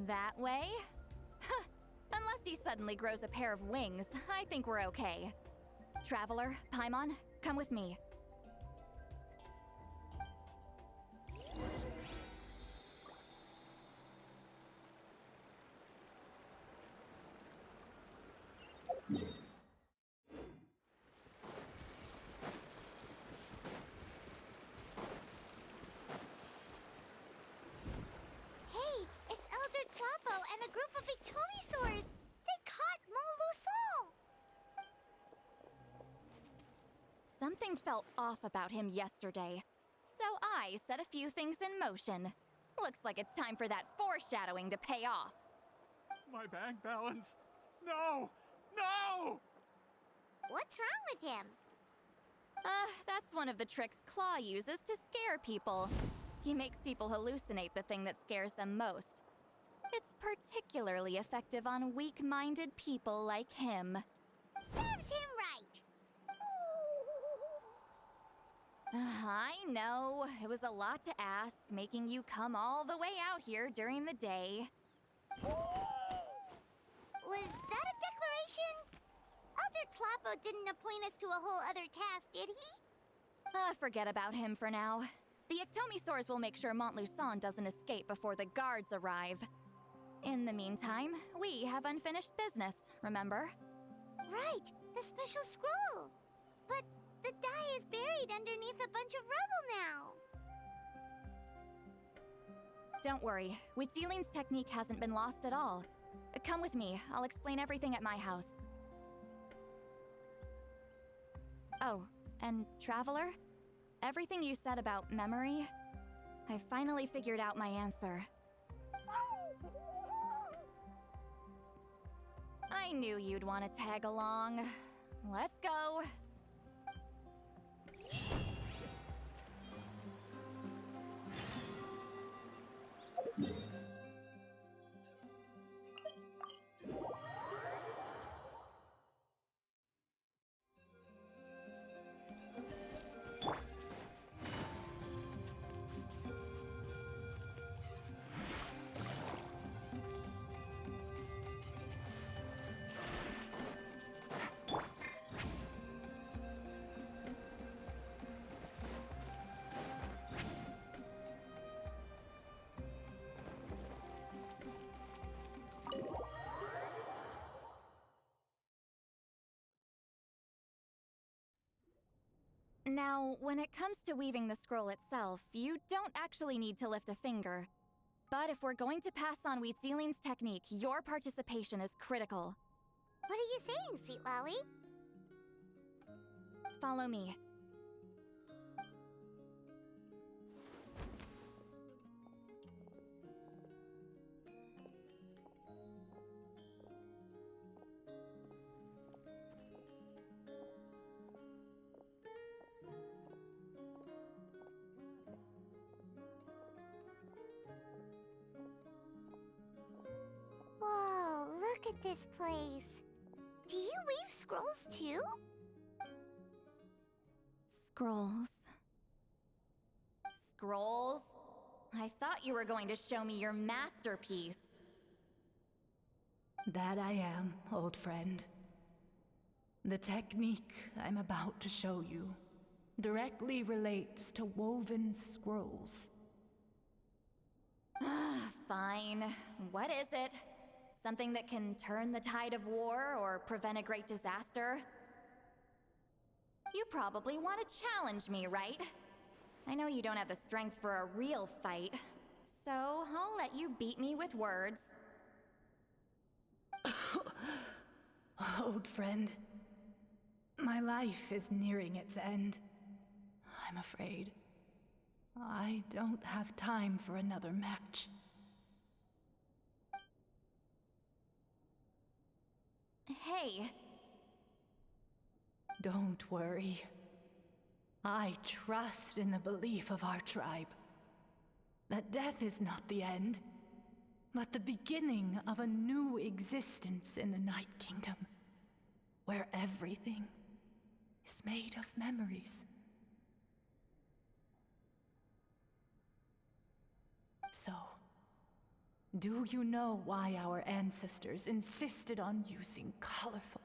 That way? Huh. Unless he suddenly grows a pair of wings, I think we're okay. Traveler, Paimon, come with me. Hey, it's Elder Tlapo and a group of Victomisaurs! They caught Malu-Son! Something felt off about him yesterday, so I set a few things in motion. Looks like it's time for that foreshadowing to pay off. My bank balance! No! No! What's wrong with him? That's one of the tricks Claw uses to scare people. He makes people hallucinate the thing that scares them most. It's particularly effective on weak-minded people like him. Serves him right! I know, it was a lot to ask, making you come all the way out here during the day. Was that a declaration? Elder Tlapo didn't appoint us to a whole other task, did he? Forget about him for now. The Ectomisaurs will make sure Montluçon doesn't escape before the guards arrive. In the meantime, we have unfinished business, remember? Right, the special scroll. But the die is buried underneath a bunch of rubble now. Don't worry, Witzeline's technique hasn't been lost at all. Come with me, I'll explain everything at my house. Oh, and Traveler? Everything you said about memory, I finally figured out my answer. I knew you'd want to tag along. Let's go. Now, when it comes to weaving the scroll itself, you don't actually need to lift a finger. But if we're going to pass on Wheatsealing's technique, your participation is critical. What are you saying, Sweet Lolly? Follow me. Whoa, look at this place. Do you weave scrolls too? Scrolls. Scrolls? I thought you were going to show me your masterpiece. That I am, old friend. The technique I'm about to show you directly relates to woven scrolls. Fine. What is it? Something that can turn the tide of war or prevent a great disaster? You probably want to challenge me, right? I know you don't have the strength for a real fight, so I'll let you beat me with words. Old friend, my life is nearing its end. I'm afraid I don't have time for another match. Hey. Don't worry. I trust in the belief of our tribe that death is not the end, but the beginning of a new existence in the Night Kingdom, where everything is made of memories. So, do you know why our ancestors insisted on using colorful,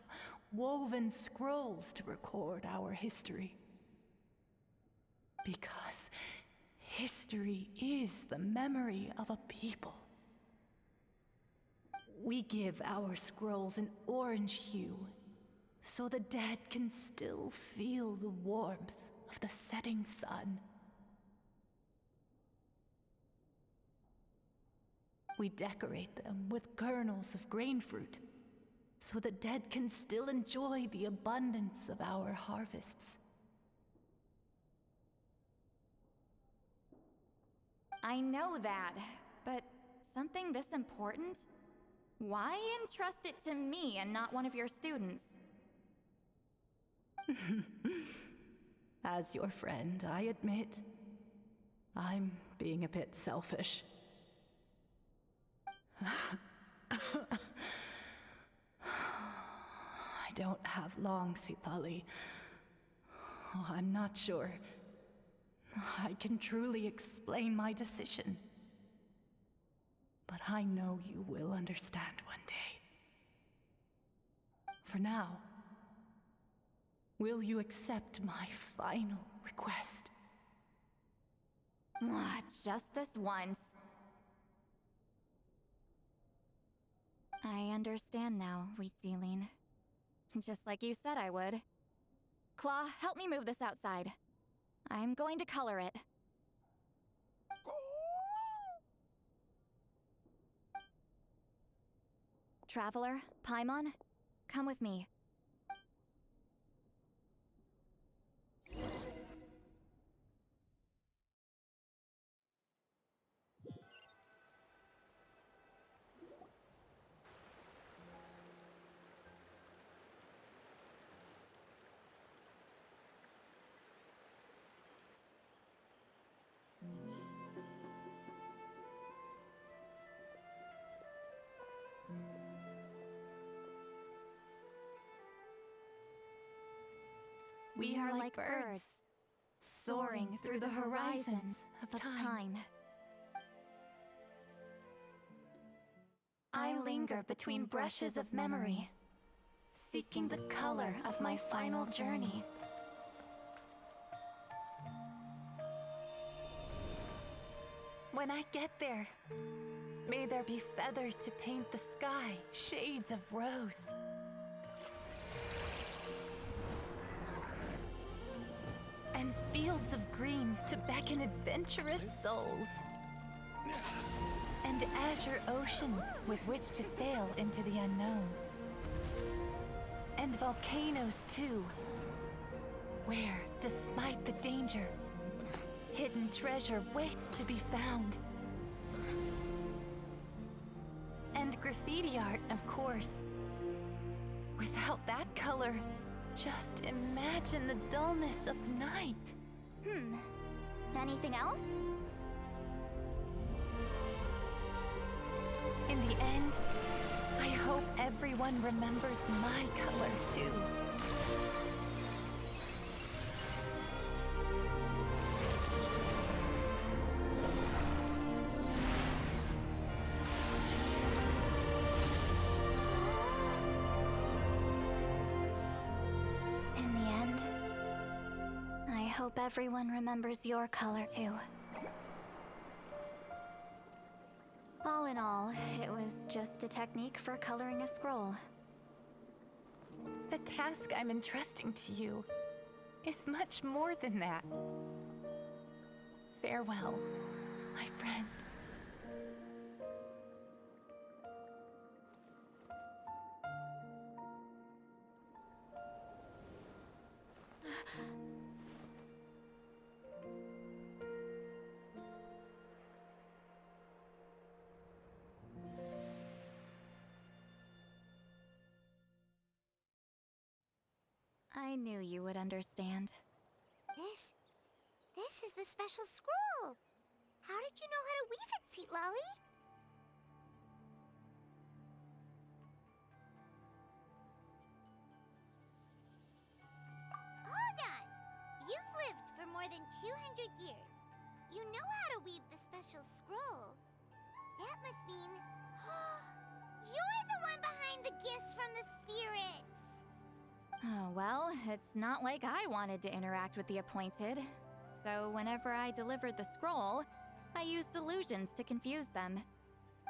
woven scrolls to record our history? Because history is the memory of a people. We give our scrolls an orange hue, so the dead can still feel the warmth of the setting sun. We decorate them with kernels of grain fruit, so the dead can still enjoy the abundance of our harvests. I know that, but something this important? Why entrust it to me and not one of your students? As your friend, I admit, I'm being a bit selfish. I don't have long, Sipali. Oh, I'm not sure I can truly explain my decision. But I know you will understand one day. For now, will you accept my final request? Just this once. I understand now, Wheatsealing. Just like you said I would. Claw, help me move this outside. I'm going to color it. Traveler, Paimon, come with me. We are like birds, soaring through the horizons of time. I linger between brushes of memory, seeking the color of my final journey. When I get there, may there be feathers to paint the sky, shades of rose. And fields of green to beckon adventurous souls. And azure oceans with which to sail into the unknown. And volcanoes too, where, despite the danger, hidden treasure waits to be found. And graffiti art, of course. Without that color, just imagine the dullness of night. Anything else? In the end, I hope everyone remembers my color too. In the end, I hope everyone remembers your color too. All in all, it was just a technique for coloring a scroll. The task I'm entrusting to you is much more than that. Farewell, my friend. I knew you would understand. This is the special scroll. How did you know how to weave it, Seat Lolly? Hold on! You've lived for more than 200 years. You know how to weave the special scroll. That must mean... you're the one behind the gifts from the spirits! Oh, well, it's not like I wanted to interact with the Appointed. So whenever I delivered the scroll, I used illusions to confuse them.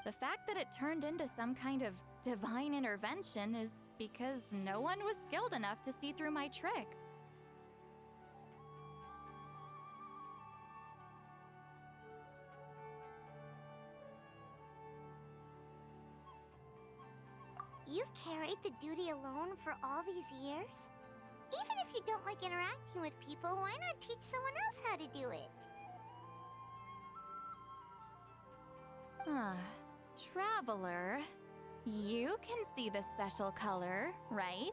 The fact that it turned into some kind of divine intervention is because no one was skilled enough to see through my tricks. You've carried the duty alone for all these years? Even if you don't like interacting with people, why not teach someone else how to do it? Traveler, you can see the special color, right?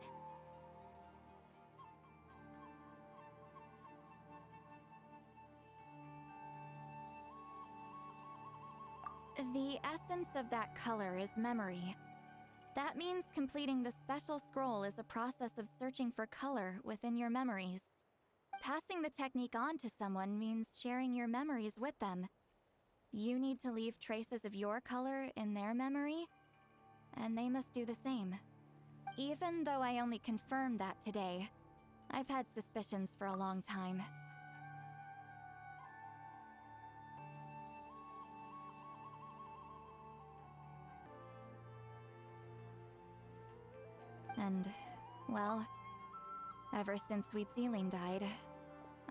The essence of that color is memory. That means completing the special scroll is a process of searching for color within your memories. Passing the technique on to someone means sharing your memories with them. You need to leave traces of your color in their memory, and they must do the same. Even though I only confirmed that today, I've had suspicions for a long time. And, well, ever since Sweet Celine died,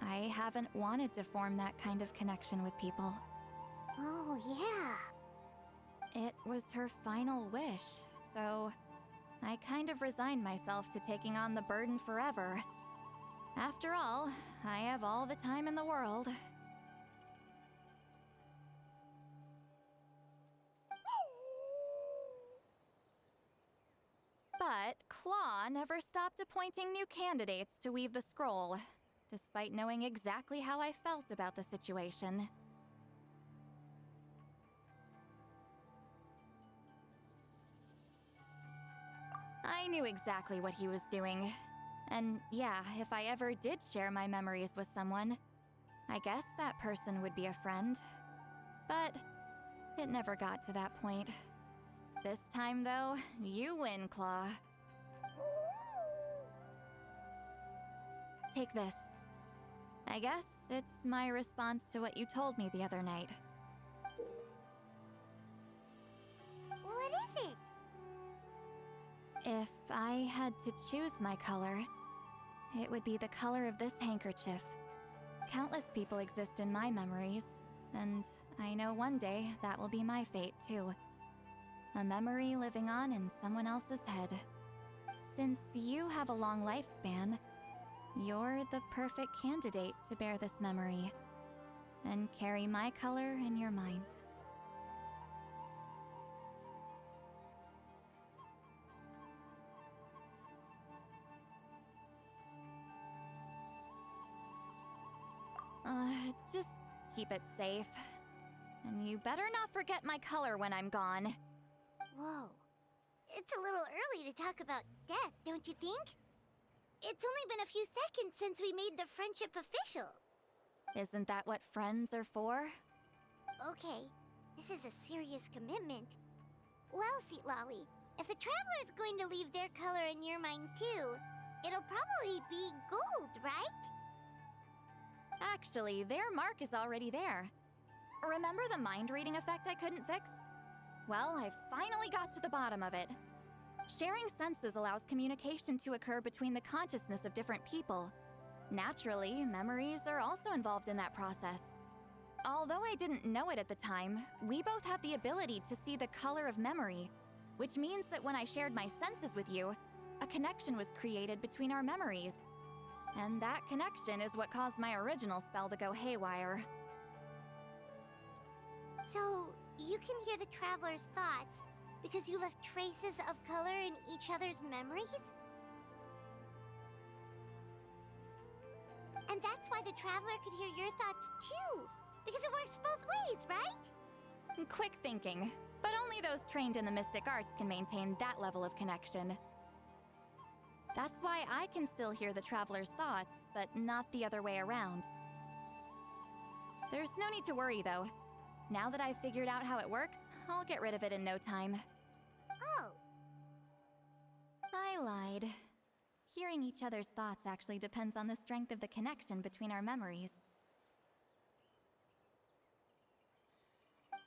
I haven't wanted to form that kind of connection with people. Oh, yeah. It was her final wish, so I kind of resigned myself to taking on the burden forever. After all, I have all the time in the world. But Claw never stopped appointing new candidates to weave the scroll, despite knowing exactly how I felt about the situation. I knew exactly what he was doing, And yeah, if I ever did share my memories with someone, I guess that person would be a friend. But it never got to that point. This time, though, you win, Claw. Take this. I guess it's my response to what you told me the other night. What is it? If I had to choose my color, it would be the color of this handkerchief. Countless people exist in my memories, and I know one day that will be my fate too. A memory living on in someone else's head. Since you have a long lifespan, you're the perfect candidate to bear this memory and carry my color in your mind. Just keep it safe. And you better not forget my color when I'm gone. Whoa. It's a little early to talk about death, don't you think? It's only been a few seconds since we made the friendship official. Isn't that what friends are for? Okay, this is a serious commitment. Well, Seat Lolly, if the Traveler's going to leave their color in your mind too, it'll probably be gold, right? Actually, their mark is already there. Remember the mind reading effect I couldn't fix? Well, I finally got to the bottom of it. Sharing senses allows communication to occur between the consciousness of different people. Naturally, memories are also involved in that process. Although I didn't know it at the time, we both have the ability to see the color of memory, which means that when I shared my senses with you, a connection was created between our memories. And that connection is what caused my original spell to go haywire. So, you can hear the Traveler's thoughts because you left traces of color in each other's memories? And that's why the Traveler could hear your thoughts too, because it works both ways, right? Quick thinking, but only those trained in the mystic arts can maintain that level of connection. That's why I can still hear the Traveler's thoughts, but not the other way around. There's no need to worry, though. Now that I've figured out how it works, I'll get rid of it in no time. Oh. I lied. Hearing each other's thoughts actually depends on the strength of the connection between our memories.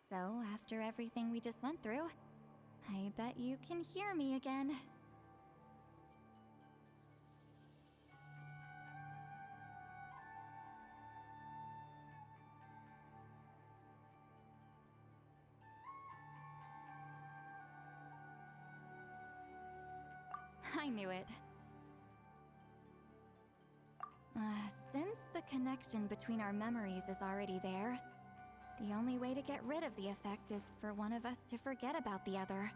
So, after everything we just went through, I bet you can hear me again. I knew it. Since the connection between our memories is already there, the only way to get rid of the effect is for one of us to forget about the other.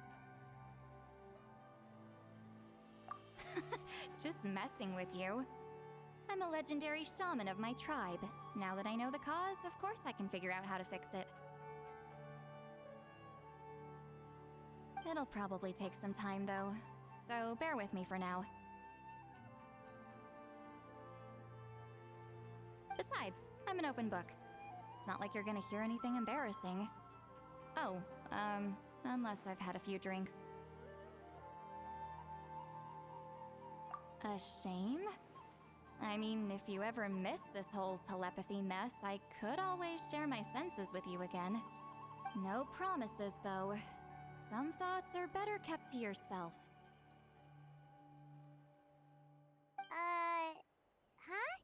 Just messing with you. I'm a legendary shaman of my tribe. Now that I know the cause, of course I can figure out how to fix it. It'll probably take some time, though, so bear with me for now. Besides, I'm an open book. It's not like you're gonna hear anything embarrassing. Oh, unless I've had a few drinks. A shame? I mean, if you ever miss this whole telepathy mess, I could always share my senses with you again. No promises, though. Some thoughts are better kept to yourself. Huh?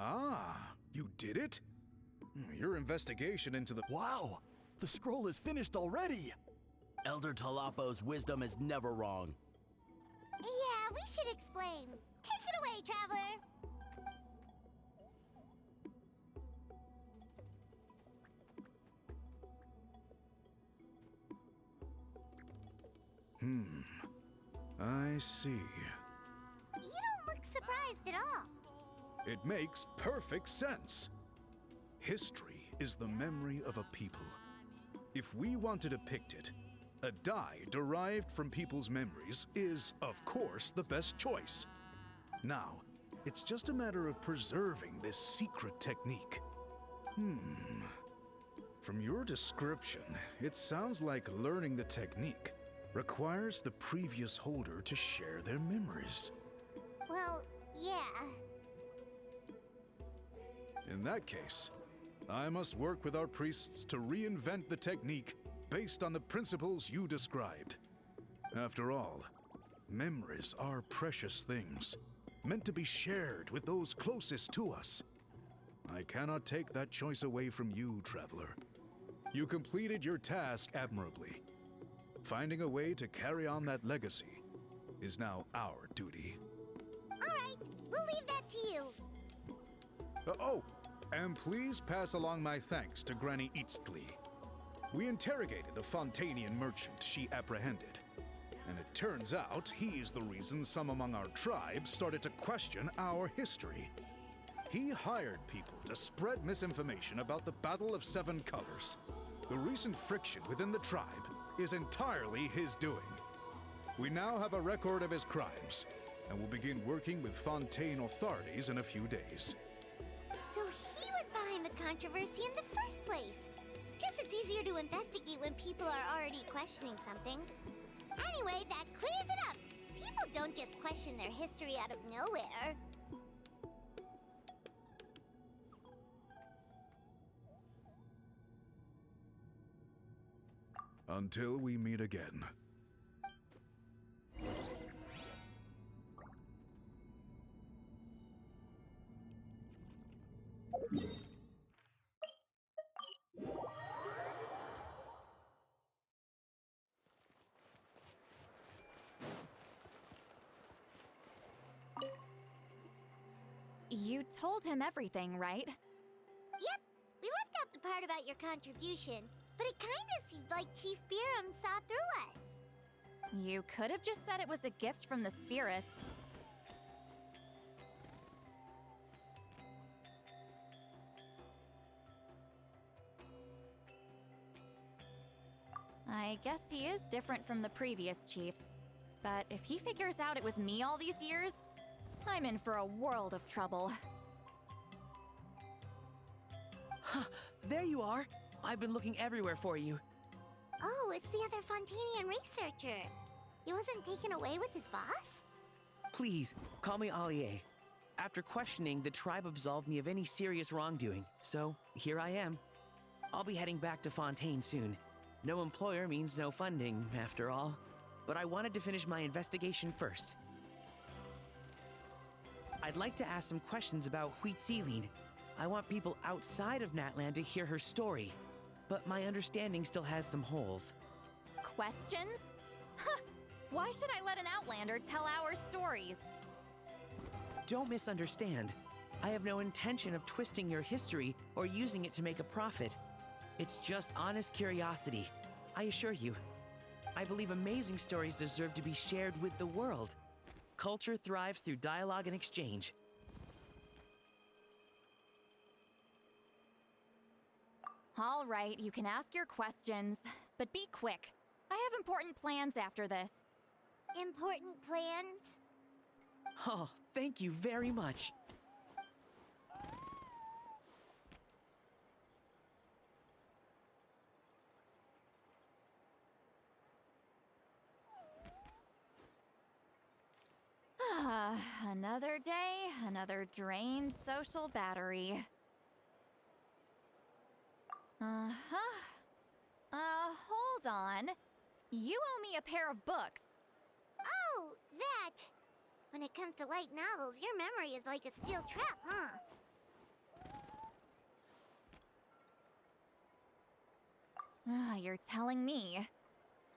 Ah, you did it? Your investigation into the... Wow! The scroll is finished already! Elder Talapo's wisdom is never wrong. Yeah, we should explain. Take it away, Traveler! I see. You don't look surprised at all. It makes perfect sense. History is the memory of a people. If we want to depict it, a dye derived from people's memories is, of course, the best choice. Now, it's just a matter of preserving this secret technique. From your description, it sounds like learning the technique requires the previous holder to share their memories. Well, yeah. In that case, I must work with our priests to reinvent the technique based on the principles you described. After all, memories are precious things, meant to be shared with those closest to us. I cannot take that choice away from you, Traveler. You completed your task admirably. Finding a way to carry on that legacy is now our duty. All right, we'll leave that to you. Oh, and please pass along my thanks to Granny Eastly. We interrogated the Fontanian merchant she apprehended, and it turns out he's the reason some among our tribe started to question our history. He hired people to spread misinformation about the Battle of Seven Colors. The recent friction within the tribe is entirely his doing. We now have a record of his crimes, and will begin working with Fontaine authorities in a few days. So he was behind the controversy in the first place. Guess it's easier to investigate when people are already questioning something. Anyway, that clears it up. People don't just question their history out of nowhere. Until we meet again. You told him everything, right? Yep, we left out the part about your contribution, but it kinda seemed like Chief Biram saw through us. You could have just said it was a gift from the spirits. I guess he is different from the previous chiefs. But if he figures out it was me all these years, I'm in for a world of trouble. There you are! I've been looking everywhere for you. Oh, it's the other Fontanian researcher. He wasn't taken away with his boss? Please, call me Allier. After questioning, the tribe absolved me of any serious wrongdoing, so here I am. I'll be heading back to Fontaine soon. No employer means no funding, after all. But I wanted to finish my investigation first. I'd like to ask some questions about Huitziline. I want people outside of Natlan to hear her story, but my understanding still has some holes. Questions? Huh! Why should I let an Outlander tell our stories? Don't misunderstand. I have no intention of twisting your history or using it to make a profit. It's just honest curiosity, I assure you. I believe amazing stories deserve to be shared with the world. Culture thrives through dialogue and exchange. All right, you can ask your questions, but be quick. I have important plans after this. Important plans? Oh, thank you very much. Another day, another drained social battery. Hold on. You owe me a pair of books. Oh, that! When it comes to light novels, your memory is like a steel trap, huh? You're telling me.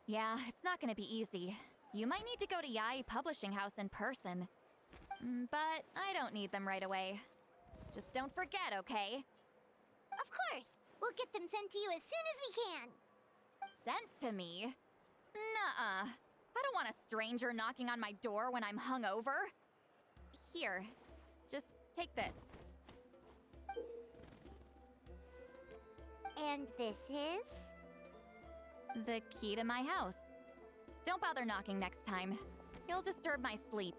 Yeah, it's not gonna be easy. You might need to go to Yai Publishing House in person. But I don't need them right away. Just don't forget, okay? Of course! We'll get them sent to you as soon as we can! Sent to me? Nuh-uh. I don't want a stranger knocking on my door when I'm hungover. Here, just take this. And this is? The key to my house. Don't bother knocking next time. You'll disturb my sleep.